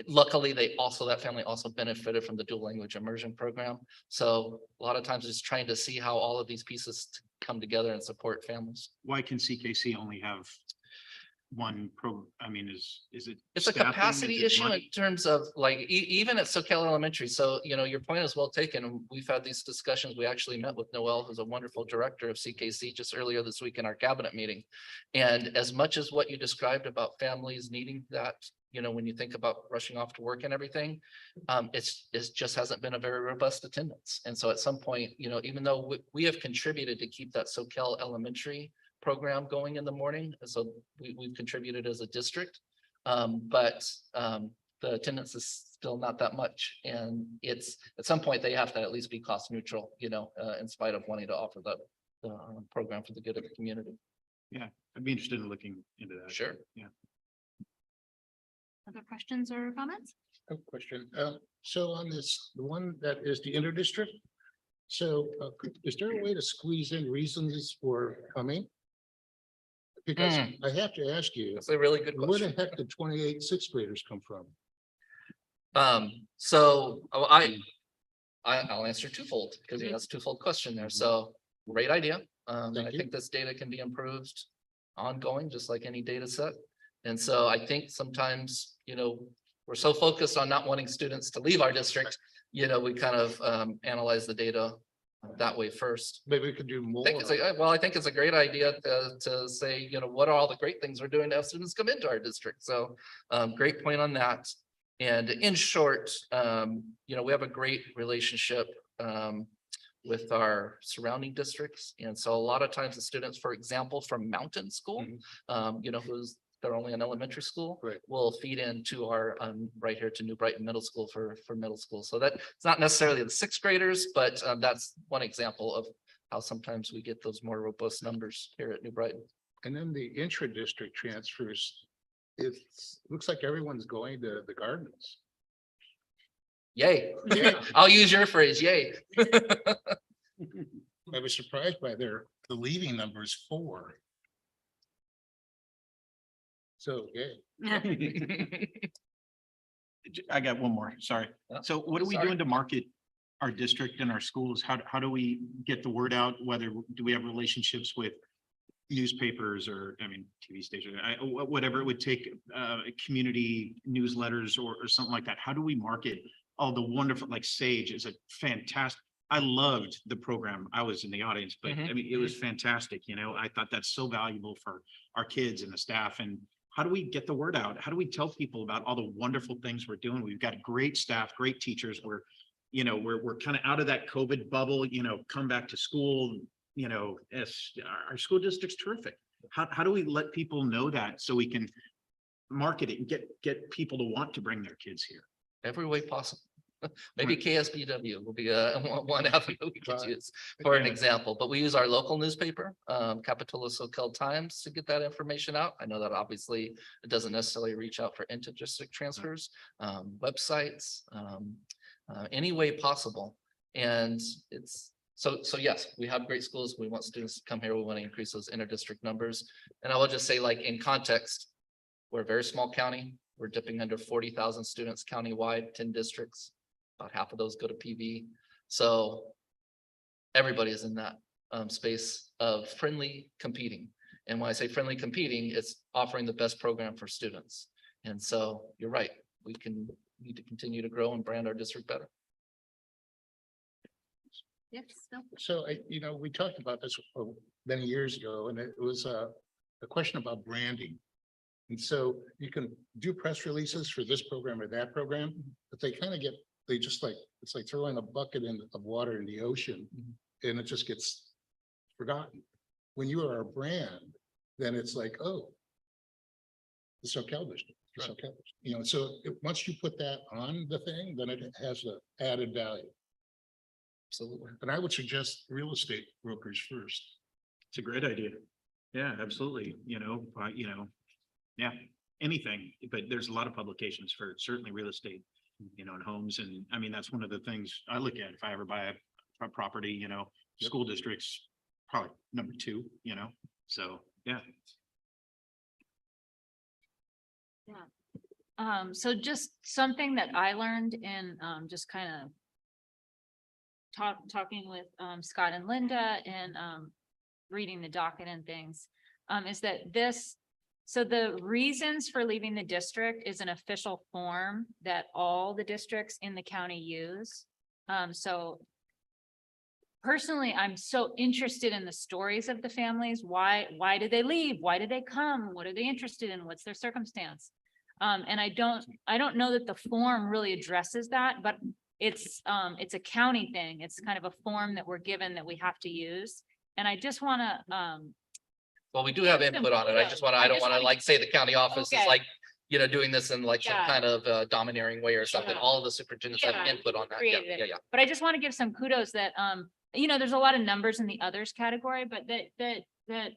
Luckily, that family also benefited from the dual language immersion program. So a lot of times it's trying to see how all of these pieces come together and support families. Why can CKC only have one I mean, is it? It's a staffing? capacity Is it issue in money? terms of like, even at Soquel Elementary. So, you know, your point is well taken. We've had these discussions. We actually met with Noel, who's a wonderful director of CKC, just earlier this week in our cabinet meeting. And as much as what you described about families needing that when you think about rushing off to work and everything, it's just hasn't been a very robust attendance. And so at some point, even though we have contributed to keep that SoCal elementary program going in the morning, so we've contributed as a district. But the attendance is still not that much. And it's, at some point, they have to at least be cost neutral, in spite of wanting to offer the program for the good of the community. Yeah, I'd be interested in looking into that. Sure. Yeah. Other questions or comments? A question. So on this, the one that is the inter-district. So is there a way to squeeze in reasons for coming? Because I have to ask you, That's a really good where question. the heck did 28 sixth graders come from? So I'll answer twofold because that's a twofold question there. So great idea. And I think this data can be improved ongoing, just like any data set. And so I think sometimes, we're so focused on not wanting students to leave our district, we kind of analyze the data that way first. Maybe we could do more. I think it's a great idea to say, what are all the great things we're doing to have students come into our district? So great point on that. And in short, we have a great relationship with our surrounding districts. And so a lot of times the students, for example, from Mountain School, they're only an elementary school, will feed into our right here to New Brighton Middle School for middle school. So that it's not necessarily the sixth graders, but that's one example of how sometimes we get those more robust numbers here at New Brighton. And then the intra-district transfers, it looks like everyone's going to the Gardens. Yay. Yeah. I'll use your phrase, yay. I was surprised by the leaving numbers 4. So, yeah. I got one more, sorry. So what are we doing to market our district and our schools? How do we get the word out? Do we have relationships with newspapers or, TV stations, whatever it would take, community newsletters or something like that? How do we market all the wonderful, like Sage is a fantastic, I loved the program. I was in the audience, but it was fantastic. I thought that's so valuable for our kids and the staff. And how do we get the word out? How do we tell people about all the wonderful things we're doing? We've got great staff, great teachers. We're kind of out of that COVID bubble, come back to school, as our school district's terrific. How do we let people know that so we can market it and get people to want to bring their kids here? Every way possible. Maybe KSBW will be one avenue we could use for an example, but we use our local newspaper, Capitola SoCal Times, to get that information out. I know that obviously it doesn't necessarily reach out for inter-district transfers, websites, any way possible. And it's so yes, we have great schools. We want students to come here. We want to increase those inter-district numbers. And I will just say, like, in context, we're a very small county. We're dipping under 40,000 students countywide, 10 districts. About half of those go to PV. So everybody is in that space of friendly competing. And when I say friendly competing, it's offering the best program for students. And so you're right, we need to continue to grow and brand our district better. Yes. So we talked about this many years ago, and it was a question about branding. And so you can do press releases for this program or that program, but they just it's like throwing a bucket of water in the ocean, and it just gets forgotten. When you are a brand, then it's like, oh, the SoCal district, the SoCal district. So once you put that on the thing, then it has the added value. Absolutely. And I would suggest real estate brokers first. It's a great idea. Yeah, absolutely. Yeah, anything, but there's a lot of publications for certainly real estate, and homes. And that's one of the things I look at if I ever buy a property, school districts, probably number 2, so, yeah. Yeah. So just something that I learned in, just kind of talking with, Scott and Linda and, reading the docket and things, is that so the reasons for leaving the district is an official form that all the districts in the county use. So personally, I'm so interested in the stories of the families. Why did they leave? Why did they come? What are they interested in? What's their circumstance? And I don't know that the form really addresses that, but it's a county thing. It's kind of a form that we're given that we have to use. And I just want to, Well, we do have Give some input on it. I kudos. just want to, I I don't just want to wanna- like say the county office is Okay. like, you know, doing this in like some Yeah. kind of domineering way or something. Yeah. All of the superintendents have Yeah, input on that. Yeah, created it. yeah, yeah. but I just want to give some kudos that, there's a lot of numbers in the others category, but that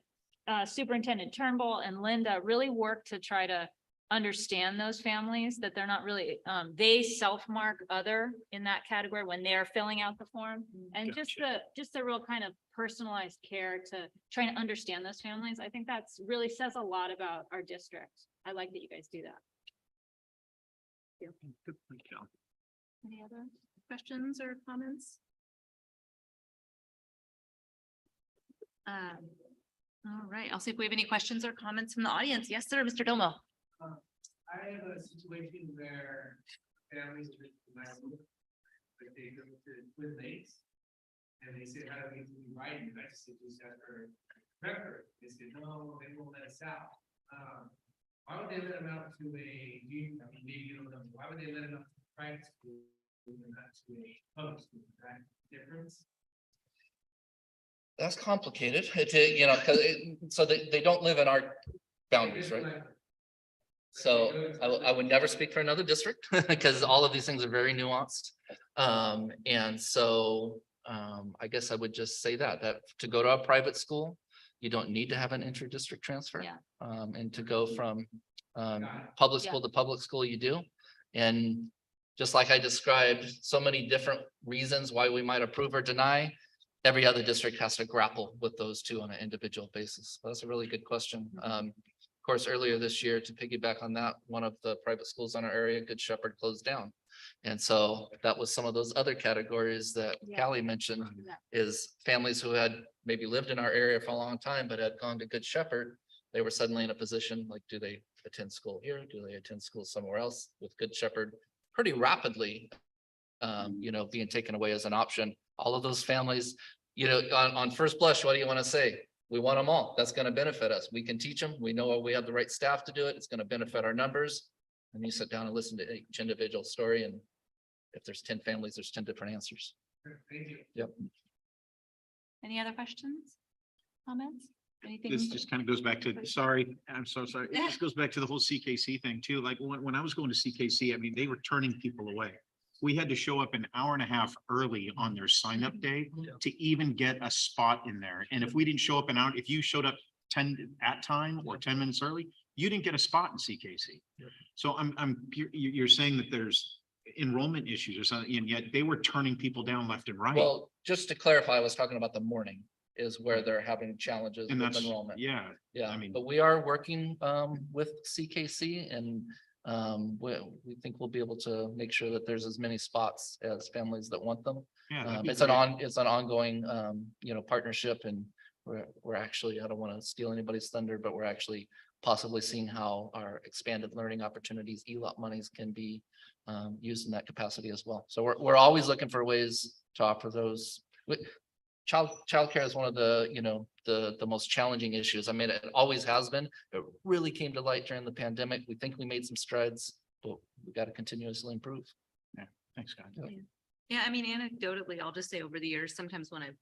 Superintendent Turnbull and Linda really worked to try to understand those families, that they're not really, they self-mark other in that category when they're filling out the form. And just the real kind of personalized care to trying to understand those families. I think that's really says a lot about our district. I like that you guys do that. Any other questions or comments? All right, I'll see if we have any questions or comments from the audience. Yes, sir, Mr. Domo. I have a situation where families are but they go to Twin Lakes. And they say, how do we do right? And I just said, just after record, they said, no, they won't let us out. Why would they let them out to a, maybe you don't know, why would they let them out to a private school and not to a public school? Is that difference? That's complicated. It's, you know, because so they don't live in our boundaries, right? So I would never speak for another district because all of these things are very nuanced. And so I guess I would just say that to go to a private school, you don't need to have an inter-district transfer. Yeah. And to go from public school to public school, you do. And just like I described, so many different reasons why we might approve or deny. Every other district has to grapple with those two on an individual basis. That's a really good question. Of course, earlier this year, to piggyback on that, one of the private schools in our area, Good Shepherd, closed down. And so that was some of those other categories that Callie mentioned, is families who had maybe lived in our area for a long time, but had gone to Good Shepherd. They were suddenly in a position like, do they attend school here? Do they attend school somewhere else? With Good Shepherd pretty rapidly, being taken away as an option. All of those families, on first blush, what do you want to say? We want them all. That's going to benefit us. We can teach them. We know we have the right staff to do it. It's going to benefit our numbers. And you sit down and listen to each individual story. And if there's 10 families, there's 10 different answers. Thank you. Yep. Any other questions? Comments? Anything? This just kind of goes back to, sorry, I'm so sorry. It just goes back to the whole CKC thing too. Like when I was going to CKC, I mean, they were turning people away. We had to show up an hour and a half early on their sign up day to even get a spot in there. And if we didn't show up an hour, if you showed up 10 at time or 10 minutes early, you didn't get a spot in CKC. So you're saying that there's enrollment issues or something, and yet they were turning people down left and right. Well, just to clarify, I was talking about the morning is where they're having challenges And with that's, enrollment. yeah, Yeah, I mean- but we are working with CKC and we think we'll be able to make sure that there's as many spots as families that want them. Yeah, that'd be It's great. an ongoing partnership, and we're actually, I don't want to steal anybody's thunder, but we're actually possibly seeing how our expanded learning opportunities, ELOP monies can be used in that capacity as well. So we're always looking for ways to offer those. Childcare is one of the most challenging issues. I mean, it always has been. It really came to light during the pandemic. We think we made some strides, but we got to continuously improve. Yeah, thanks, guys. Yeah, I mean, anecdotally, I'll just say over the years, sometimes when I've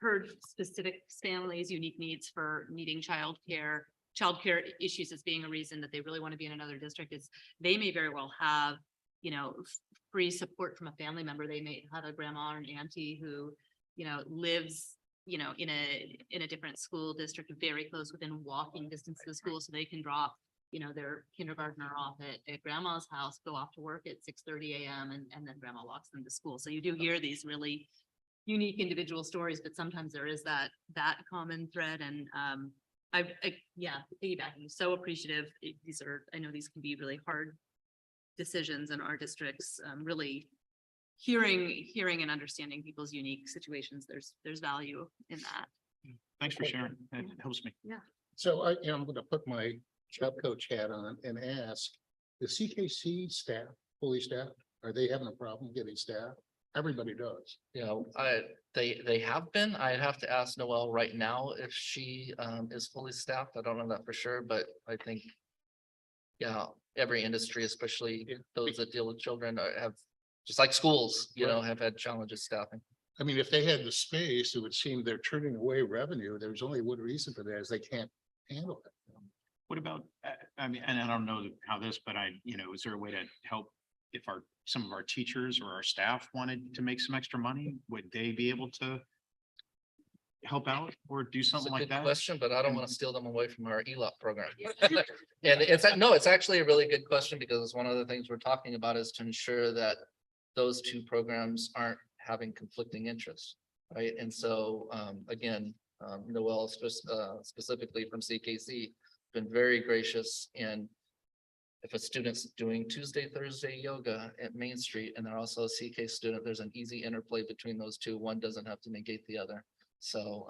heard specific families' unique needs for needing childcare issues as being a reason that they really want to be in another district, is they may very well have, free support from a family member. They may have a grandma or an auntie who, lives, in a different school district, very close within walking distance to the school, so they can drop, their kindergartner off at grandma's house, go off to work at 6:30 a.m. and then grandma walks them to school. So you do hear these really unique individual stories, but sometimes there is that common thread. And piggybacking, so appreciative. I know these can be really hard decisions in our districts. Really hearing and understanding people's unique situations. There's value in that. Thanks for sharing. It helps me. Yeah. So I'm gonna put my job coach hat on and ask, the CKC staff, fully staffed, are they having a problem getting staff? Everybody does. They have been. I'd have to ask Noelle right now if she is fully staffed. I don't know that for sure, but I think, every industry, especially those that deal with children have, just like schools, have had challenges staffing. I mean, if they had the space, it would seem they're turning away revenue. There's only one reason for that is they can't handle it. What about, I mean, and I don't know how this, but is there a way to help if some of our teachers or our staff wanted to make some extra money? Would they be able to help out or do It's a something like good that? question, but I don't want to steal them away from our ELOP program. And it's actually a really good question because it's one of the things we're talking about is to ensure that those two programs aren't having conflicting interests, right? And so, again, Noel specifically from CKC, been very gracious, and if a student's doing Tuesday, Thursday yoga at Main Street and they're also a CK student, there's an easy interplay between those two. One doesn't have to negate the other. So,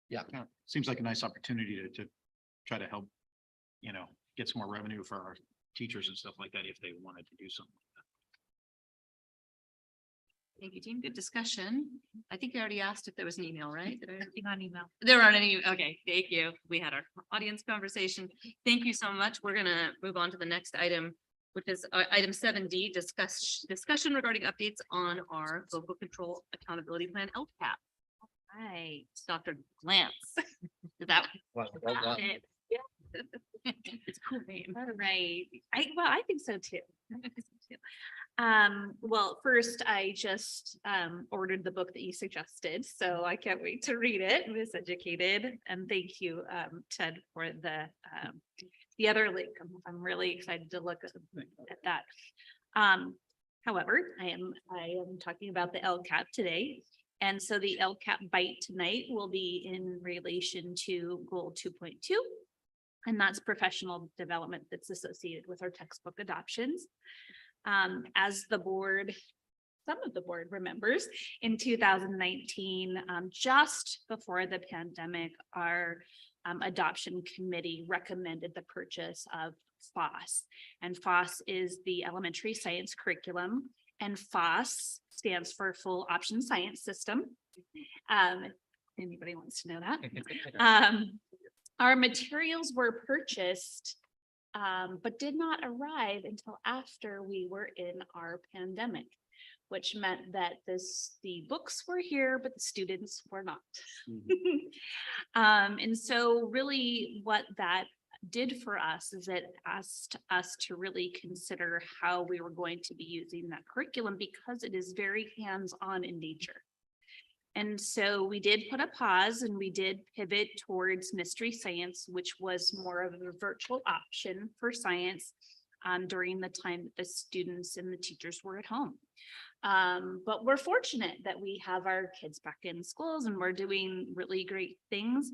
yeah. Seems like a nice opportunity to try to help, get some more revenue for our teachers and stuff like that if they wanted to do something. Thank you, team. Good discussion. I think you already asked if there was an email, right? On email. There aren't any. Okay, thank you. We had our audience conversation. Thank you so much. We're gonna move on to the next item, which is item 7D, discussion regarding updates on our local control accountability plan, LCAP. Right, Dr. Glance. Is that? Well done. It's a cool name. All right. I think so too. Well, first I just ordered the book that you suggested, so I can't wait to read it. It was educated, and thank you, Ted, for the other link. I'm really excited to look at that. However, I am talking about the LCAP today. And so the LCAP bite tonight will be in relation to goal 2.2. And that's professional development that's associated with our textbook adoptions. As the board, some of the board remembers, in 2019, just before the pandemic, our adoption committee recommended the purchase of FOSS. And FOSS is the elementary science curriculum, and FOSS stands for Full Option Science System. Anybody wants to know that? Our materials were purchased, but did not arrive until after we were in our pandemic, which meant that the books were here, but the students were not. And so really what that did for us is it asked us to really consider how we were going to be using that curriculum because it is very hands-on in nature. And so we did put a pause and we did pivot towards mystery science, which was more of a virtual option for science during the time that the students and the teachers were at home. But we're fortunate that we have our kids back in schools and we're doing really great things.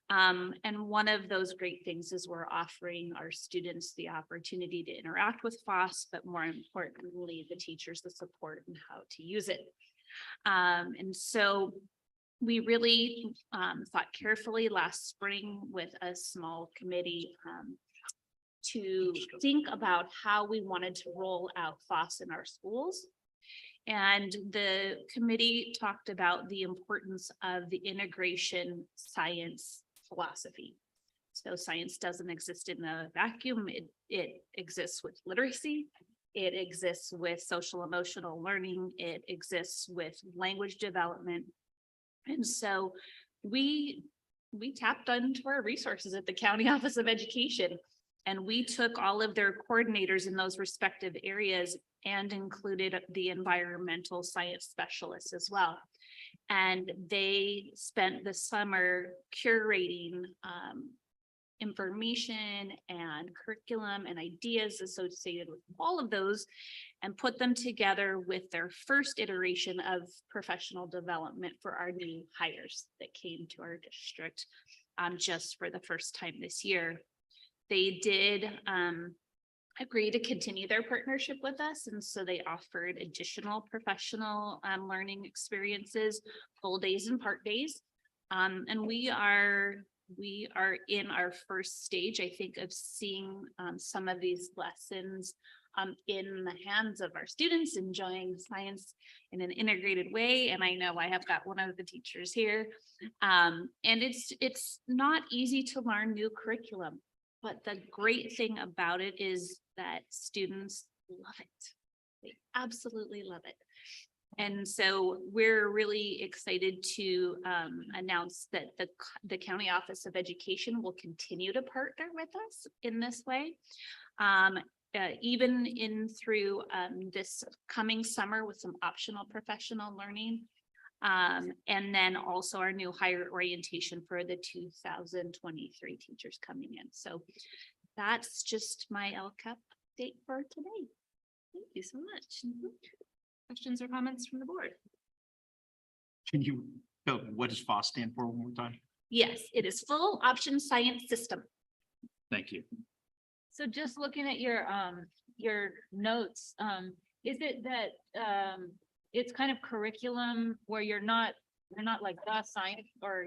And one of those great things is we're offering our students the opportunity to interact with FOSS, but more importantly, the teachers the support and how to use it. And so we really thought carefully last spring with a small committee to think about how we wanted to roll out FOSS in our schools. And the committee talked about the importance of the integration science philosophy. So science doesn't exist in a vacuum. It exists with literacy. It exists with social emotional learning. It exists with language development. And so we tapped into our resources at the County Office of Education, and we took all of their coordinators in those respective areas and included the environmental science specialists as well. And they spent the summer curating information and curriculum and ideas associated with all of those and put them together with their first iteration of professional development for our new hires that came to our district just for the first time this year. They did agree to continue their partnership with us, and so they offered additional professional learning experiences, full days and part days. And we are in our first stage, I think, of seeing some of these lessons in the hands of our students enjoying science in an integrated way. And I know I have got one of the teachers here. And it's not easy to learn new curriculum, But the great thing about it is that students love it. They absolutely love it. And so we're really excited to announce that the County Office of Education will continue to partner with us in this way. Even in through this coming summer with some optional professional learning. And then also our new higher orientation for the 2023 teachers coming in. So that's just my LCAP update for today. Thank you so much. Questions or comments from the board? Can you, what does FOSS stand for one more time? Yes, it is Full Option Science System. Thank you. So just looking at your notes, is it that it's kind of curriculum where you're not like the science, or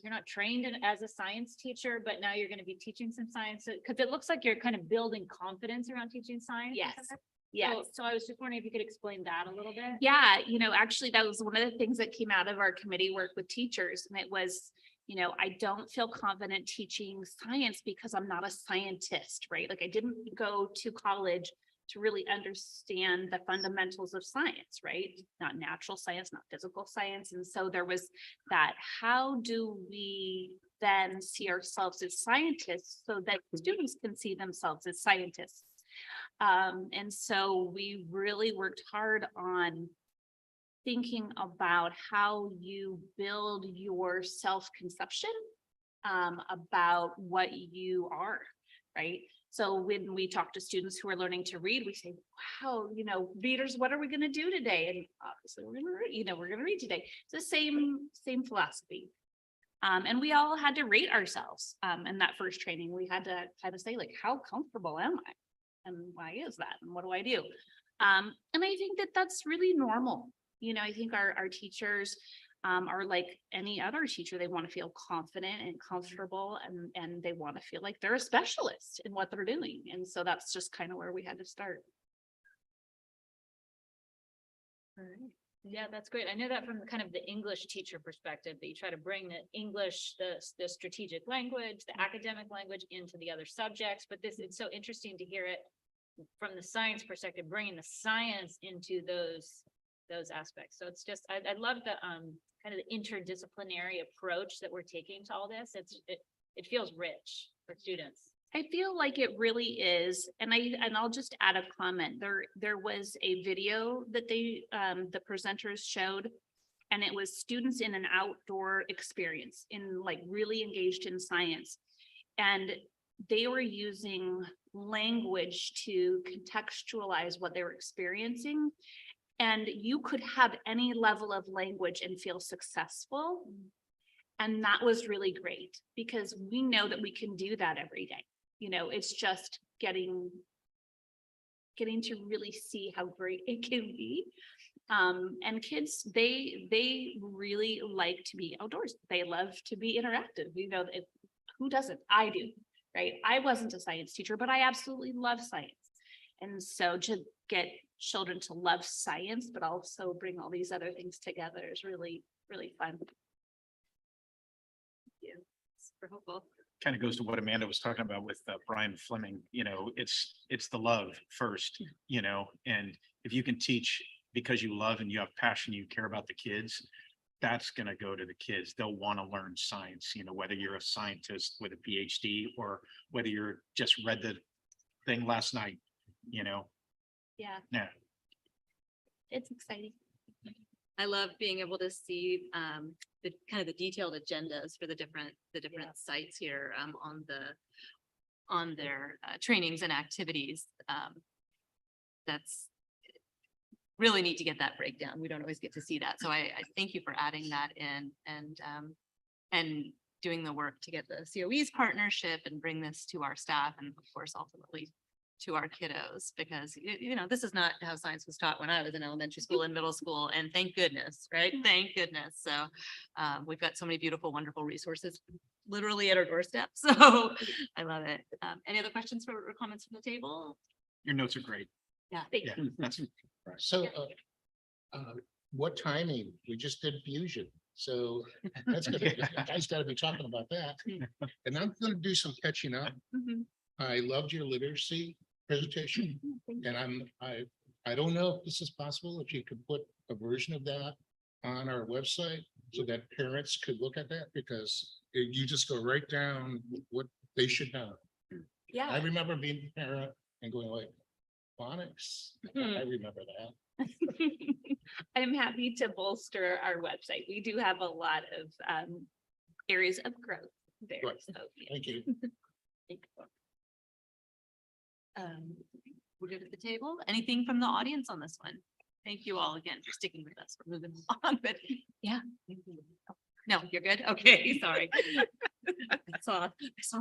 you're not trained as a science teacher, but now you're going to be teaching some science? Because it looks like you're kind of building confidence around teaching science. Yes. Yes. So I was just wondering if you could explain that a little bit. Yeah, actually, that was one of the things that came out of our committee work with teachers, and it was, I don't feel confident teaching science because I'm not a scientist, right? Like I didn't go to college to really understand the fundamentals of science, right? Not natural science, not physical science. And so there was that, how do we then see ourselves as scientists so that students can see themselves as scientists? And so we really worked hard on thinking about how you build your self-conception about what you are, right? So when we talk to students who are learning to read, we say, wow, readers, what are we going to do today? And obviously we're going to read, we're going to read today. It's the same philosophy. And we all had to rate ourselves in that first training. We had to say, like, how comfortable am I? And why is that? And what do I do? And I think that that's really normal. I think our teachers are like any other teacher. They want to feel confident and comfortable, and they want to feel like they're a specialist in what they're doing. And so that's just kind of where we had to start. All right. Yeah, that's great. I know that from kind of the English teacher perspective, that you try to bring the English, the strategic language, the academic language into the other subjects. But it's so interesting to hear it from the science perspective, bringing the science into those aspects. So it's just, I love the kind of the interdisciplinary approach that we're taking to all this. It feels rich for students. I feel like it really is. And I'll just add a comment. There was a video that the presenters showed, and it was students in an outdoor experience, in like really engaged in science. And they were using language to contextualize what they were experiencing. And you could have any level of language and feel successful. And that was really great, because we know that we can do that every day. It's just getting to really see how great it can be. And kids, they really like to be outdoors. They love to be interactive. Who doesn't? I do, right? I wasn't a science teacher, but I absolutely love science. And so to get children to love science, but also bring all these other things together is really, really fun. Yeah, super helpful. Kind of goes to what Amanda was talking about with Brian Fleming. It's the love first, and if you can teach because you love and you have passion, you care about the kids, that's going to go to the kids. They'll want to learn science, whether you're a scientist with a PhD or whether you're just read the thing last night, Yeah. Yeah. It's exciting. I love being able to see the kind of the detailed agendas for the different sites here on their trainings and activities. That's really neat to get that breakdown. We don't always get to see that. So I thank you for adding that in and doing the work to get the COE's partnership and bring this to our staff, and of course ultimately to our kiddos, because this is not how science was taught when I was in elementary school and middle school, and thank goodness, right? Thank goodness. So we've got so many beautiful, wonderful resources literally at our doorstep. So I love it. Any other questions or comments from the table? Your notes are great. Yeah. That's So what timing? We just did fusion. So that's gonna, guys gotta be talking about that. And I'm gonna do some catching up. I loved your literacy presentation and I don't know if this is possible, if you could put a version of that on our website so that parents could look at that because you just go right down what they should know. I Yeah. remember being a parent and going like, phonics, I remember that. I'm happy to bolster our website. We do have a lot of areas of growth there. Right. So, yeah. Thank you. We're good at the table. Anything from the audience on this one? Thank you all again for sticking with us. We're moving on, but yeah. No, you're good. Okay, sorry. I saw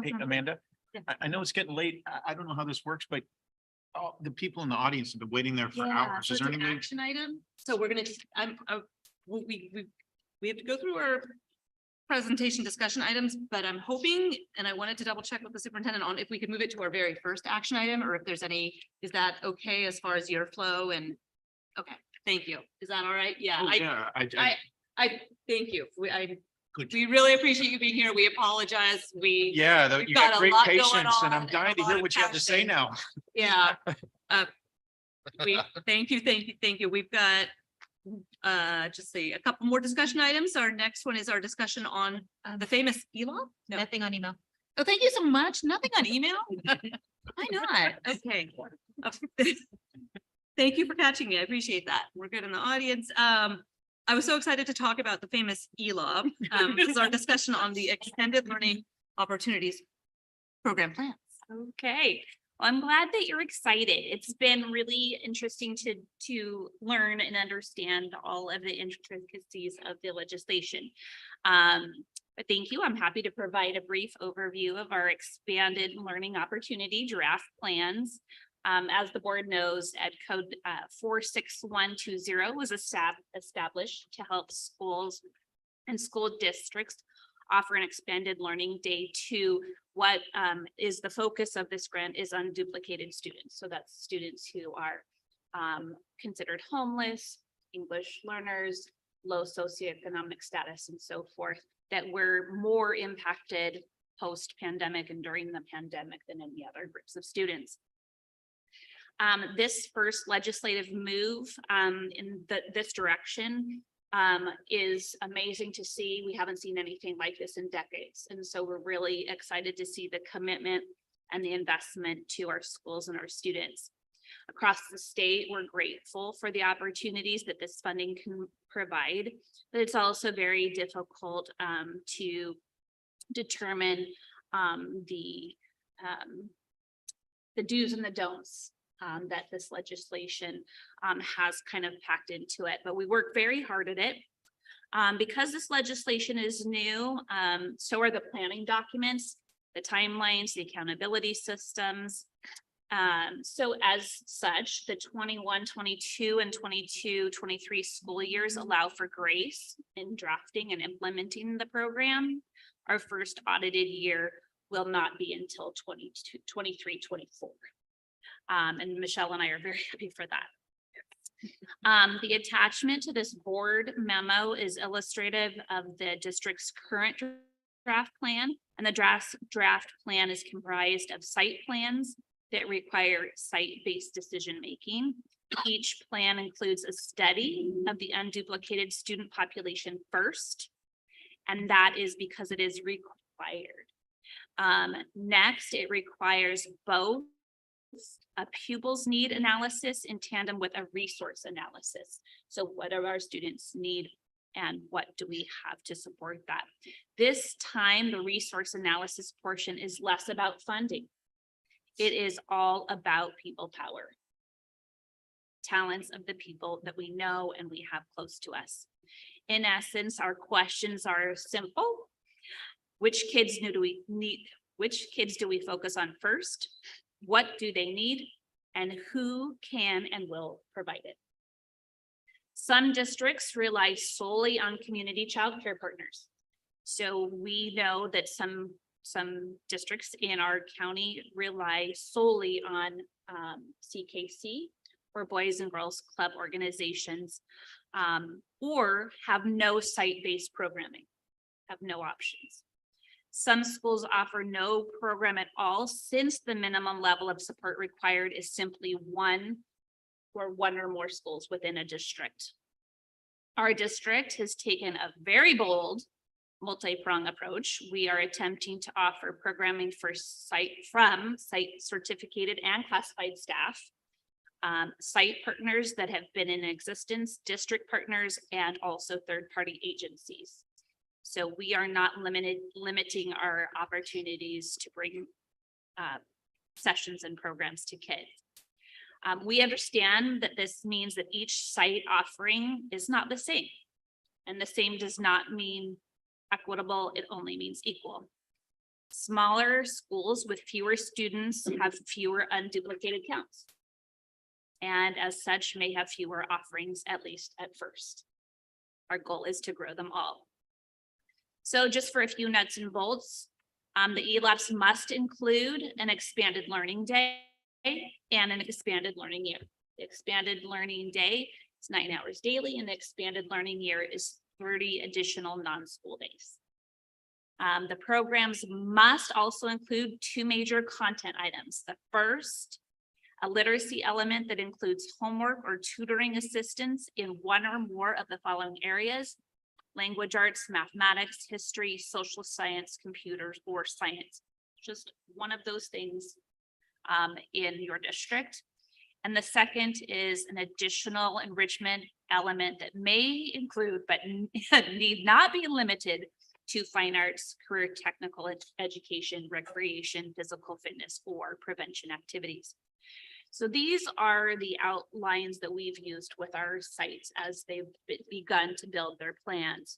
Hey, from- Amanda, Yeah. I know it's getting late. I don't know how this works, but the people in the audience have been waiting there for Yeah, hours. so Is it's there an any way? action item. So we're gonna, we have to go through our presentation discussion items, but I'm hoping, and I wanted to double check with the superintendent on if we could move it to our very first action item, or if there's any, is that okay as far as your flow and, okay, thank you. Is that all right? Yeah, Oh, yeah, I thank you. Good. We really appreciate you being here. We apologize. Yeah, we've you got a great lot going patience and on I'm dying to a lot hear of what you have to say passion. now. Yeah. Thank you. We've got just see a couple more discussion items. Our next one is our discussion on the famous ELA. No. Nothing on email. Oh, thank you so much. Nothing on email? Why not? Okay. Thank you for catching me. I appreciate that. We're good in the audience. I was so excited to talk about the famous ELA. This is our discussion on the extended learning opportunities program plans. Okay, well, I'm glad that you're excited. It's been really interesting to learn and understand all of the intricacies of the legislation. But thank you. I'm happy to provide a brief overview of our expanded learning opportunity draft plans. As the board knows, Ed Code 46120 was established to help schools and school districts offer an expanded learning day to what is the focus of this grant is unduplicated students. So that's students who are considered homeless, English learners, low socioeconomic status, and so forth, that were more impacted post-pandemic and during the pandemic than any other groups of students. This first legislative move in this direction is amazing to see. We haven't seen anything like this in decades. And so we're really excited to see the commitment and the investment to our schools and our students. Across the state, we're grateful for the opportunities that this funding can provide, but it's also very difficult to determine the do's and the don'ts that this legislation has kind of packed into it, but we work very hard at it. Because this legislation is new, so are the planning documents, the timelines, the accountability systems. So as such, the 21-22 and 22-23 school years allow for grace in drafting and implementing the program. Our first audited year will not be until 23-24. And Michelle and I are very happy for that. The attachment to this board memo is illustrative of the district's current draft plan, and the draft plan is comprised of site plans that require site-based decision-making. Each plan includes a study of the unduplicated student population first, and that is because it is required. Next, it requires both a pupils need analysis in tandem with a resource analysis. So what do our students need and what do we have to support that? This time, the resource analysis portion is less about funding. It is all about people power. Talents of the people that we know and we have close to us. In essence, our questions are simple. Which kids do we need? Which kids do we focus on first? What do they need? And who can and will provide it? Some districts rely solely on community childcare partners. So we know that some districts in our county rely solely on CKC or Boys and Girls Club organizations. or have no site-based programming, have no options. Some schools offer no program at all, since the minimum level of support required is simply one or more schools within a district. Our district has taken a very bold multi-prong approach. We are attempting to offer programming for site certificated and classified staff, site partners that have been in existence, district partners, and also third-party agencies. So we are not limiting our opportunities to bring sessions and programs to kids. We understand that this means that each site offering is not the same. And the same does not mean equitable, it only means equal. Smaller schools with fewer students have fewer unduplicated counts, and as such may have fewer offerings, at least at first. Our goal is to grow them all. So just for a few nuts and bolts, the ELAPs must include an expanded learning day and an expanded learning year. The expanded learning day is 9 hours daily, and the expanded learning year is 30 additional non-school days. The programs must also include 2 major content items. The first, a literacy element that includes homework or tutoring assistance in 1 or more of the following areas: language arts, mathematics, history, social science, computers, or science. Just one of those things in your district. And the second is an additional enrichment element that may include, but need not be limited to, fine arts, career technical education, recreation, physical fitness, or prevention activities. So these are the outlines that we've used with our sites as they've begun to build their plans.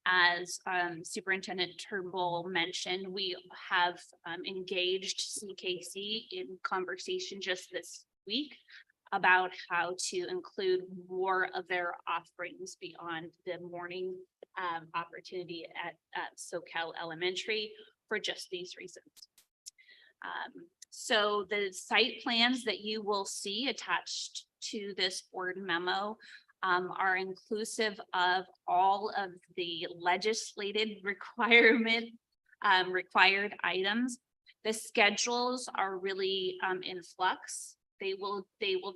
As Superintendent Turnbull mentioned, we have engaged CKC in conversation just this week about how to include more of their offerings beyond the morning opportunity at SoCal Elementary for just these reasons. So the site plans that you will see attached to this board memo are inclusive of all of the legislated required items. The schedules are really in flux. They will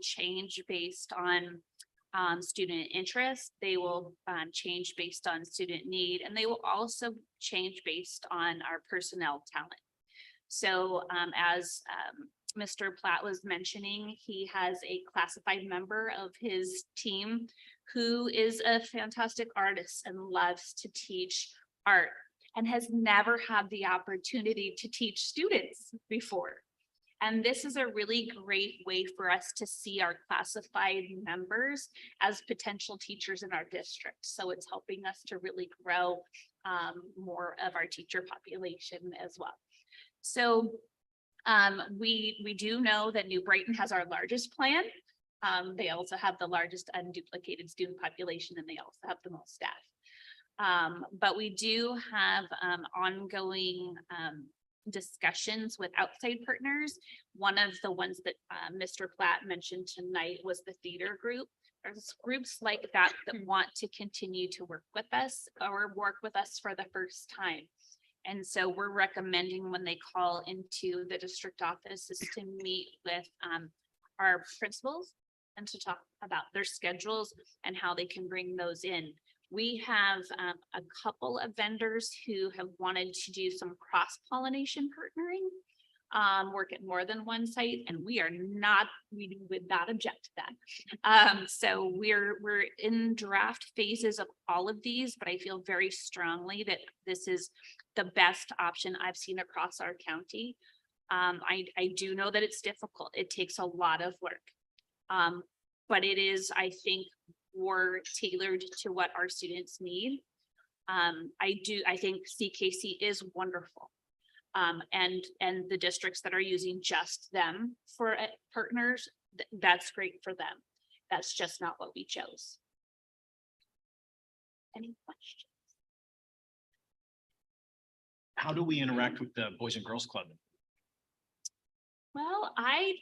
change based on student interest. They will change based on student need, and they will also change based on our personnel talent. So as Mr. Platt was mentioning, he has a classified member of his team who is a fantastic artist and loves to teach art and has never had the opportunity to teach students before. And this is a really great way for us to see our classified members as potential teachers in our district. So it's helping us to really grow more of our teacher population as well. So we do know that New Brighton has our largest plan. They also have the largest unduplicated student population, and they also have the most staff. But we do have ongoing discussions with outside partners. One of the ones that Mr. Platt mentioned tonight was the theater group. There's groups like that that want to continue to work with us or work with us for the first time. And so we're recommending when they call into the district office is to meet with our principals and to talk about their schedules and how they can bring those in. We have a couple of vendors who have wanted to do some cross-pollination partnering, work at more than one site, and we would not object to that. So we're in draft phases of all of these, but I feel very strongly that this is the best option I've seen across our county. I do know that it's difficult. It takes a lot of work. But it is, I think, more tailored to what our students need. I think CKC is wonderful. And the districts that are using just them for partners, that's great for them. That's just not what we chose. Any questions? How do we interact with the Boys and Girls Club? Well, I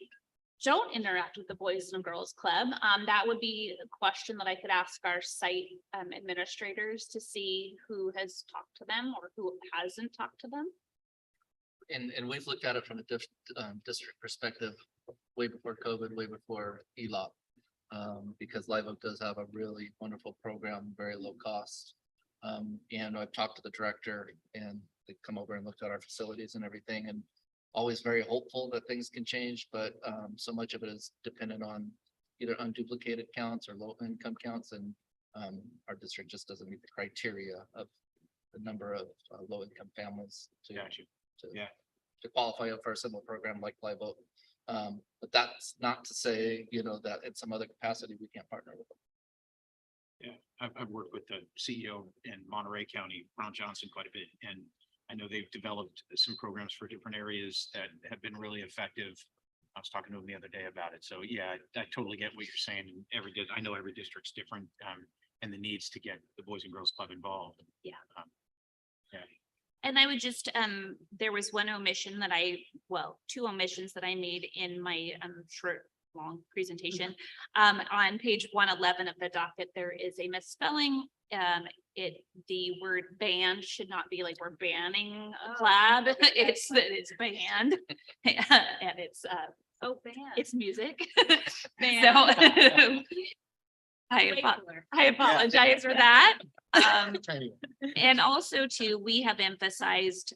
don't interact with the Boys and Girls Club, that would be a question that I could ask our site administrators to see who has talked to them or who hasn't talked to them. And we've looked at it from a district perspective, way before COVID, way before ELOP. Because Live Oak does have a really wonderful program, very low cost. And I've talked to the director and they come over and looked at our facilities and everything, and always very hopeful that things can change, but so much of it is dependent on either unduplicated counts or low income counts, and our district just doesn't meet the criteria of the number of low income families to to qualify for a similar program like Live Oak. But that's not to say, that in some other capacity, we can't partner with them. Yeah, I've worked with the CEO in Monterey County, Ron Johnson, quite a bit, and I know they've developed some programs for different areas that have been really effective. I was talking to him the other day about it. So yeah, I totally get what you're saying. And I know every district's different, and the needs to get the Boys and Girls Club involved. Yeah. Yeah. And I would just, there was one omission that two omissions that I made in my long presentation. On page 111 of the docket, there is a misspelling. The word band should not be like we're banning a club. It's band. And it's band. it's music. Band. So I apologize for that. And also too, we have emphasized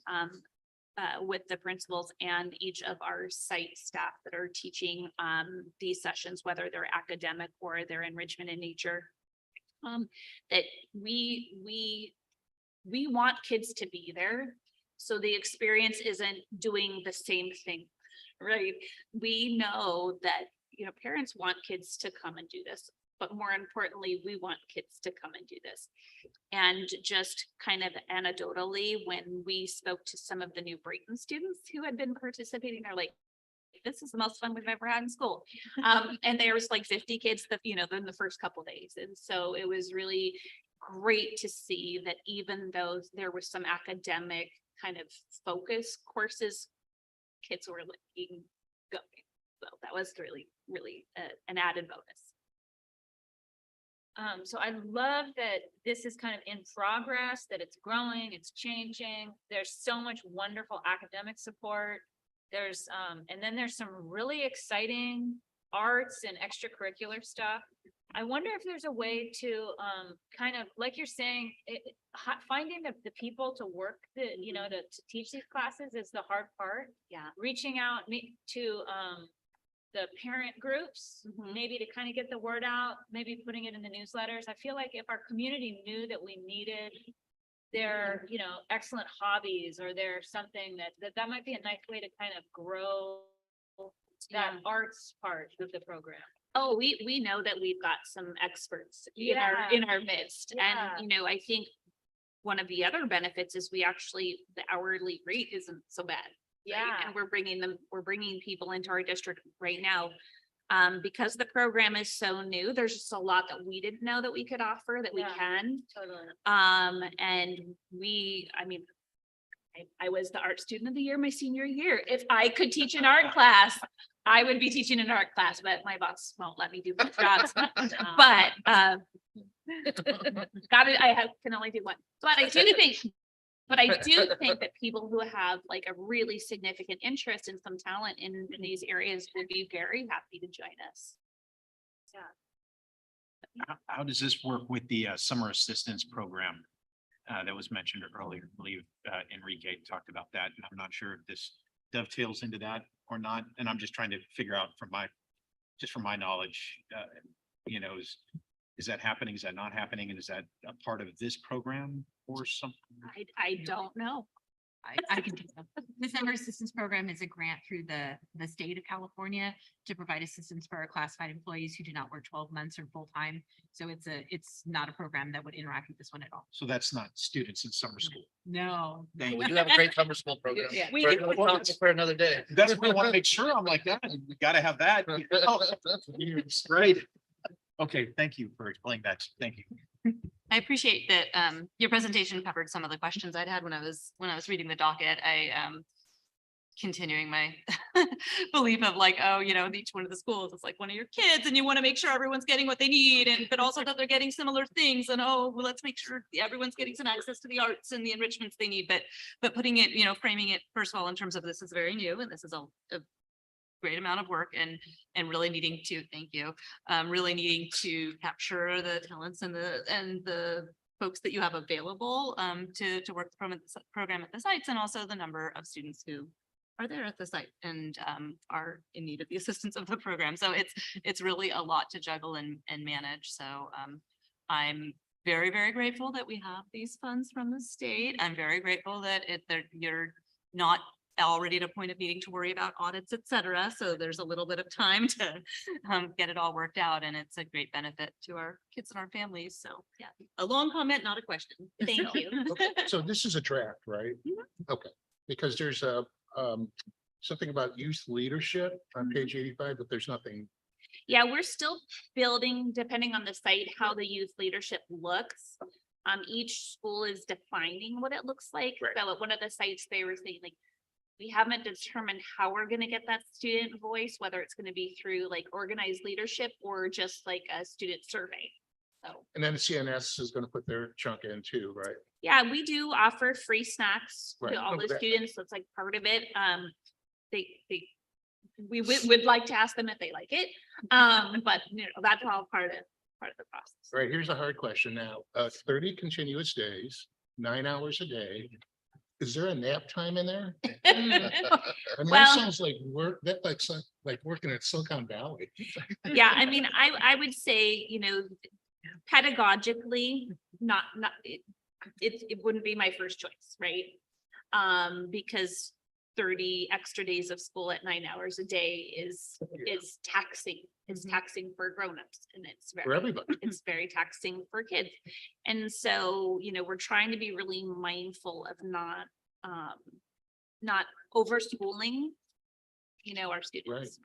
with the principals and each of our site staff that are teaching these sessions, whether they're academic or they're enrichment in nature, that we want kids to be there. So the experience isn't doing the same thing, right? We know that, parents want kids to come and do this, but more importantly, we want kids to come and do this. And just kind of anecdotally, when we spoke to some of the New Brighton students who had been participating, they're like, this is the most fun we've ever had in school. And there was like 50 kids that, in the first couple of days. And so it was really great to see that even though there was some academic kind of focus courses, kids were like going. So that was really, really an added bonus. So I love that this is kind of in progress, that it's growing, it's changing. There's so much wonderful academic support. There's, and then there's some really exciting arts and extracurricular stuff. I wonder if there's a way to kind of, like you're saying, finding the people to work, to teach these classes is the hard part. Yeah. Reaching out to the parent groups, maybe to kind of get the word out, maybe putting it in the newsletters. I feel like if our community knew that we needed their, excellent hobbies or there's something that might be a nice way to kind of grow that arts part of the program. Oh, we know that we've got some experts in our midst. Yeah. And, I think one of the other benefits is the hourly rate isn't so bad. Right? Yeah. And we're bringing people into our district right now. Because the program is so new, there's just a lot that we didn't know that we could offer that we can. Totally. And I was the art student of the year my senior year. If I could teach an art class, I would be teaching an art class, but my boss won't let me do both jobs. But I can only do one. But I do think that people who have like a really significant interest and some talent in these areas would be very happy to join us. Yeah. How does this work with the summer assistance program that was mentioned earlier? I believe Enrique talked about that, and I'm not sure if this dovetails into that or not. And I'm just trying to figure out from my knowledge, is that happening? Is that not happening? And is that a part of this program or something? I don't know. I can take that. The Summer Assistance Program is a grant through the state of California to provide assistance for our classified employees who do not work 12 months or full time. So it's not a program that would interact with this one at all. So that's not students in summer school. No. Thank We you. do have a great summer school program. Yeah. For another day. That's what I want to make sure. I'm like that. We gotta have that. Great. Okay, thank you for explaining that. Thank you. I appreciate that your presentation covered some of the questions I'd had when I was reading the docket. I continuing my belief of like, oh, you know, each one of the schools is like one of your kids and you want to make sure everyone's getting what they need and, but also that they're getting similar things and, oh, well, let's make sure everyone's getting some access to the arts and the enrichments they need. But putting it, you know, framing it, first of all, in terms of this is very new and this is a great amount of work and really needing to, thank you, really needing to capture the talents and the folks that you have available to work from the program at the sites and also the number of students who are there at the site and are in need of the assistance of the program. So it's really a lot to juggle and manage. So I'm very, very grateful that we have these funds from the state. I'm very grateful that you're not already at a point of needing to worry about audits, et cetera. So there's a little bit of time to get it all worked out. And it's a great benefit to our kids and our families. So yeah, a long comment, not a question. Thank you. Okay, so this is a draft, right? Okay, because there's a something about youth leadership on page 85, but there's nothing. Yeah, we're still building, depending on the site, how the youth leadership looks. Each school is defining what it looks like. Right. So at one of the sites, they were saying like, we haven't determined how we're going to get that student voice, whether it's going to be through like organized leadership or just like a student survey. So, And then CNS is going to put their chunk in too, right? yeah, we do offer free snacks Right. to all No, the that- students. That's like part of it. We would like to ask them if they like it. But you know, that's all part of the process. Right, here's a hard question now. 30 continuous days, 9 hours a day. Is there a nap time in there? I mean, that Well- sounds like work, that like working at Silicon Valley. Yeah, I mean, I would say, you know, pedagogically, it wouldn't be my first choice, right? Because 30 extra days of school at 9 hours a day is taxing. It's taxing for grownups and it's For everybody. it's very taxing for kids. And so, you know, we're trying to be really mindful of not over schooling, you know, our students.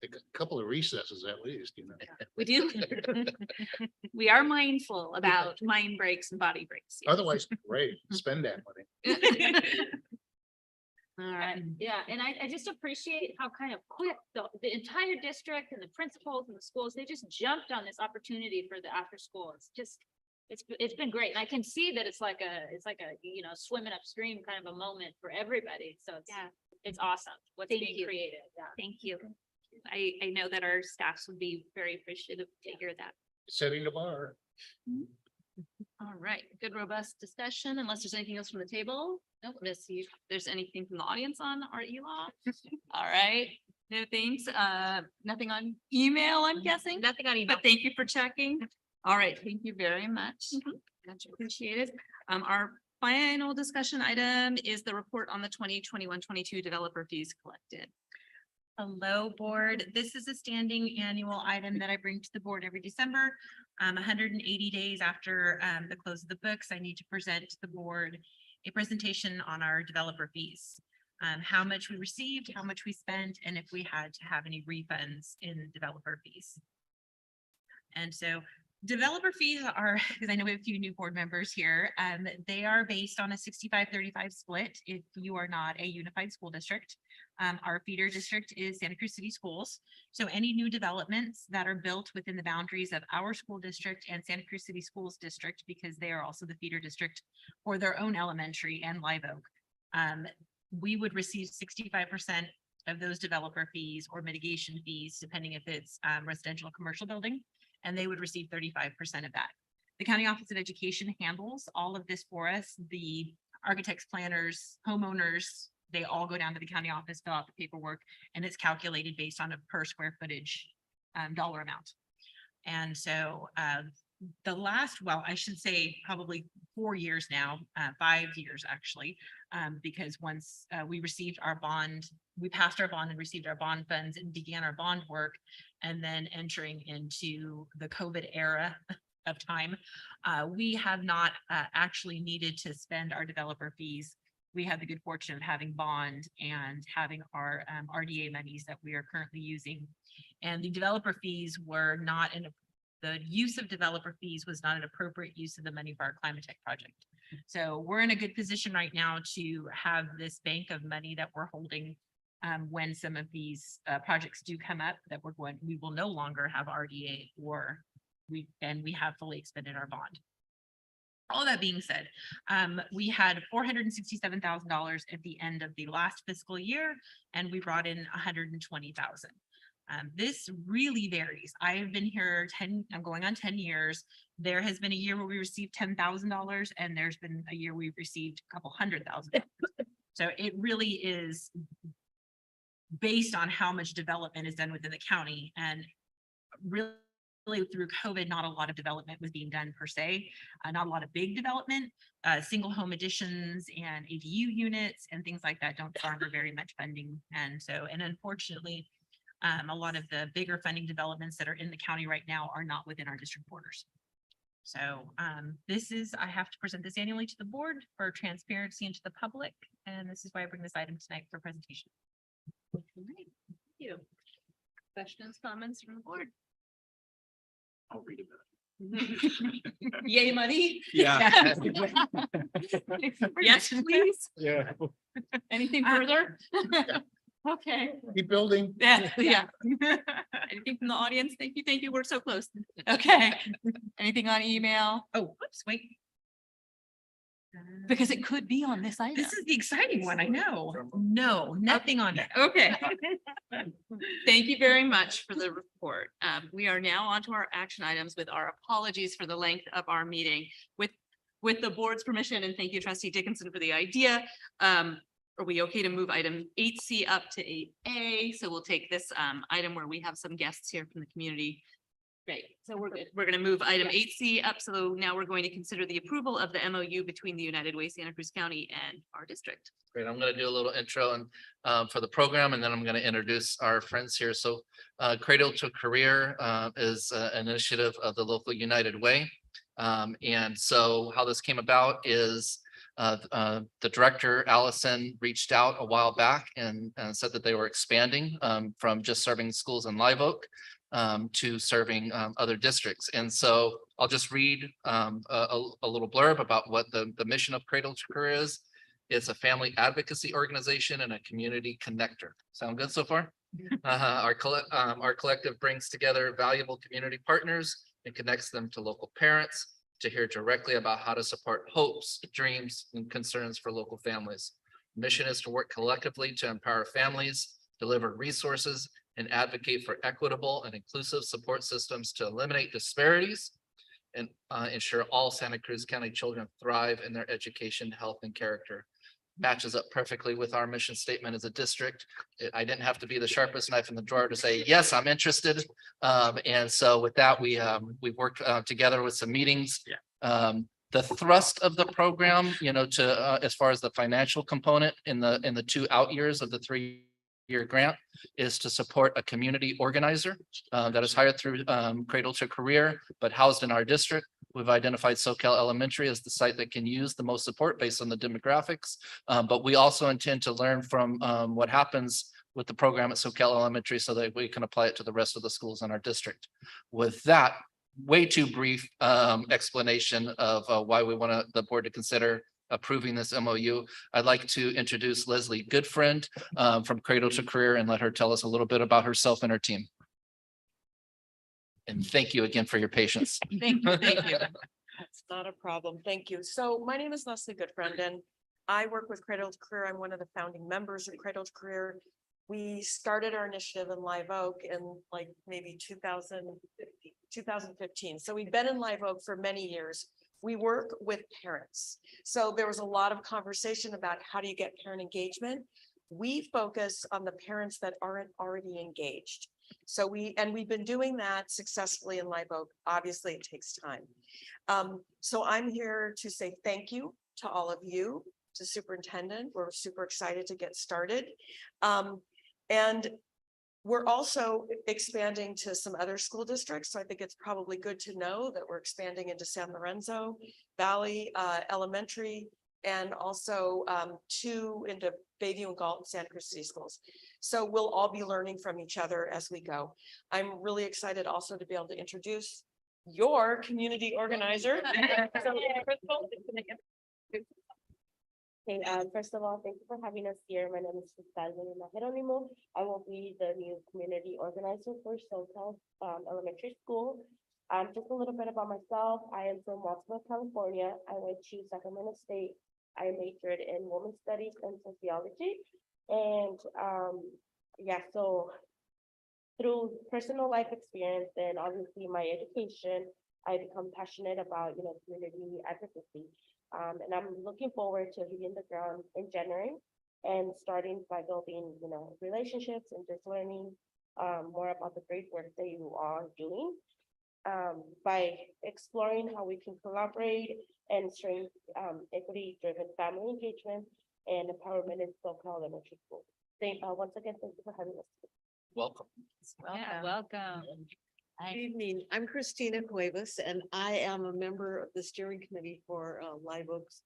A couple of recesses at least, you know. We do. We are mindful about mind breaks and body breaks. yes. Otherwise, great, spend that money. All right, yeah, and I just appreciate how kind of quick the entire district and the principals and the schools, they just jumped on this opportunity for the after school. It's just, it's been great. And I can see that it's like a, you know, swimming upstream kind of a moment for everybody. So it's awesome what's Thank being you. created. Yeah. Thank you. I know that our staffs would be very appreciative to hear that. Setting the bar. All right, good robust discussion, unless there's anything else from the table. Nope, let's see if there's anything from the audience on our e-law. All right, no thanks. Nothing on email, I'm guessing. Nothing on email. But thank you for checking. All right, thank you very much. Much appreciated. Our final discussion item is the report on the 2021-22 developer fees collected. Hello, board. This is a standing annual item that I bring to the board every December. 180 days after the close of the books, I need to present to the board a presentation on our developer fees. How much we received, how much we spent, and if we had to have any refunds in developer fees. And so developer fees are, because I know we have a few new board members here, they are based on a 65-35 split if you are not a unified school district. Our feeder district is Santa Cruz City Schools. So any new developments that are built within the boundaries of our school district and Santa Cruz City Schools District, because they are also the feeder district for their own elementary and Live Oak, we would receive 65% of those developer fees or mitigation fees, depending if it's residential or commercial building, and they would receive 35% of that. The County Office of Education handles all of this for us. The architects, planners, homeowners, they all go down to the county office, fill out the paperwork, and it's calculated based on a per square footage dollar amount. And so the last, well, I should say probably 4 years now, 5 years actually, because once we received our bond, we passed our bond and received our bond funds and began our bond work, and then entering into the COVID era of time, we have not actually needed to spend our developer fees. We had the good fortune of having bond and having our RDA monies that we are currently using. And the developer fees were not the use of developer fees was not an appropriate use of the money for our climate tech project. So we're in a good position right now to have this bank of money that we're holding. When some of these projects do come up that we will no longer have RDA or we have fully expended our bond. All that being said, we had $467,000 at the end of the last fiscal year, and we brought in $120,000. This really varies. I have been here I'm going on 10 years. There has been a year where we received $10,000 and there's been a year we've received a couple $100,000. So it really is based on how much development is done within the county, and really through COVID, not a lot of development was being done per se, not a lot of big development, single home additions and ADU units and things like that don't garner very much funding. And unfortunately, a lot of the bigger funding developments that are in the county right now are not within our district borders. So I have to present this annually to the board for transparency and to the public. And this is why I bring this item tonight for presentation. All right, thank you. Questions, comments from the board? I'll read about Yay, money? Yeah. Yes, please. Yeah. Anything further? Okay. Keep building. Yeah. Anything from the audience? Thank you. We're so close. Okay. Anything on email? Oh, whoops, wait. Because it could be on this item. This is the exciting one, I know. No, nothing on it. Okay. Thank you very much for the report. We are now on to our action items with our apologies for the length of our meeting. With the board's permission, and thank you, Trustee Dickinson, for the idea. Are we okay to move item 8C up to 8A? So we'll take this item where we have some guests here from the community. Great, so we're good. We're going to move item 8C up. So now we're going to consider the approval of the MOU between the United Way Santa Cruz County and our district. Great. I'm going to do a little intro and for the program, and then I'm going to introduce our friends here. So Cradle to Career is an initiative of the local United Way. And so how this came about is the director, Allison, reached out a while back and said that they were expanding from just serving schools in Live Oak to serving other districts. And so I'll just read a little blurb about what the mission of Cradle to Career is. It's a family advocacy organization and a community connector. Sound good so far? Our collective brings together valuable community partners and connects them to local parents to hear directly about how to support hopes, dreams, and concerns for local families. Mission is to work collectively to empower families, deliver resources, and advocate for equitable and inclusive support systems to eliminate disparities and ensure all Santa Cruz County children thrive in their education, health, and character. Matches up perfectly with our mission statement as a district. I didn't have to be the sharpest knife in the drawer to say, yes, I'm interested. And so with that, we've worked together with some meetings. The thrust of the program, as far as the financial component in the 2 out years of the 3-year grant is to support a community organizer that is hired through Cradle to Career, but housed in our district. We've identified SoCal Elementary as the site that can use the most support based on the demographics. But we also intend to learn from what happens with the program at SoCal Elementary so that we can apply it to the rest of the schools in our district. With that way too brief explanation of why we want the board to consider approving this MOU, I'd like to introduce Leslie Goodfriend from Cradle to Career and let her tell us a little bit about herself and her team. And thank you again for your patience. Thank you. That's not a problem. Thank you. So my name is Leslie Goodfriend and I work with Cradle to Career. I'm one of the founding members of Cradle to Career. We started our initiative in Live Oak in like maybe 2015. So we've been in Live Oak for many years. We work with parents. So there was a lot of conversation about how do you get parent engagement. We focus on the parents that aren't already engaged. So we've been doing that successfully in Live Oak. Obviously, it takes time. So I'm here to say thank you to all of you, to Superintendent. We're super excited to get started. And we're also expanding to some other school districts. So I think it's probably good to know that we're expanding into San Lorenzo Valley Elementary, and also 2 into Bayview and Galton Santa Cruz City Schools. So we'll all be learning from each other as we go. I'm really excited also to be able to introduce your community organizer. Okay, first of all, thank you for having us here. My name is Jerónimo. I will be the new community organizer for SoCal Elementary School. Just a little bit about myself. I am from Waltham, California. I went to Sacramento State. I majored in women's studies and sociology. And yeah, so through personal life experience and obviously my education, I become passionate about, community advocacy. And I'm looking forward to hitting the ground in January and starting by building, relationships and just learning more about the great work that you are doing. By exploring how we can collaborate and strengthen equity-driven family engagement and empowerment in SoCal Elementary School. Once again, thank you for having us. Welcome. Yeah, welcome. Good evening. I'm Christina Cuevas, and I am a member of the steering committee for Live Oak's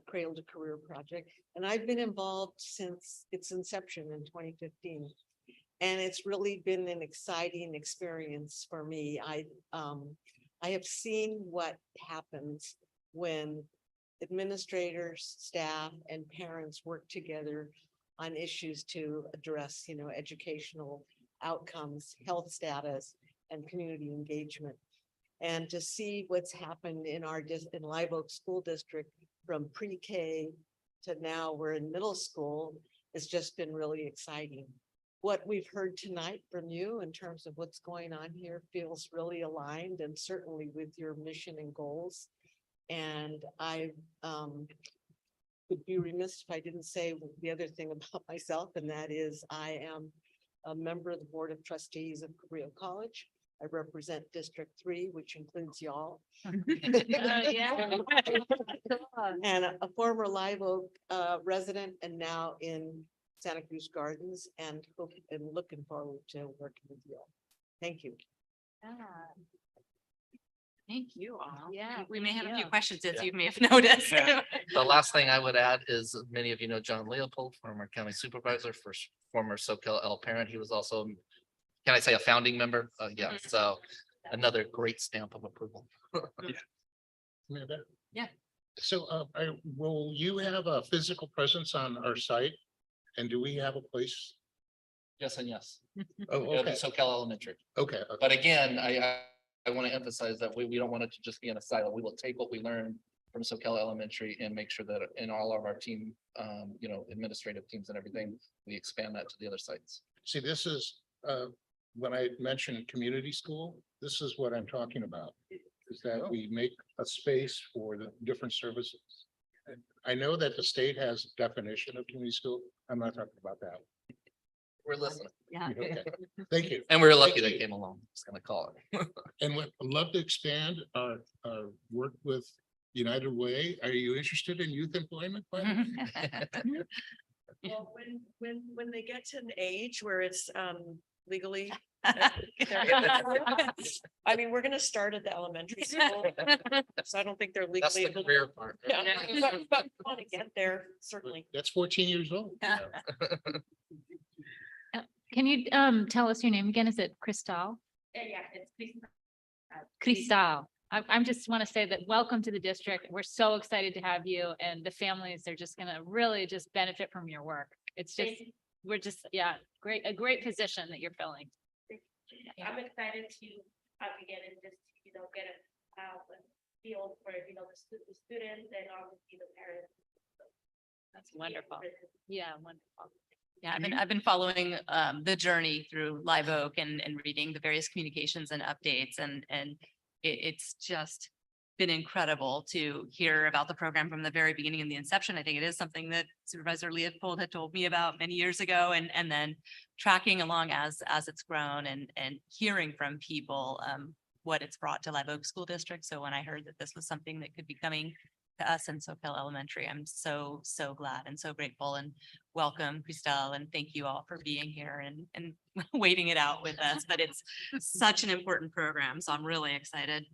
Cradle to Career project. And I've been involved since its inception in 2015. And it's really been an exciting experience for me. I have seen what happens when administrators, staff, and parents work together on issues to address, educational outcomes, health status, and community engagement. And to see what's happened in in Live Oak School District from pre-K to now we're in middle school has just been really exciting. What we've heard tonight from you in terms of what's going on here feels really aligned and certainly with your mission and goals. And I would be remiss if I didn't say the other thing about myself, and that is I am a member of the Board of Trustees of Cabrillo College. I represent District 3, which includes y'all. Yeah. And a former Live Oak resident and now in Santa Cruz Gardens, and looking forward to working with you all. Thank you. Thank you all. Yeah, We may have a few thank you. questions, as Yeah. you may have noticed. The last thing I would add is many of you know John Leopold, former county supervisor, former SoCal L parent. He was also, can I say, a founding member? Yeah, so another great stamp of approval. Yeah. So will you have a physical presence on our site? And do we have a place? Yes and yes. Oh, It'll be okay, SoCal Elementary. okay. But again, I want to emphasize that we don't want it to just be in a silo. We will take what we learn from SoCal Elementary and make sure that in all of our team, administrative teams and everything, we expand that to the other sites. See, this is, when I mentioned community school, this is what I'm talking about. Is that we make a space for the different services. I know that the state has a definition of community school. I'm not talking about that. We're listening. Yeah. Okay, thank you. And we're lucky Thank they you. came along. Just gonna call it. And would love to expand our work with United Way. Are you interested in youth employment? plan? Well, when they get to an age where it's legally. I mean, we're gonna start at the elementary school, so I don't think they're That's legally. the career part. Yeah, but want to get there, certainly. That's 14 years old. Can you tell us your name again? Is it Cristal? Yeah, it's Cristal. I'm just want to say that welcome to the district. We're so excited to have you, and the families are just gonna really just benefit from your work. It's just, we're just, yeah, a great position that you're filling. I'm excited to begin and just, get a feel for, the students and obviously the parents. That's wonderful. Yeah, wonderful. Yeah, I've been following the journey through Live Oak and reading the various communications and updates, and it's just been incredible to hear about the program from the very beginning and the inception. I think it is something that Supervisor Leopold had told me about many years ago, and then tracking along as it's grown and hearing from people what it's brought to Live Oak School District. So when I heard that this was something that could be coming to us in SoCal Elementary, I'm so glad and so grateful, and welcome, Cristal, and thank you all for being here and waiting it out with us. But it's such an important program, so I'm really excited.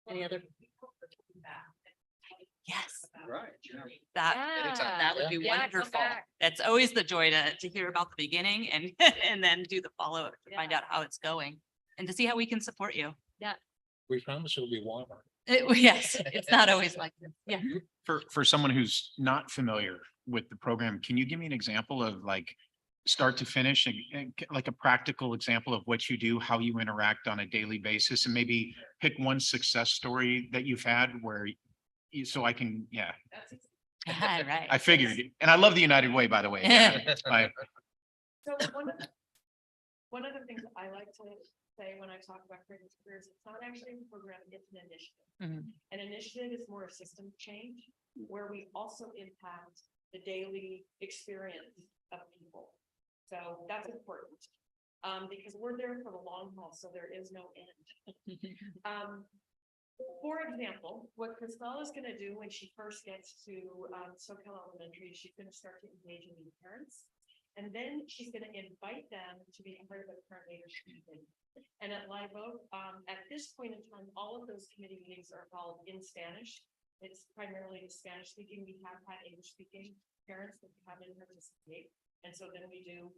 Any other? Yes. Right. That would be Yeah, come wonderful. back. That's always the joy to hear about the beginning and and then do the follow-up to find out how it's going and to see how we can support you. We promise it'll be warmer. Yes, it's not always like this. Yeah. For someone who's not familiar with the program, can you give me an example of like start to finish and like a practical example of what you do, how you interact on a daily basis, and maybe pick one success story that you've had where you, so I can, yeah, Right. I figured, and I love the United Way, by the way. Yeah, So one of the things I like to say when I talk about creative careers, it's not actually a program, it's an initiative. Mhm. An initiative is more a system change where we also impact the daily experience of people. So that's important. Because we're there for the long haul, so there is no end. For example, what Cristela is gonna do when she first gets to SoCal Elementary, she's gonna start to engage in new parents. And then she's gonna invite them to be part of the current leadership committee. And at Live Oak, at this point in time, all of those committee meetings are held in Spanish. It's primarily the Spanish speaking. We have had English speaking parents that come in and participate. And so then we do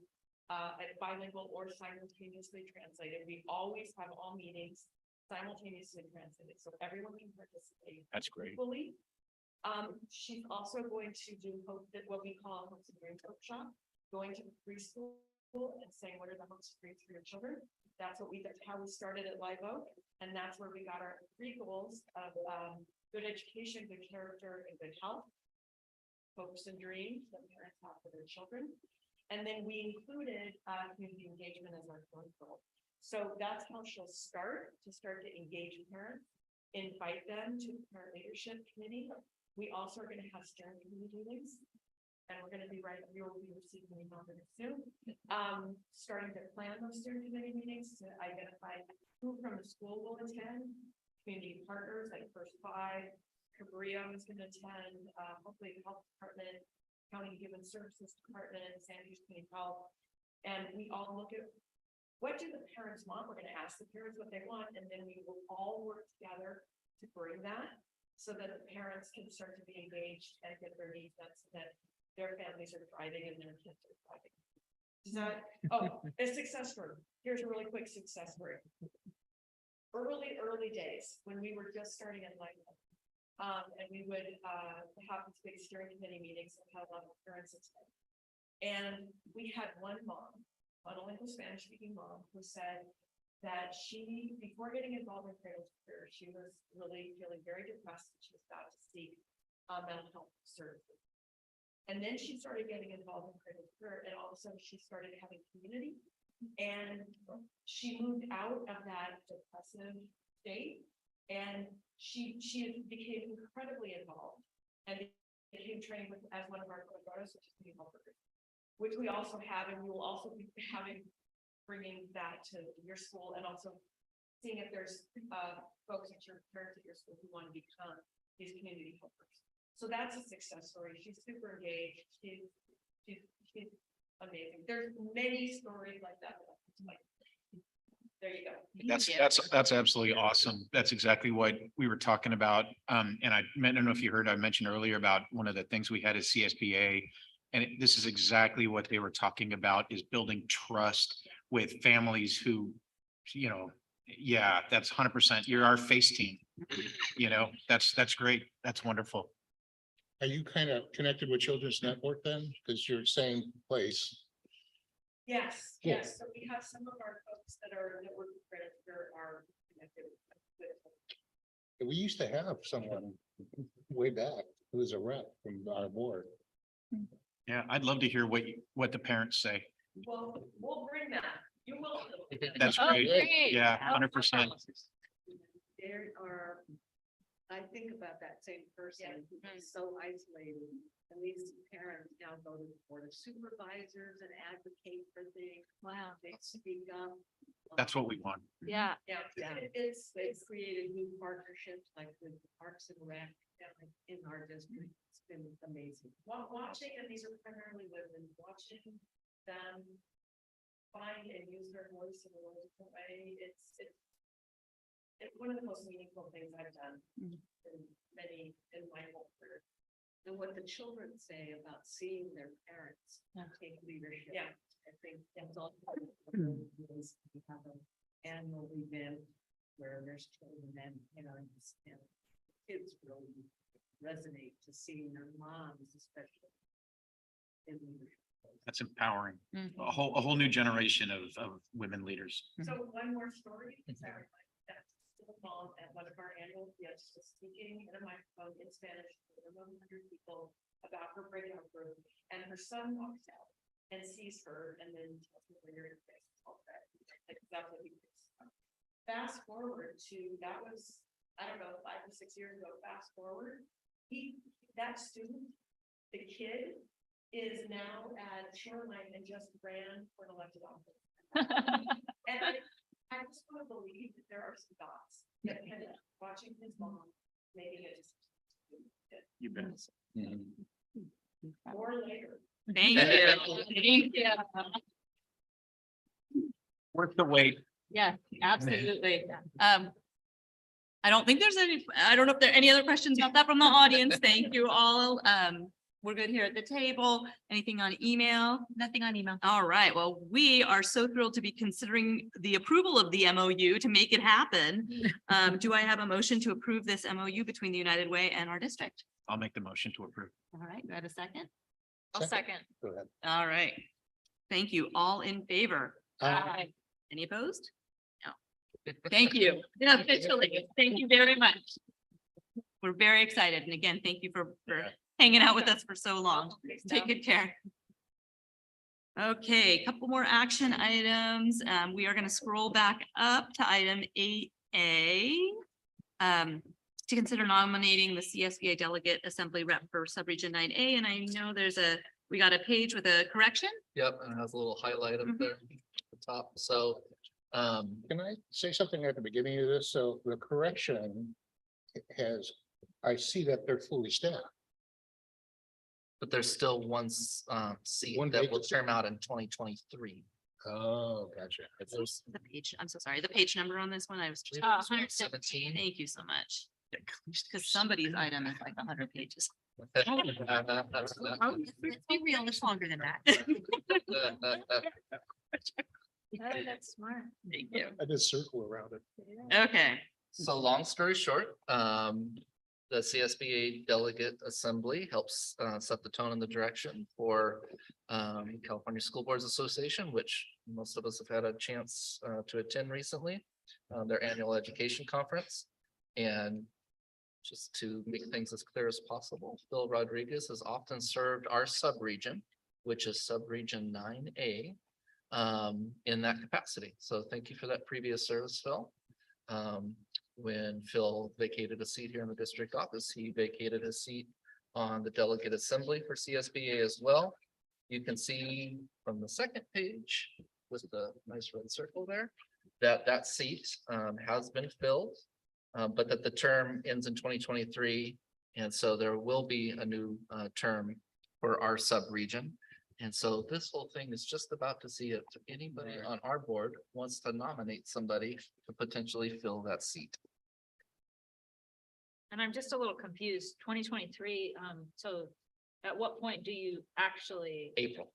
a bilingual or simultaneously translated. We always have all meetings simultaneously translated, so everyone can participate. that's great. Equally. She's also going to do what we call a hopes and dreams workshop, going to the preschool and saying, what are the hopes and dreams for your children? That's how we started at Live Oak, and that's where we got our 3 goals of good education, good character, and good health. Hopes and dreams that parents have for their children. And then we included community engagement as our 4th goal. So that's how she'll start to engage parents, invite them to the parent leadership committee. We also are going to have steering committee meetings. And we're going to be we will be receiving the number soon. Starting to plan those steering committee meetings to identify who from the school will attend, community partners like First 5, Cabrillo is going to attend, hopefully the health department, County Human Services Department, San Diego Community Health. And we all look at what do the parents want? We're going to ask the parents what they want, and then we will all work together to bring that so that the parents can start to be engaged and get their needs met so that their families are thriving and their kids are thriving. Is that, a success story. Here's a really quick success story. Early days when we were just starting at Life. And we would have these big steering committee meetings that had a lot of parents attend. And we had one mom, monolingual Spanish speaking mom, who said that she, before getting involved in cradle to career, she was really feeling very depressed. She was about to seek mental health services. And then she started getting involved in cradle to career, and all of a sudden she started having community. And she moved out of that depressive state, and she became incredibly involved and became trained as one of our collaborators, which is community health workers, which we also have, and we will also be bringing that to your school, and also seeing if there's folks at your parents at your school who want to become these community helpers. So that's a success story. She's super engaged. She's amazing. There's many stories like that. There you go. That's absolutely awesome. That's exactly what we were talking about. And I don't know if you heard, I mentioned earlier about one of the things we had at CSBA. And this is exactly what they were talking about, is building trust with families who, yeah, that's 100%. You're our face team. That's great. That's wonderful. Are you kind of connected with Children's Network then? Because you're same place. Yes, Cool. yes. So we have some of our folks that work with credit are connected with. We used to have someone way back who was a rep from our board. Yeah, I'd love to hear what the parents say. Well, we'll bring that. You will. That's Oh, great. great. Yeah, 100%. There are, I think about that same person who is so isolated. And these parents now go to the board of supervisors and advocate for things. Wow. They speak up. That's what we want. Yeah. Yeah, they've created new partnerships like with Parks and Rec in our district. It's been amazing. Watching, and these are primarily women, watching them find and use their voice in a really different way. It's one of the most meaningful things I've done in my whole career. And what the children say about seeing their parents take leadership. Yeah. I think that's all part of the is we have an annual event where there's children and, kids really resonate to seeing their moms especially. In leadership. That's empowering. A whole new generation of women leaders. So one more story, sorry, that's still involved at one of our annual gifts, was speaking in a microphone in Spanish to 100 people about her breakout group, and her son walks out and sees her and then tells me later in the face, all that. Like, that's what he thinks. Fast forward to, that was, I don't know, 5 or 6 years ago, fast forward, that student, the kid, is now at Shoreline and just ran for an elected office. And I just want to believe that there are some dots that kind of watching his mom making it. You bet. More later. Thank you. Thank you. Worth the wait. Yeah, absolutely. I don't think there's any, I don't know if there are any other questions about that from the audience. Thank you all. We're good here at the table. Anything on email? Nothing on email. All right. Well, we are so thrilled to be considering the approval of the MOU to make it happen. Do I have a motion to approve this MOU between the United Way and our district? I'll make the motion to approve. All right. Do I have a second? I'll second. Go ahead. All right. Thank you. All in favor? Aye. Any opposed? No. Thank you. Officially, thank you very much. We're very excited. And again, thank you for hanging out with us for so long. Take good care. Okay, a couple more action items. We are going to scroll back up to item 8A. To consider nominating the CSBA delegate assembly rep for subregion 9A. And I know we got a page with a correction. Yep, and it has a little highlight up there at the top. So, Can I say something at the beginning of this? So the correction has, I see that they're fully staffed. but there's still one seat One that will vacancy. term out in 2023. Oh, gotcha. There's The page, I'm so sorry, the page number on this one, I was. 117. Thank you so much. Because somebody's item is like 100 pages. That's Let's be real, it's longer than that. Oh, that's smart. Thank you. I just circle around it. Okay. So long story short, the CSBA Delegate Assembly helps set the tone and the direction for California School Boards Association, which most of us have had a chance to attend recently, their annual education conference. And just to make things as clear as possible, Phil Rodriguez has often served our subregion, which is subregion 9A, in that capacity. So thank you for that previous service, Phil. When Phil vacated a seat here in the district office, he vacated his seat on the delegate assembly for CSBA as well. You can see from the second page with the nice red circle there, that seat has been filled, but that the term ends in 2023. And so there will be a new term for our sub-region. And so this whole thing is just about to see if anybody on our board wants to nominate somebody to potentially fill that seat. And I'm just a little confused, 2023, so at what point do you actually? April.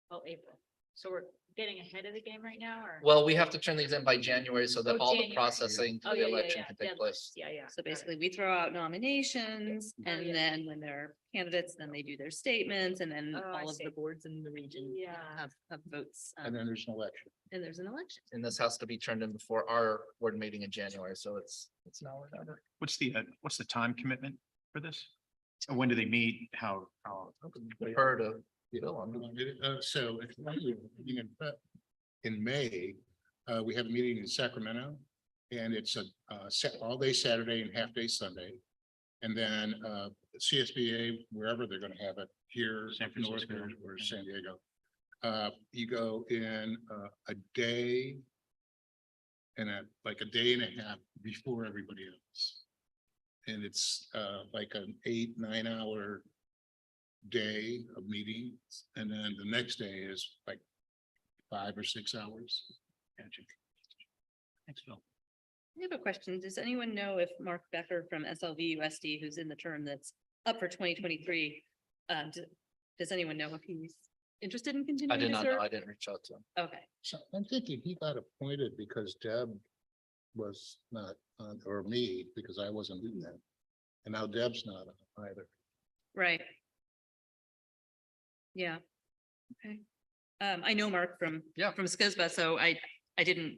Oh, April. So we're getting ahead of the game right now, or? Well, we have to turn these in by January so that Oh, all the January. processing Oh, for the yeah, yeah, election yeah. can take Deadlines. place. Yeah, yeah. So got it. basically, we throw out nominations Oh, and yeah. then when they're candidates, then they do their statements and then Oh, I all of see. the boards in the region Yeah. have votes. And then there's an election. And there's an election. And this has to be turned in before our board meeting in January, so it's now or never. What's the time commitment for this? And when do they meet? How? Defer to Phil on that. So if you're meeting in May, we have a meeting in Sacramento. And it's a all day Saturday and half day Sunday. And then CSBA, wherever they're gonna have it, here, San North Francisco. or San Diego. You go in a day and like a day and a half before everybody else. And it's like an 8-9 hour day of meetings. And then the next day is like 5 or 6 hours. Gotcha. Thanks, Phil. I have a question. Does anyone know if Mark Becker from SUESD, who's in the term that's up for 2023, does anyone know if he's interested in I continuing did to not serve? know. I didn't reach out to him. Okay. So I'm thinking he got appointed because Deb was not on, or me, because I wasn't in that. And now Deb's not on either. Right. Yeah. Okay. I know Mark from SCSBA, so I didn't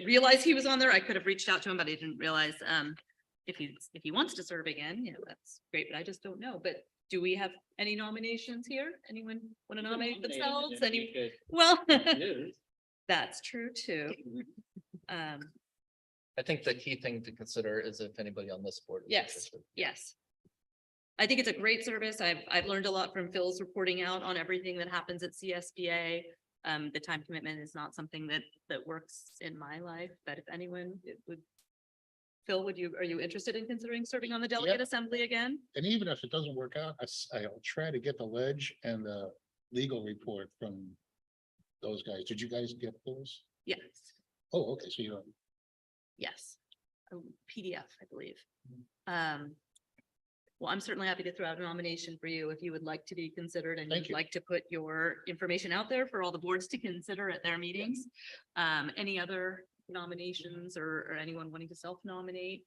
realize he was on there. I could have reached out to him, but I didn't realize, if he wants to serve again, that's great, but I just don't know. But do we have any nominations here? Anyone want to nominate themselves? Well, that's true too. I think the key thing to consider is if anybody on this board. is Yes, interested. yes. I think it's a great service. I've learned a lot from Phil's reporting out on everything that happens at CSBA. The time commitment is not something that works in my life, but if anyone it would. Phil, are you interested in considering serving on the delegate assembly again? And even if it doesn't work out, I'll try to get the ledge and the legal report from those guys. Did you guys get those? Yes, Oh, okay, so you don't. yes. A PDF, I believe. Well, I'm certainly happy to throw out a nomination for you if you would like to be considered and Thank you'd you. like to put your information out there for all the boards to consider at their meetings. Any other nominations or anyone wanting to self-nominate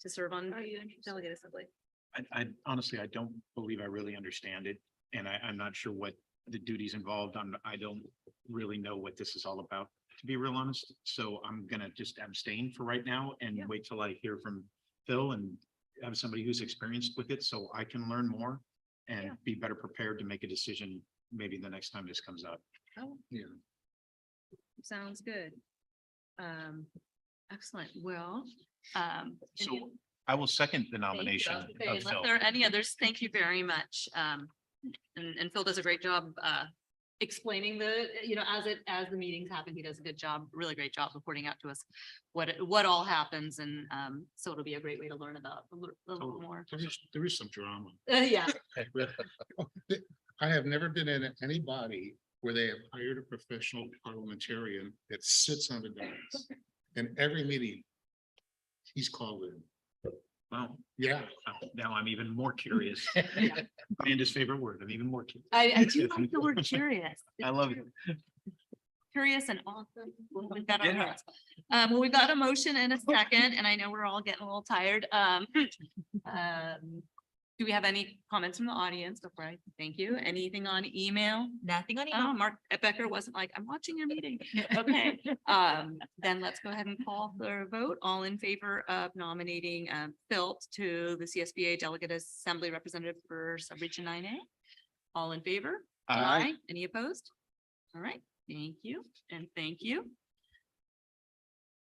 to serve on delegate assembly? I honestly, I don't believe I really understand it, and I'm not sure what the duties involved. I don't really know what this is all about, to be real honest. So I'm gonna just abstain for right now and wait till I hear from Phil and have somebody who's experienced with it, so I can learn more and be better prepared to make a decision maybe the next time this comes up. Oh, Yeah. sounds good. Excellent. Well, So I will second the nomination of unless Phil. there are any others, thank you very much. And Phil does a great job explaining as the meetings happen, he does a good job, really great job reporting out to us what all happens, and so it'll be a great way to learn about a little more. There is some drama. Yeah. I have never been in any body where they have hired a professional parliamentarian that sits on the dais. And every meeting, he's called in. Wow. Yeah. Now I'm even more curious. Amanda's favorite word. I'm even more curious. I do like the word curious. I love it. Curious and awesome. We've got our Yeah. notes. Well, we've got a motion and a second, and I know we're all getting a little tired. Do we have any comments from the audience before I thank you? Anything on email? Nothing on Oh, email. Mark Becker wasn't like, I'm watching your meeting. Okay, then let's go ahead and call for a vote. All in favor of nominating Phil to the CSBA Delegate Assembly Representative for Subregion 9A? All in favor? Aye. Any opposed? All right, thank you, and thank you.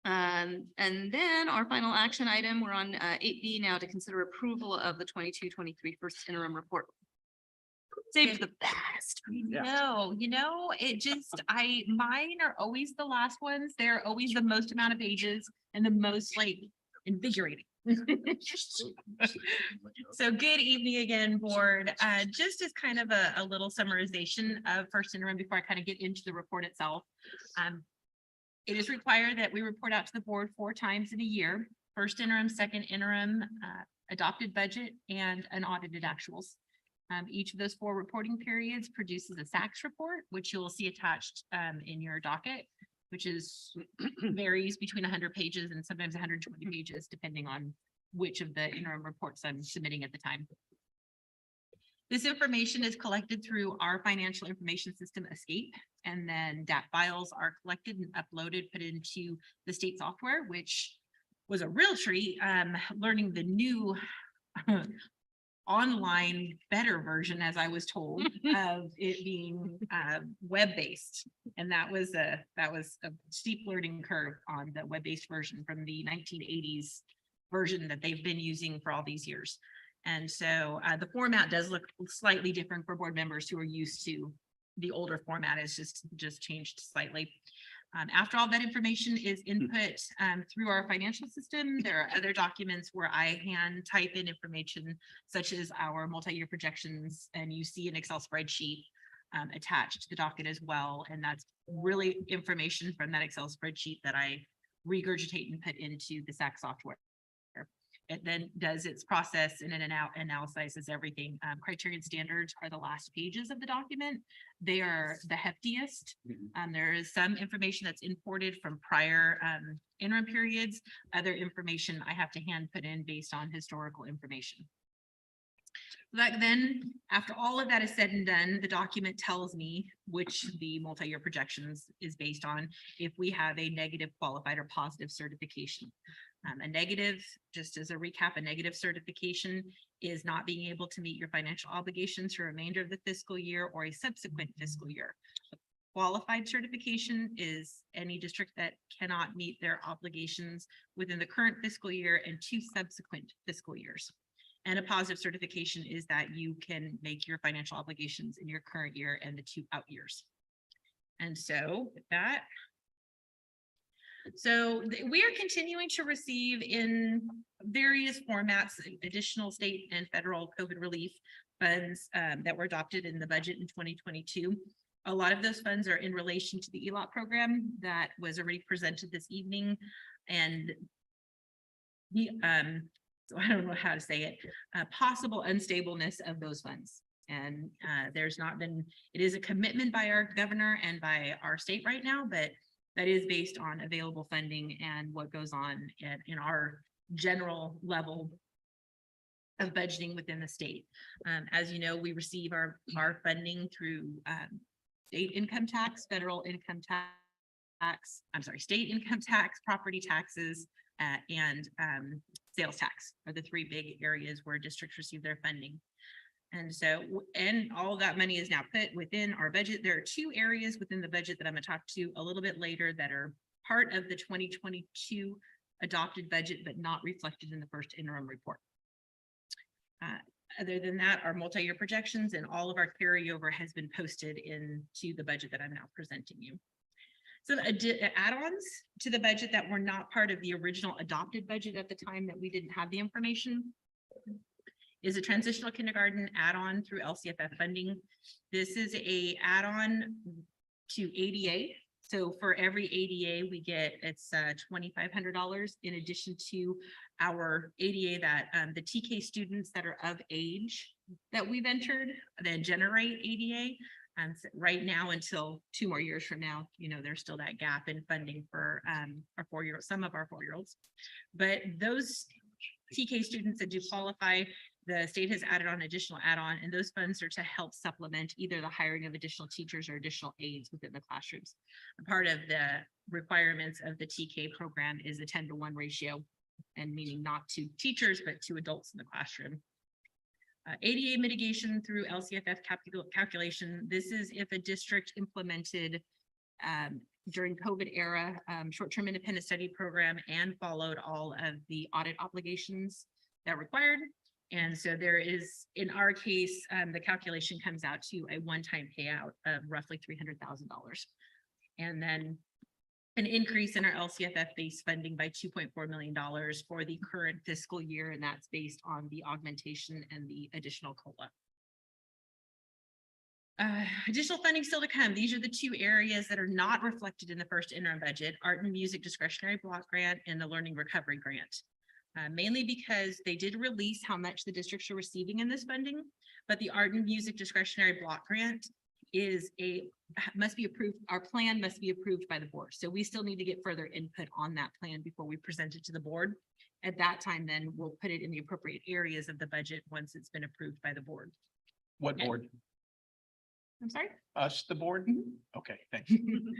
And then our final action item, we're on 8B now to consider approval of the 22-23 first interim report. Save the best. No, it just, mine are always the last ones. They're always the most amount of pages and the most invigorating. So good evening again, board. Just as kind of a little summarization of first interim before I kind of get into the report itself. It is required that we report out to the board 4 times in a year: first interim, second interim, adopted budget, and an audited actuals. Each of those 4 reporting periods produces a SACS report, which you'll see attached in your docket, which varies between 100 pages and sometimes 120 pages, depending on which of the interim reports I'm submitting at the time. This information is collected through our financial information system, Escape, and then DAT files are collected and uploaded, put into the state software, which was a real treat. Learning the new online better version, as I was told, of it being web-based. And that was a steep learning curve on the web-based version from the 1980s version that they've been using for all these years. And so the format does look slightly different for board members who are used to the older format. It's just changed slightly. After all that information is input through our financial system, there are other documents where I hand type in information such as our multi-year projections, and you see an Excel spreadsheet attached to the docket as well. And that's really information from that Excel spreadsheet that I regurgitate and put into the SAC software. it then does its process and then analyzes everything. Criterion standards are the last pages of the document. They are the heftiest. There is some information that's imported from prior interim periods. Other information I have to hand put in based on historical information. Like then, after all of that is said and done, the document tells me which the multi-year projections is based on if we have a negative qualified or positive certification. A negative, just as a recap, a negative certification is not being able to meet your financial obligations for the remainder of the fiscal year or a subsequent fiscal year. Qualified certification is any district that cannot meet their obligations within the current fiscal year and 2 subsequent fiscal years. And a positive certification is that you can make your financial obligations in your current year and the 2 out years. And so with that, we are continuing to receive in various formats additional state and federal COVID relief funds that were adopted in the budget in 2022. A lot of those funds are in relation to the ELOT program that was already presented this evening. And the so I don't know how to say it, possible unstableness of those funds. And there's not been, it is a commitment by our governor and by our state right now, but that is based on available funding and what goes on in our general level of budgeting within the state. As you know, we receive our funding through state income tax, federal income tax, state income tax, property taxes, and sales tax are the 3 big areas where districts receive their funding. And so, and all of that money is now put within our budget. There are 2 areas within the budget that I'm going to talk to a little bit later that are part of the 2022 adopted budget, but not reflected in the first interim report. Other than that, our multi-year projections and all of our carryover has been posted into the budget that I'm now presenting you. So add-ons to the budget that were not part of the original adopted budget at the time that we didn't have the information is a transitional kindergarten add-on through LCFF funding. This is a add-on to ADA. So for every ADA we get, it's $2,500 in addition to our ADA that the TK students that are of age that we've entered that generate ADA. So right now until 2 more years from now, you know, there's still that gap in funding for our 4-year-olds, some of our 4-year-olds. But those TK students that do qualify, the state has added on additional add-on, and those funds are to help supplement either the hiring of additional teachers or additional aides within the classrooms. A part of the requirements of the TK program is a 10-to-1 ratio, and meaning not to teachers, but to adults in the classroom. ADA mitigation through LCFF calculation. This is if a district implemented during COVID era short-term independent study program and followed all of the audit obligations that required. And so there is, in our case, the calculation comes out to a one-time payout of roughly $300,000. And then an increase in our LCFF base funding by $2.4 million for the current fiscal year, and that's based on the augmentation and the additional COLA. Additional funding still to come. These are the 2 areas that are not reflected in the first interim budget: art and music discretionary block grant and the learning recovery grant. Mainly because they did release how much the districts are receiving in this funding, but the art and music discretionary block grant must be approved. Our plan must be approved by the board. So we still need to get further input on that plan before we present it to the board. At that time, then we'll put it in the appropriate areas of the budget once it's been approved by the board. What board? I'm sorry? Us, the board? Mm-hmm. Okay, thank you.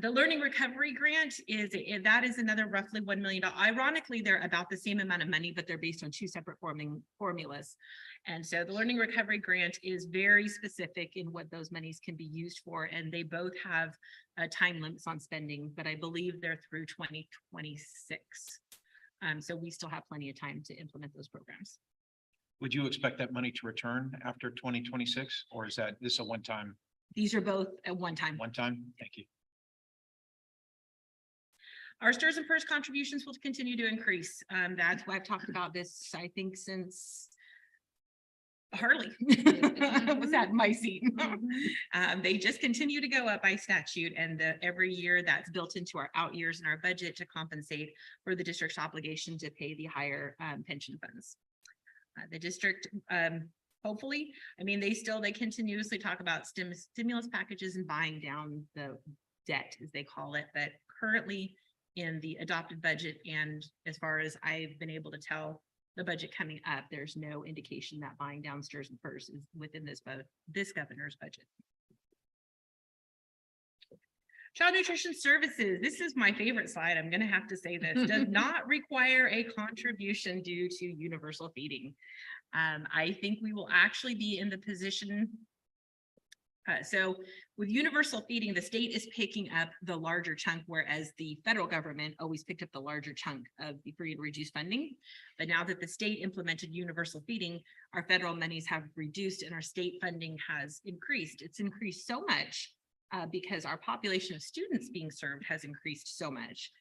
The learning recovery grant is another roughly $1 million. Ironically, they're about the same amount of money, but they're based on 2 separate formulas. And so the learning recovery grant is very specific in what those monies can be used for. And they both have time limits on spending, but I believe they're through 2026. So we still have plenty of time to implement those programs. Would you expect that money to return after 2026, or is this a one-time? These are both at one time. One time? Thank you. Our STRS and PERS contributions will continue to increase. That's why I've talked about this, I think, since Hardly. Was at my seat. They just continue to go up by statute, and every year that's built into our out years in our budget to compensate for the district's obligation to pay the higher pension funds. The district, hopefully, I mean, they continuously talk about stimulus packages and buying down the debt, as they call it, but currently in the adopted budget, and as far as I've been able to tell, the budget coming up, there's no indication that buying down stirs and purse is within this governor's budget. Child nutrition services. This is my favorite slide. I'm going to have to say this. Does not require a contribution due to universal feeding. I think we will actually be in the position. So with universal feeding, the state is picking up the larger chunk, whereas the federal government always picked up the larger chunk of the free and reduced funding. But now that the state implemented universal feeding, our federal monies have reduced and our state funding has increased. It's increased so much because our population of students being served has increased so much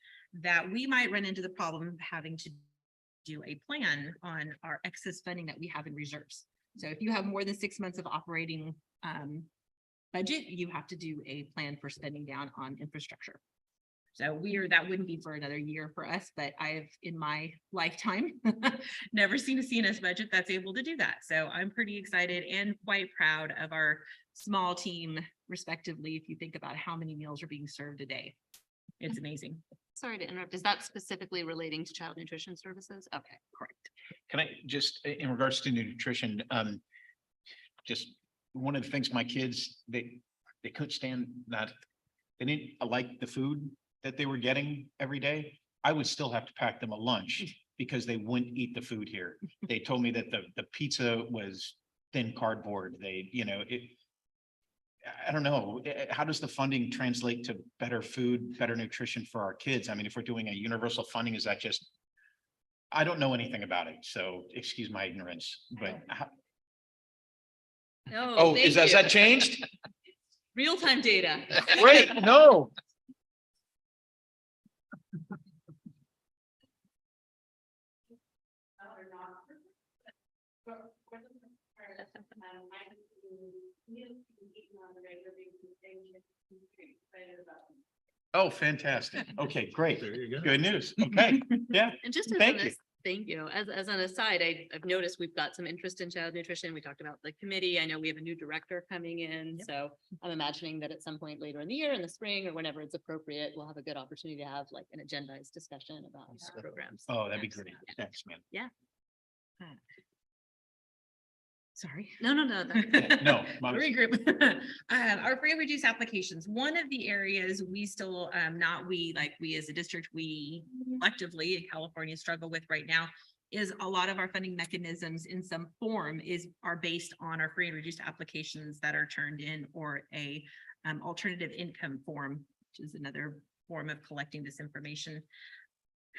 that we might run into the problem of having to do a plan on our excess funding that we have in reserves. So if you have more than 6 months of operating budget, you have to do a plan for spending down on infrastructure. So that wouldn't be for another year for us, but I've in my lifetime never seen a CNS budget that's able to do that. So I'm pretty excited and quite proud of our small team, respectively, if you think about how many meals are being served a day. It's amazing. Sorry to interrupt. Is that specifically relating to child nutrition services? Okay, correct. Can I just, in regards to nutrition, just one of the things my kids, they couldn't stand that. They didn't like the food that they were getting every day. I would still have to pack them a lunch because they wouldn't eat the food here. They told me that the pizza was thin cardboard. I don't know. How does the funding translate to better food, better nutrition for our kids? I mean, if we're doing a universal funding, is that just, I don't know anything about it. So excuse my ignorance, but Oh, has that changed? Real-time data. Wait, no. Oh, fantastic. Okay, great. There you go. Good news. Okay, yeah. And just as Thank an, you. thank you. As an aside, I've noticed we've got some interest in child nutrition. We talked about the committee. I know we have a new director coming in. So I'm imagining that at some point later in the year, in the spring or whenever it's appropriate, we'll have a good opportunity to have like an agendized discussion about our programs. Oh, that'd be Yes. great. Thanks, man. Yeah. Sorry. No. No, my- Regroup. Our free and reduced applications. One of the areas we still, we as a district, we collectively in California struggle with right now is a lot of our funding mechanisms in some form are based on our free and reduced applications that are turned in, or a alternative income form, which is another form of collecting this information.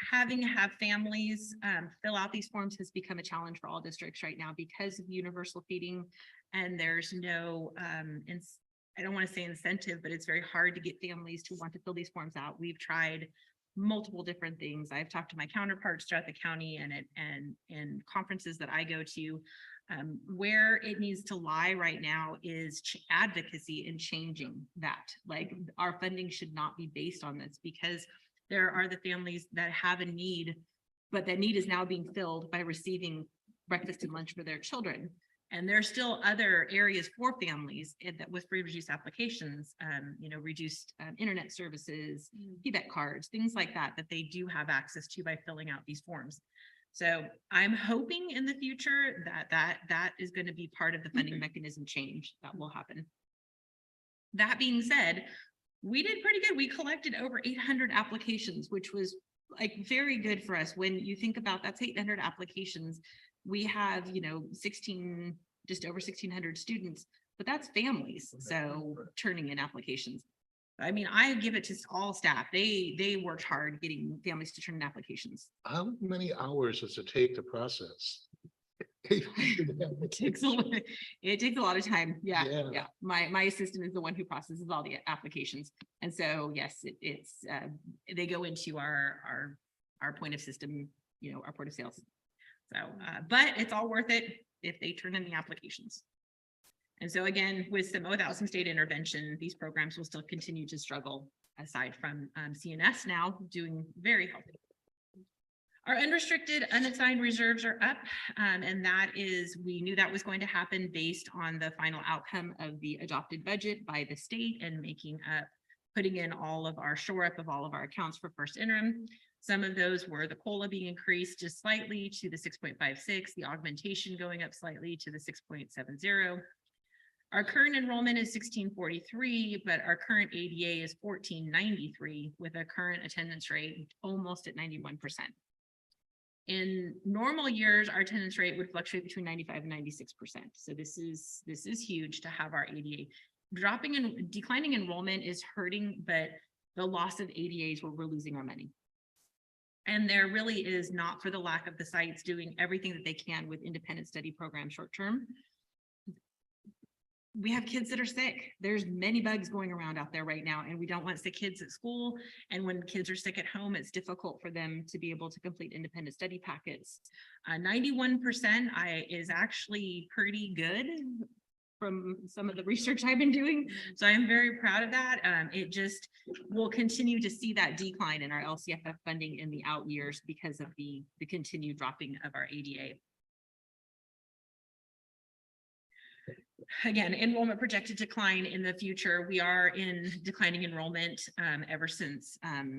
Having families fill out these forms has become a challenge for all districts right now because of universal feeding, and there's no I don't want to say incentive, but it's very hard to get families to want to fill these forms out. We've tried multiple different things. I've talked to my counterparts throughout the county and conferences that I go to. Where it needs to lie right now is advocacy and changing that. Like, our funding should not be based on this, because there are the families that have a need, but that need is now being filled by receiving breakfast and lunch for their children. And there are still other areas for families that with free reduced applications, reduced internet services, feedback cards, things like that they do have access to by filling out these forms. So I'm hoping in the future that is going to be part of the funding mechanism change that will happen. That being said, we did pretty good. We collected over 800 applications, which was like very good for us. When you think about that's 800 applications, we have, just over 1,600 students, but that's families. So turning in applications. I mean, I give it to all staff. They worked hard getting families to turn in applications. How many hours does it take to process? It takes a lot of time. Yeah. Yeah. My assistant is the one who processes all the applications. And so, yes, they go into our point of system, our point of sales. So, but it's all worth it. if they turn in the applications. And so again, with some, without some state intervention, these programs will still continue to struggle, aside from CNS now doing very healthy. Our unrestricted unassigned reserves are up, and that is, we knew that was going to happen based on the final outcome of the adopted budget by the state and putting in all of our shore up of all of our accounts for first interim. Some of those were the COLA being increased just slightly to the 6.56, the augmentation going up slightly to the 6.70. Our current enrollment is 1643, but our current ADA is 1493 with a current attendance rate almost at 91%. In normal years, our attendance rate would fluctuate between 95 and 96%. So this is huge to have our ADA. Declining enrollment is hurting, but the loss of ADAs where we're losing our money. And there really is, not for the lack of the sites doing everything that they can with independent study programs short term. We have kids that are sick. There's many bugs going around out there right now, and we don't want sick kids at school. And when kids are sick at home, it's difficult for them to be able to complete independent study packets. 91% is actually pretty good from some of the research I've been doing. So I'm very proud of that. It just will continue to see that decline in our LCFF funding in the out years because of the continued dropping of our ADA. Again, enrollment projected decline in the future. We are in declining enrollment ever since our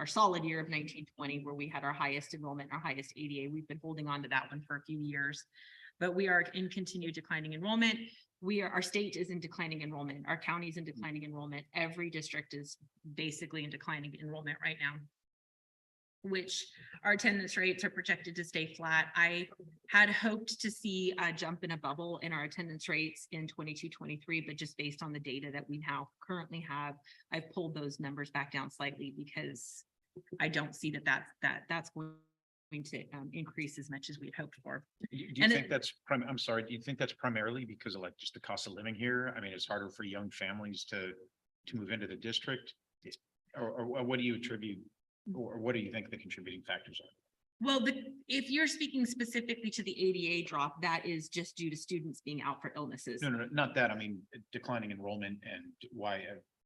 solid year of 1920, where we had our highest enrollment, our highest ADA. We've been holding on to that one for a few years, but we are in continued declining enrollment. Our state is in declining enrollment. Our county is in declining enrollment. Every district is basically in declining enrollment right now, which our attendance rates are projected to stay flat. I had hoped to see a jump in a bubble in our attendance rates in 22-23, but just based on the data that we now currently have, I've pulled those numbers back down slightly because I don't see that's going to increase as much as we had hoped for. Do you think that's, I'm sorry, do you think that's primarily because of like just the cost of living here? I mean, it's harder for young families to move into the district, or what do you attribute? Or what do you think the contributing factors are? Well, if you're speaking specifically to the ADA drop, that is just due to students being out for illnesses. No, not that. I mean, declining enrollment and why,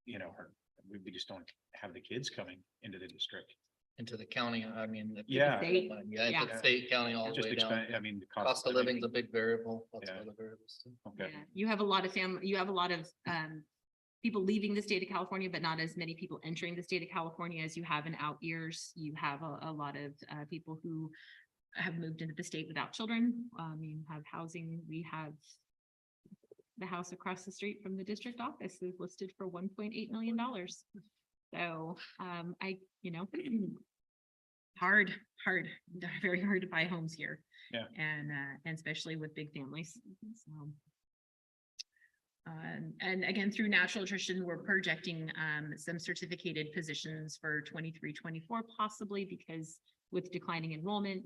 we just don't have the kids coming into the district. Into the county, I mean. Yeah. Into the state, county, all the way down. I mean, the Cost of living is a big variable. Lots of other variables too. Okay. Yeah. You have a lot of people leaving the state of California, but not as many people entering the state of California as you have in out years. You have a lot of people who have moved into the state without children. You have housing. We have the house across the street from the district office is listed for $1.8 million. So very hard to buy homes here. Yeah. And especially with big families. So. And again, through natural attrition, we're projecting some certificated positions for 23-24, possibly because with declining enrollment,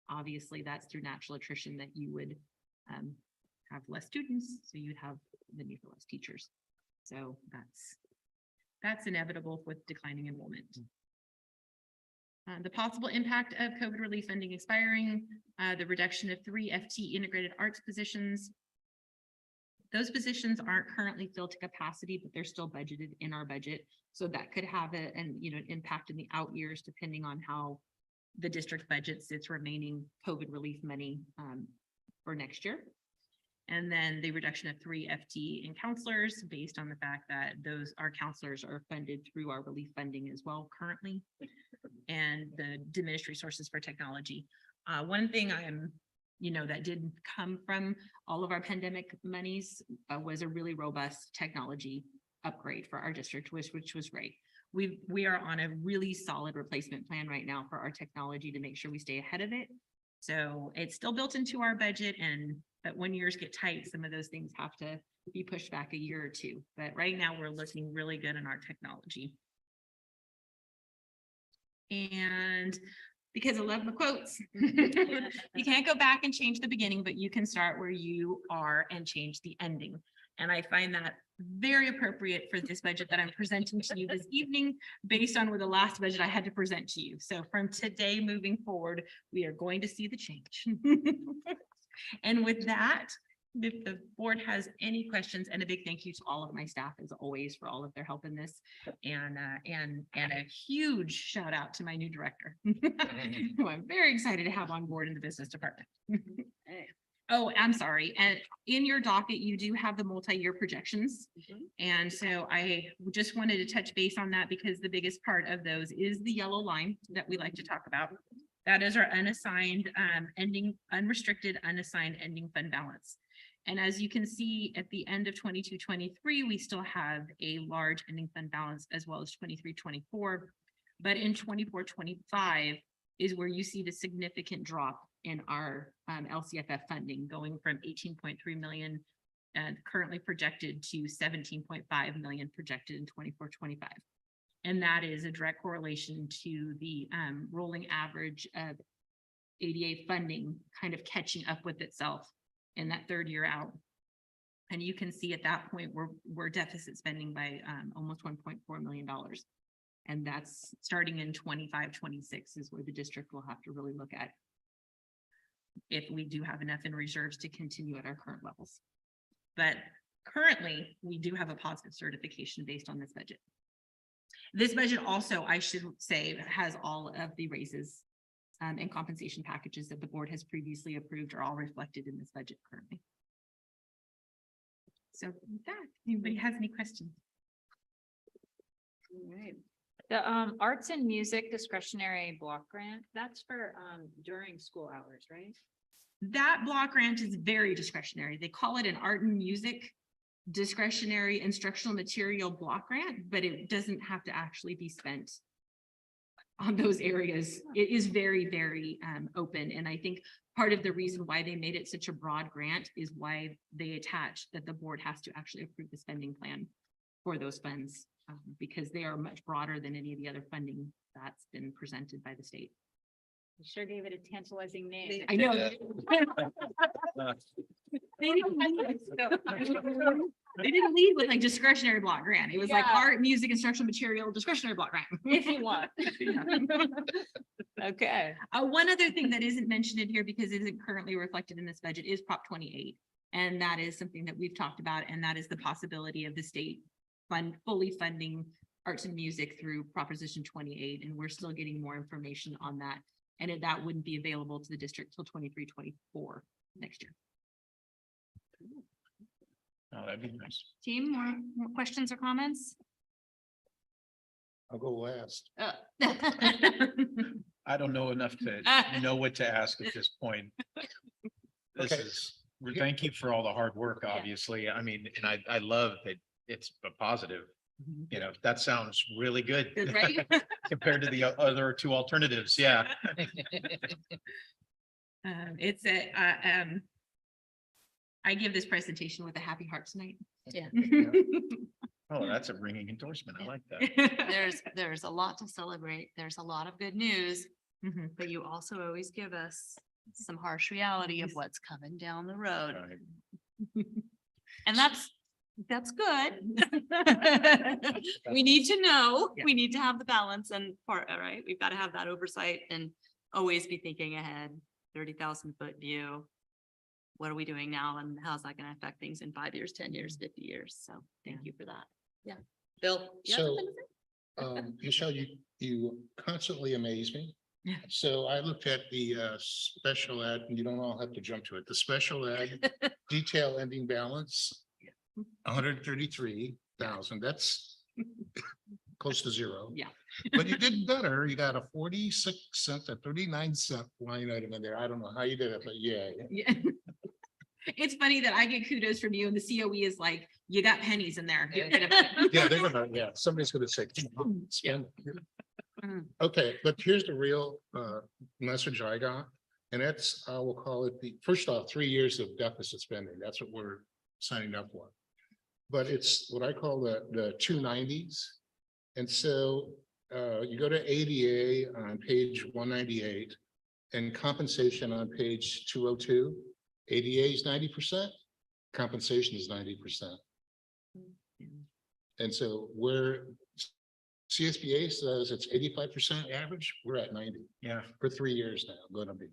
obviously that's through natural attrition that you would have less students, so you'd have the need for less teachers. So that's inevitable with declining enrollment. The possible impact of COVID relief funding expiring, the reduction of 3 FT integrated arts positions. Those positions aren't currently filled to capacity, but they're still budgeted in our budget. So that could have an impact in the out years, depending on how the district budgets its remaining COVID relief money for next year. And then the reduction of 3 FT in counselors based on the fact that our counselors are funded through our relief funding as well currently, and the diminished resources for technology. One thing that did come from all of our pandemic monies was a really robust technology upgrade for our district, which was great. We are on a really solid replacement plan right now for our technology to make sure we stay ahead of it. So it's still built into our budget, but when years get tight, some of those things have to be pushed back a year or two. But right now we're looking really good in our technology. And because I love the quotes, you can't go back and change the beginning, but you can start where you are and change the ending. And I find that very appropriate for this budget that I'm presenting to you this evening, based on the last budget I had to present to you. So from today moving forward, we are going to see the change. And with that, if the board has any questions, and a big thank you to all of my staff as always for all of their help in this. And a huge shout out to my new director, who I'm very excited to have on board in the business department. Oh, I'm sorry. And in your docket, you do have the multi-year projections. And so I just wanted to touch base on that because the biggest part of those is the yellow line that we like to talk about. That is our unassigned unrestricted unassigned ending fund balance. And as you can see at the end of 22-23, we still have a large ending fund balance as well as 23-24. But in 24-25 is where you see the significant drop in our LCFF funding, going from 18.3 million and currently projected to 17.5 million projected in 24-25. And that is a direct correlation to the rolling average of ADA funding kind of catching up with itself in that third year out. And you can see at that point we're deficit spending by almost $1.4 million. And that's starting in 25-26 is where the district will have to really look at if we do have enough in reserves to continue at our current levels. But currently, we do have a positive certification based on this budget. This budget also, I should say, has all of the raises and compensation packages that the board has previously approved are all reflected in this budget currently. So with that, anybody has any questions? All right. The arts and music discretionary block grant, that's for during school hours, right? That block grant is very discretionary. They call it an art and music discretionary instructional material block grant, but it doesn't have to actually be spent on those areas. It is very, very open. And I think part of the reason why they made it such a broad grant is why they attach that the board has to actually approve the spending plan for those funds, because they are much broader than any of the other funding that's been presented by the state. You sure gave it a tantalizing name. I know. They didn't lead with like discretionary block grant. It was like Yeah. art, music, instructional material, discretionary block grant. If you want. Okay. One other thing that isn't mentioned in here because it isn't currently reflected in this budget is Prop 28. And that is something that we've talked about, and that is the possibility of the state fully funding arts and music through Proposition 28. And we're still getting more information on that. And that wouldn't be available to the district till 23-24 next year. Oh, that'd be nice. Team, more questions or comments? I'll go last. I don't know enough to know what to ask at this point. This Okay. is, thank you for all the hard work, obviously. I mean, and I love that it's a positive. You know, that sounds really good. Right? Compared to the other two alternatives, yeah. It's a, I give this presentation with a happy heart tonight. Yeah. Oh, that's a ringing endorsement. I like that. There's a lot to celebrate. There's a lot of good news, Mhm. but you also always give us some harsh reality of what's coming down the road. Right. And that's good. We need to know, Yeah. we need to have the balance and part, all right, we've got to have that oversight and always be thinking ahead, 30,000 foot view. What are we doing now and how's that going to affect things in 5 years, 10 years, 50 years? So thank you for that. Yeah. Bill? you have So, something to say? Michelle, you constantly amaze me. Yeah. So I looked at the special ed, and you don't all have to jump to it, the special ed detail ending balance. 133,000, that's close to zero. Yeah. But you did better. You got a 46 cent, a 39 cent line item in there. I don't know how you did it, but yeah. Yeah. It's funny that I get kudos from you and the COE is like, you got pennies in there. Get rid of it. Yeah, they're gonna, yeah, somebody's gonna say. "Spend." Okay, but here's the real message I got, and that's, I will call it first off, 3 years of deficit spending. That's what we're signing up for. But it's what I call the 290s. And so you go to ADA on page 198 and compensation on page 202. ADA is 90%, compensation is 90%. And so where CSBA says it's 85% average, we're at 90. Yeah. For 3 years now, gonna be.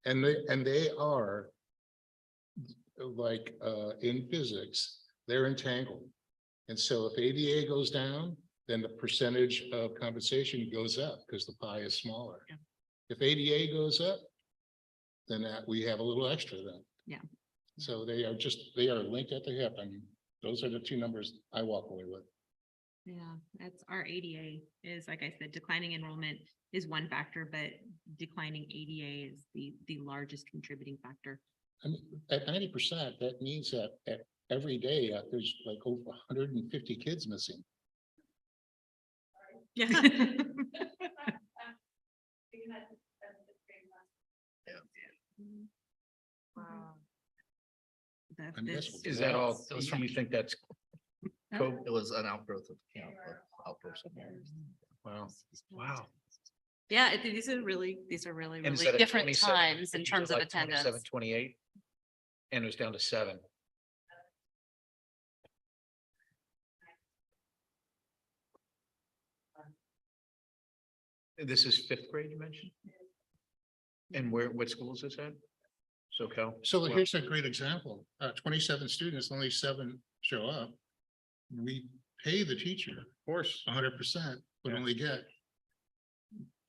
And they are like, in physics, they're entangled. And so if ADA goes down, then the percentage of compensation goes up because the pie is smaller. Yeah. If ADA goes up, then that we have a little extra then. Yeah. So they are linked at the hip, and those are the two numbers I walk away with. Yeah, that's our ADA is, like I said, declining enrollment is one factor, but declining ADA is the largest contributing factor. I mean, at 90%, that means that every day there's like over 150 kids missing. Yeah. Wow. That's And this- this- Is that all, those from you think that's, It was an outgrowth of, you know, of outbursts. wow, wow. Yeah, these are really, And is really that at different 27? times in These terms are of like 27, attendance. 28, and it was down to 7. This is 5th grade, you mentioned? And what school is this at? SoCal? So Well, here's a great example. 27 students, only 7 show up. We pay the teacher, of course, 100%, but Yeah. only get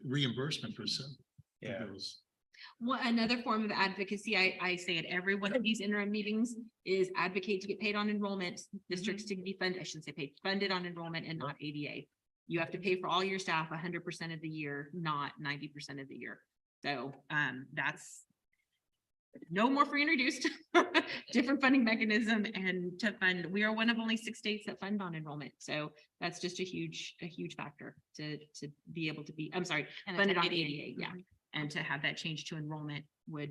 reimbursement for some. Yeah. Well, another form of advocacy, I say at every one of these interim meetings is advocate to get paid on enrollment, districts to be funded, I shouldn't say paid, funded on enrollment and not ADA. You have to pay for all your staff 100% of the year, not 90% of the year. So that's no more free and reduced, different funding mechanism and to fund, we are one of only 6 states that fund on enrollment. So that's just a huge factor to be able to be, I'm sorry, And funded on ADA. ADA, yeah. And to have that change to enrollment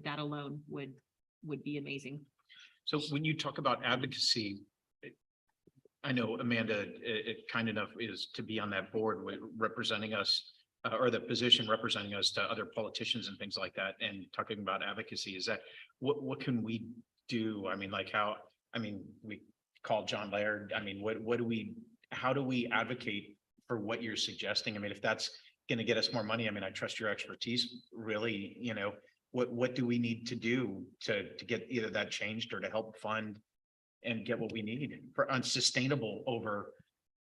that alone would be amazing. So when you talk about advocacy, I know Amanda, kind enough is to be on that board with representing us, or the position representing us to other politicians and things like that, and talking about advocacy. Is that, what can we do? I mean, like we called John Laird. I mean, how do we advocate for what you're suggesting? I mean, if that's going to get us more money, I mean, I trust your expertise, really, what do we need to do to get either that changed or to help fund and get what we need for unsustainable over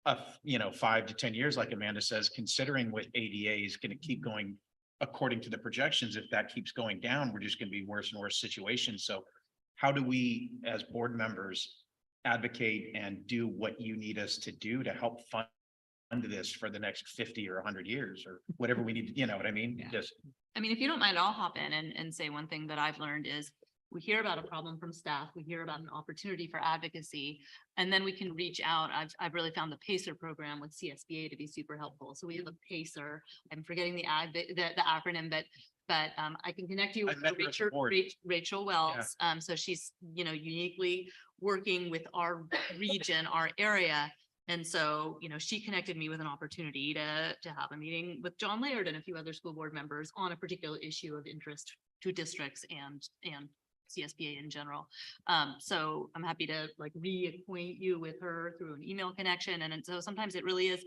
5 to 10 years, like Amanda says, considering what ADA is going to keep going according to the projections. If that keeps going down, we're just going to be worse and worse situations. So how do we, as board members, advocate and do what you need us to do to help fund this for the next 50 or 100 years or whatever we need, you know what I mean? Yeah. Just, I mean, if you don't mind, I'll hop in and say one thing that I've learned is we hear about a problem from staff, we hear about an opportunity for advocacy, and then we can reach out. I've really found the PACER program with CSBA to be super helpful. So we have a PACER, I'm forgetting the acronym, but I can connect you I with met her at the board. Rachel Wells. So she's, uniquely working with our region, our area. And so, she connected me with an opportunity to have a meeting with John Laird and a few other school board members on a particular issue of interest to districts and CSBA in general. So I'm happy to reacquaint you with her through an email connection. And so sometimes it really is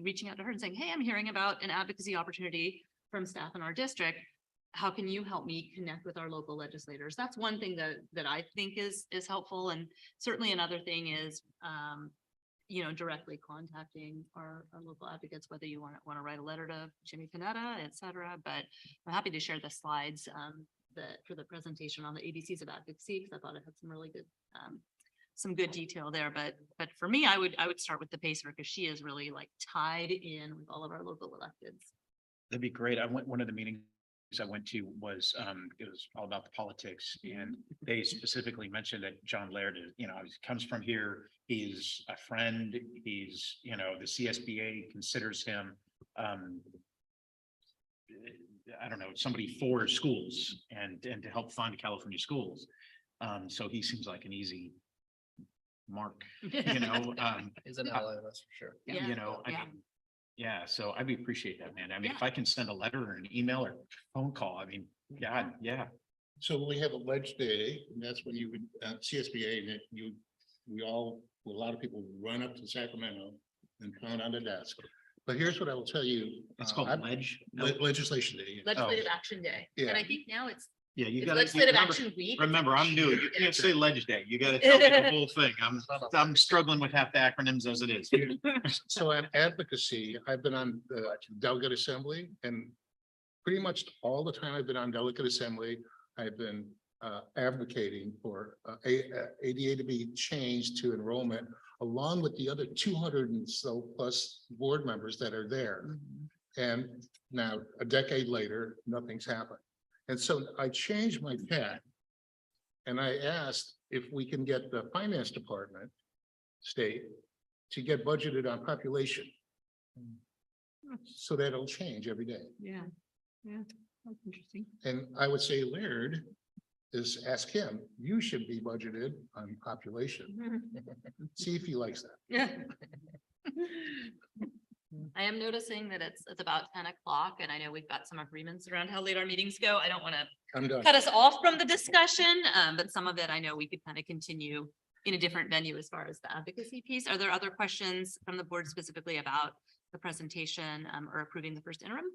reaching out to her and saying, hey, I'm hearing about an advocacy opportunity from staff in our district. How can you help me connect with our local legislators? That's one thing that I think is helpful. And certainly another thing is, directly contacting our local advocates, whether you want to write a letter to Jimmy Panetta, et cetera. But I'm happy to share the slides for the presentation on the ABCs of advocacy, because I thought it had some really good, some good detail there. But for me, I would start with the PACER because she is really tied in with all of our local electeds. that'd be great. One of the meetings I went to was, it was all about the politics, and they specifically mentioned that John Laird is, he comes from here. He's a friend. He's, the CSBA considers him, I don't know, somebody for schools and to help fund California schools. So he seems like an easy mark, He's an ally, that's for sure. Yeah. Yeah, so I appreciate that, man. I mean, if I can send a letter or an email or phone call, I mean, God, yeah. So we have a ledge day, and that's when you would, CSBA, that a lot of people run up to Sacramento and pound on the desk. But here's what I will tell you. It's called I'm- Ledge. Legislation Day. Yeah. Legislative Action Day. Yeah. And I think now it's Yeah, you It's gotta. legislative remember- action week. Remember, I'm new. You can't say ledge day. You gotta tell me the whole thing. I'm struggling with half the acronyms as it is. So on advocacy, I've been on the delegate assembly and pretty much all the time I've been on delegate assembly, I've been advocating for ADA to be changed to enrollment along with the other 200 and so plus board members that are there. And now a decade later, nothing's happened. And so I changed my tack and I asked if we can get the finance department state to get budgeted on population. So that'll change every day. Yeah, yeah, that's interesting. And I would say Laird is ask him, you should be budgeted on population. See if he likes that. Yeah. I am noticing that it's about 10 o'clock and I know we've got some agreements around how late our meetings go. I don't want to I'm done. cut us off from the discussion, but some of it I know we could kind of continue in a different venue as far as the advocacy piece. Are there other questions from the board specifically about the presentation or approving the first interim?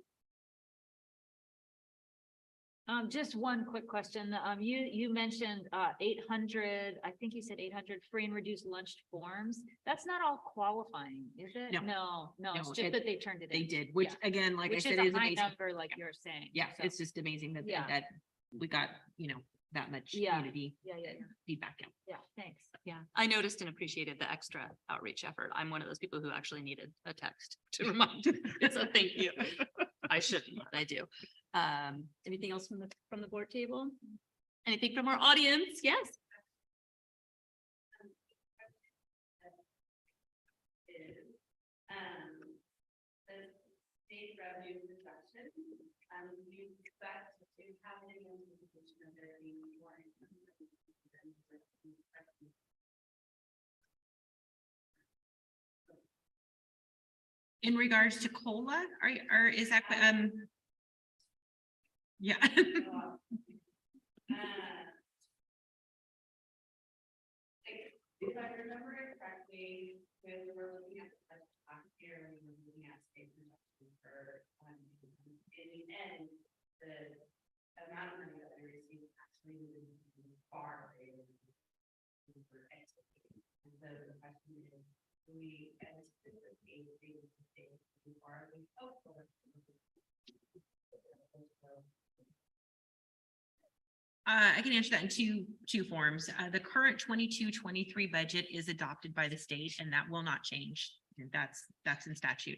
Just one quick question. You mentioned 800, I think you said 800 free and reduced lunch forms. That's not all qualifying, is it? No. No, it's No, just that they turned it in. They did, which Yeah. again, like I Which said, is a is high amazing. number, like you're saying. Yeah, So, it's just amazing that, Yeah. that we got, that much Yeah. community Yeah, feedback. yeah, thanks. Yeah, I noticed and appreciated the extra outreach effort. I'm one of those people who actually needed a text to remind. So thank you. I shouldn't, but I do. Anything else from the board table? Anything from our audience? Yes. The state revenue projection, you expect to have any anticipation of there being more income. In regards to COLA, or is that, yeah. If I remember it correctly, when we were looking at the budget last year, we were looking at state projection for, in the end, the amount of money that we received actually was far greater than we were expecting. And so the question is, do we anticipate the state to be far hopeful? I can answer that in two forms. The current 22-23 budget is adopted by the state and that will not change. That's in statute.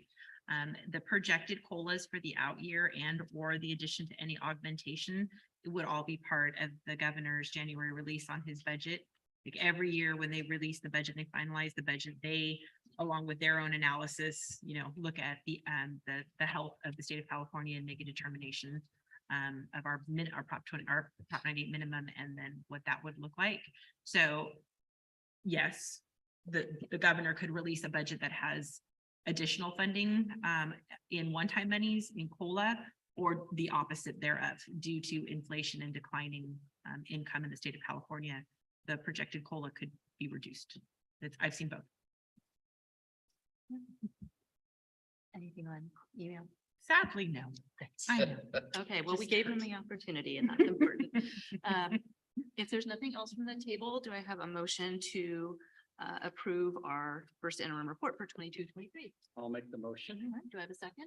The projected COLAs for the out year and or the addition to any augmentation, it would all be part of the governor's January release on his budget. Like every year when they release the budget, they finalize the budget, they, along with their own analysis, look at the health of the state of California and make a determination of our top 98 minimum and then what that would look like. So yes, the governor could release a budget that has additional funding in one-time monies in COLA or the opposite thereof due to inflation and declining income in the state of California. The projected COLA could be reduced. I've seen both. Anything on email? Sadly, no. I know. Okay, well, we gave them the opportunity and that's important. If there's nothing else from the table, do I have a motion to approve our first interim report for 22-23? I'll make the motion. All right, do I have a second?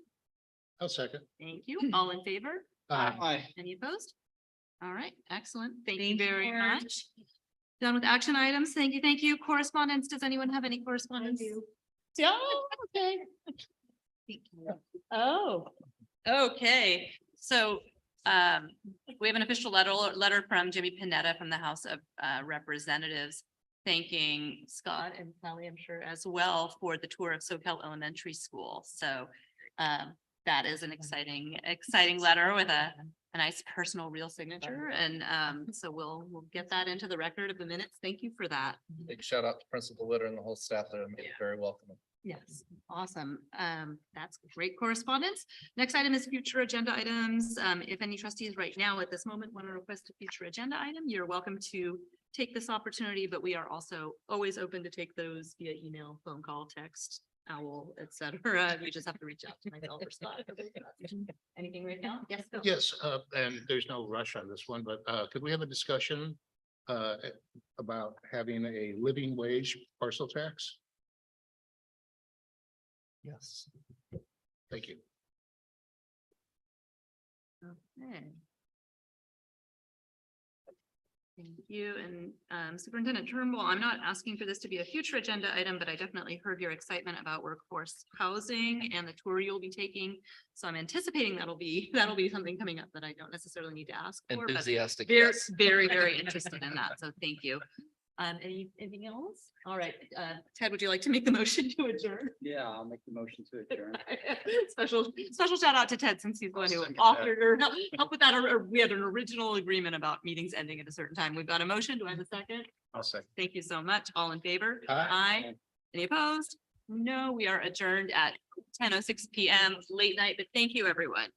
I'll second. Thank you. All in favor? Aye. Any opposed? All right, excellent. Thank you very much. Done with action items. Thank you. Thank you. Correspondence. Does anyone have any correspondence? Yeah, okay. Oh, Okay, so we have an official letter from Jimmy Panetta from the House of Representatives thanking Scott and Kelly, I'm sure as well, for the tour of SoCal Elementary School. So that is an exciting letter with a nice personal real signature. And so we'll get that into the record of the minutes. Thank you for that. Big shout out to Principal Witter and the whole staff there. Made it very welcoming. Yes, awesome. That's great correspondence. Next item is future agenda items. If any trustees right now at this moment want to request a future agenda item, you're welcome to take this opportunity, but we are also always open to take those via email, phone call, text, owl, et cetera. You just have to reach out to myself or Scott. Anything right now? Yes. go. Yes, and there's no rush on this one, but could we have a discussion about having a living wage parcel tax? Yes. Thank you. Okay. Thank you. And Superintendent Turnbull, I'm not asking for this to be a future agenda item, but I definitely heard your excitement about workforce housing and the tour you'll be taking. So I'm anticipating that'll be something coming up that I don't necessarily need to ask for. but Enthusiastic, Very, yes. very interested in that. So thank you. Anything else? All right, Ted, would you like to make the motion to adjourn? Yeah, I'll make the motion to adjourn. Special shout out to Ted since he's the one who second that. authored or helped with that. Or we had an original agreement about meetings ending at a certain time. We've got a motion. Do I have a second? I'll say. Thank you so much. All in favor? Aye. Any opposed? No, we are adjourned at 10:06 PM, late night, but thank you, everyone.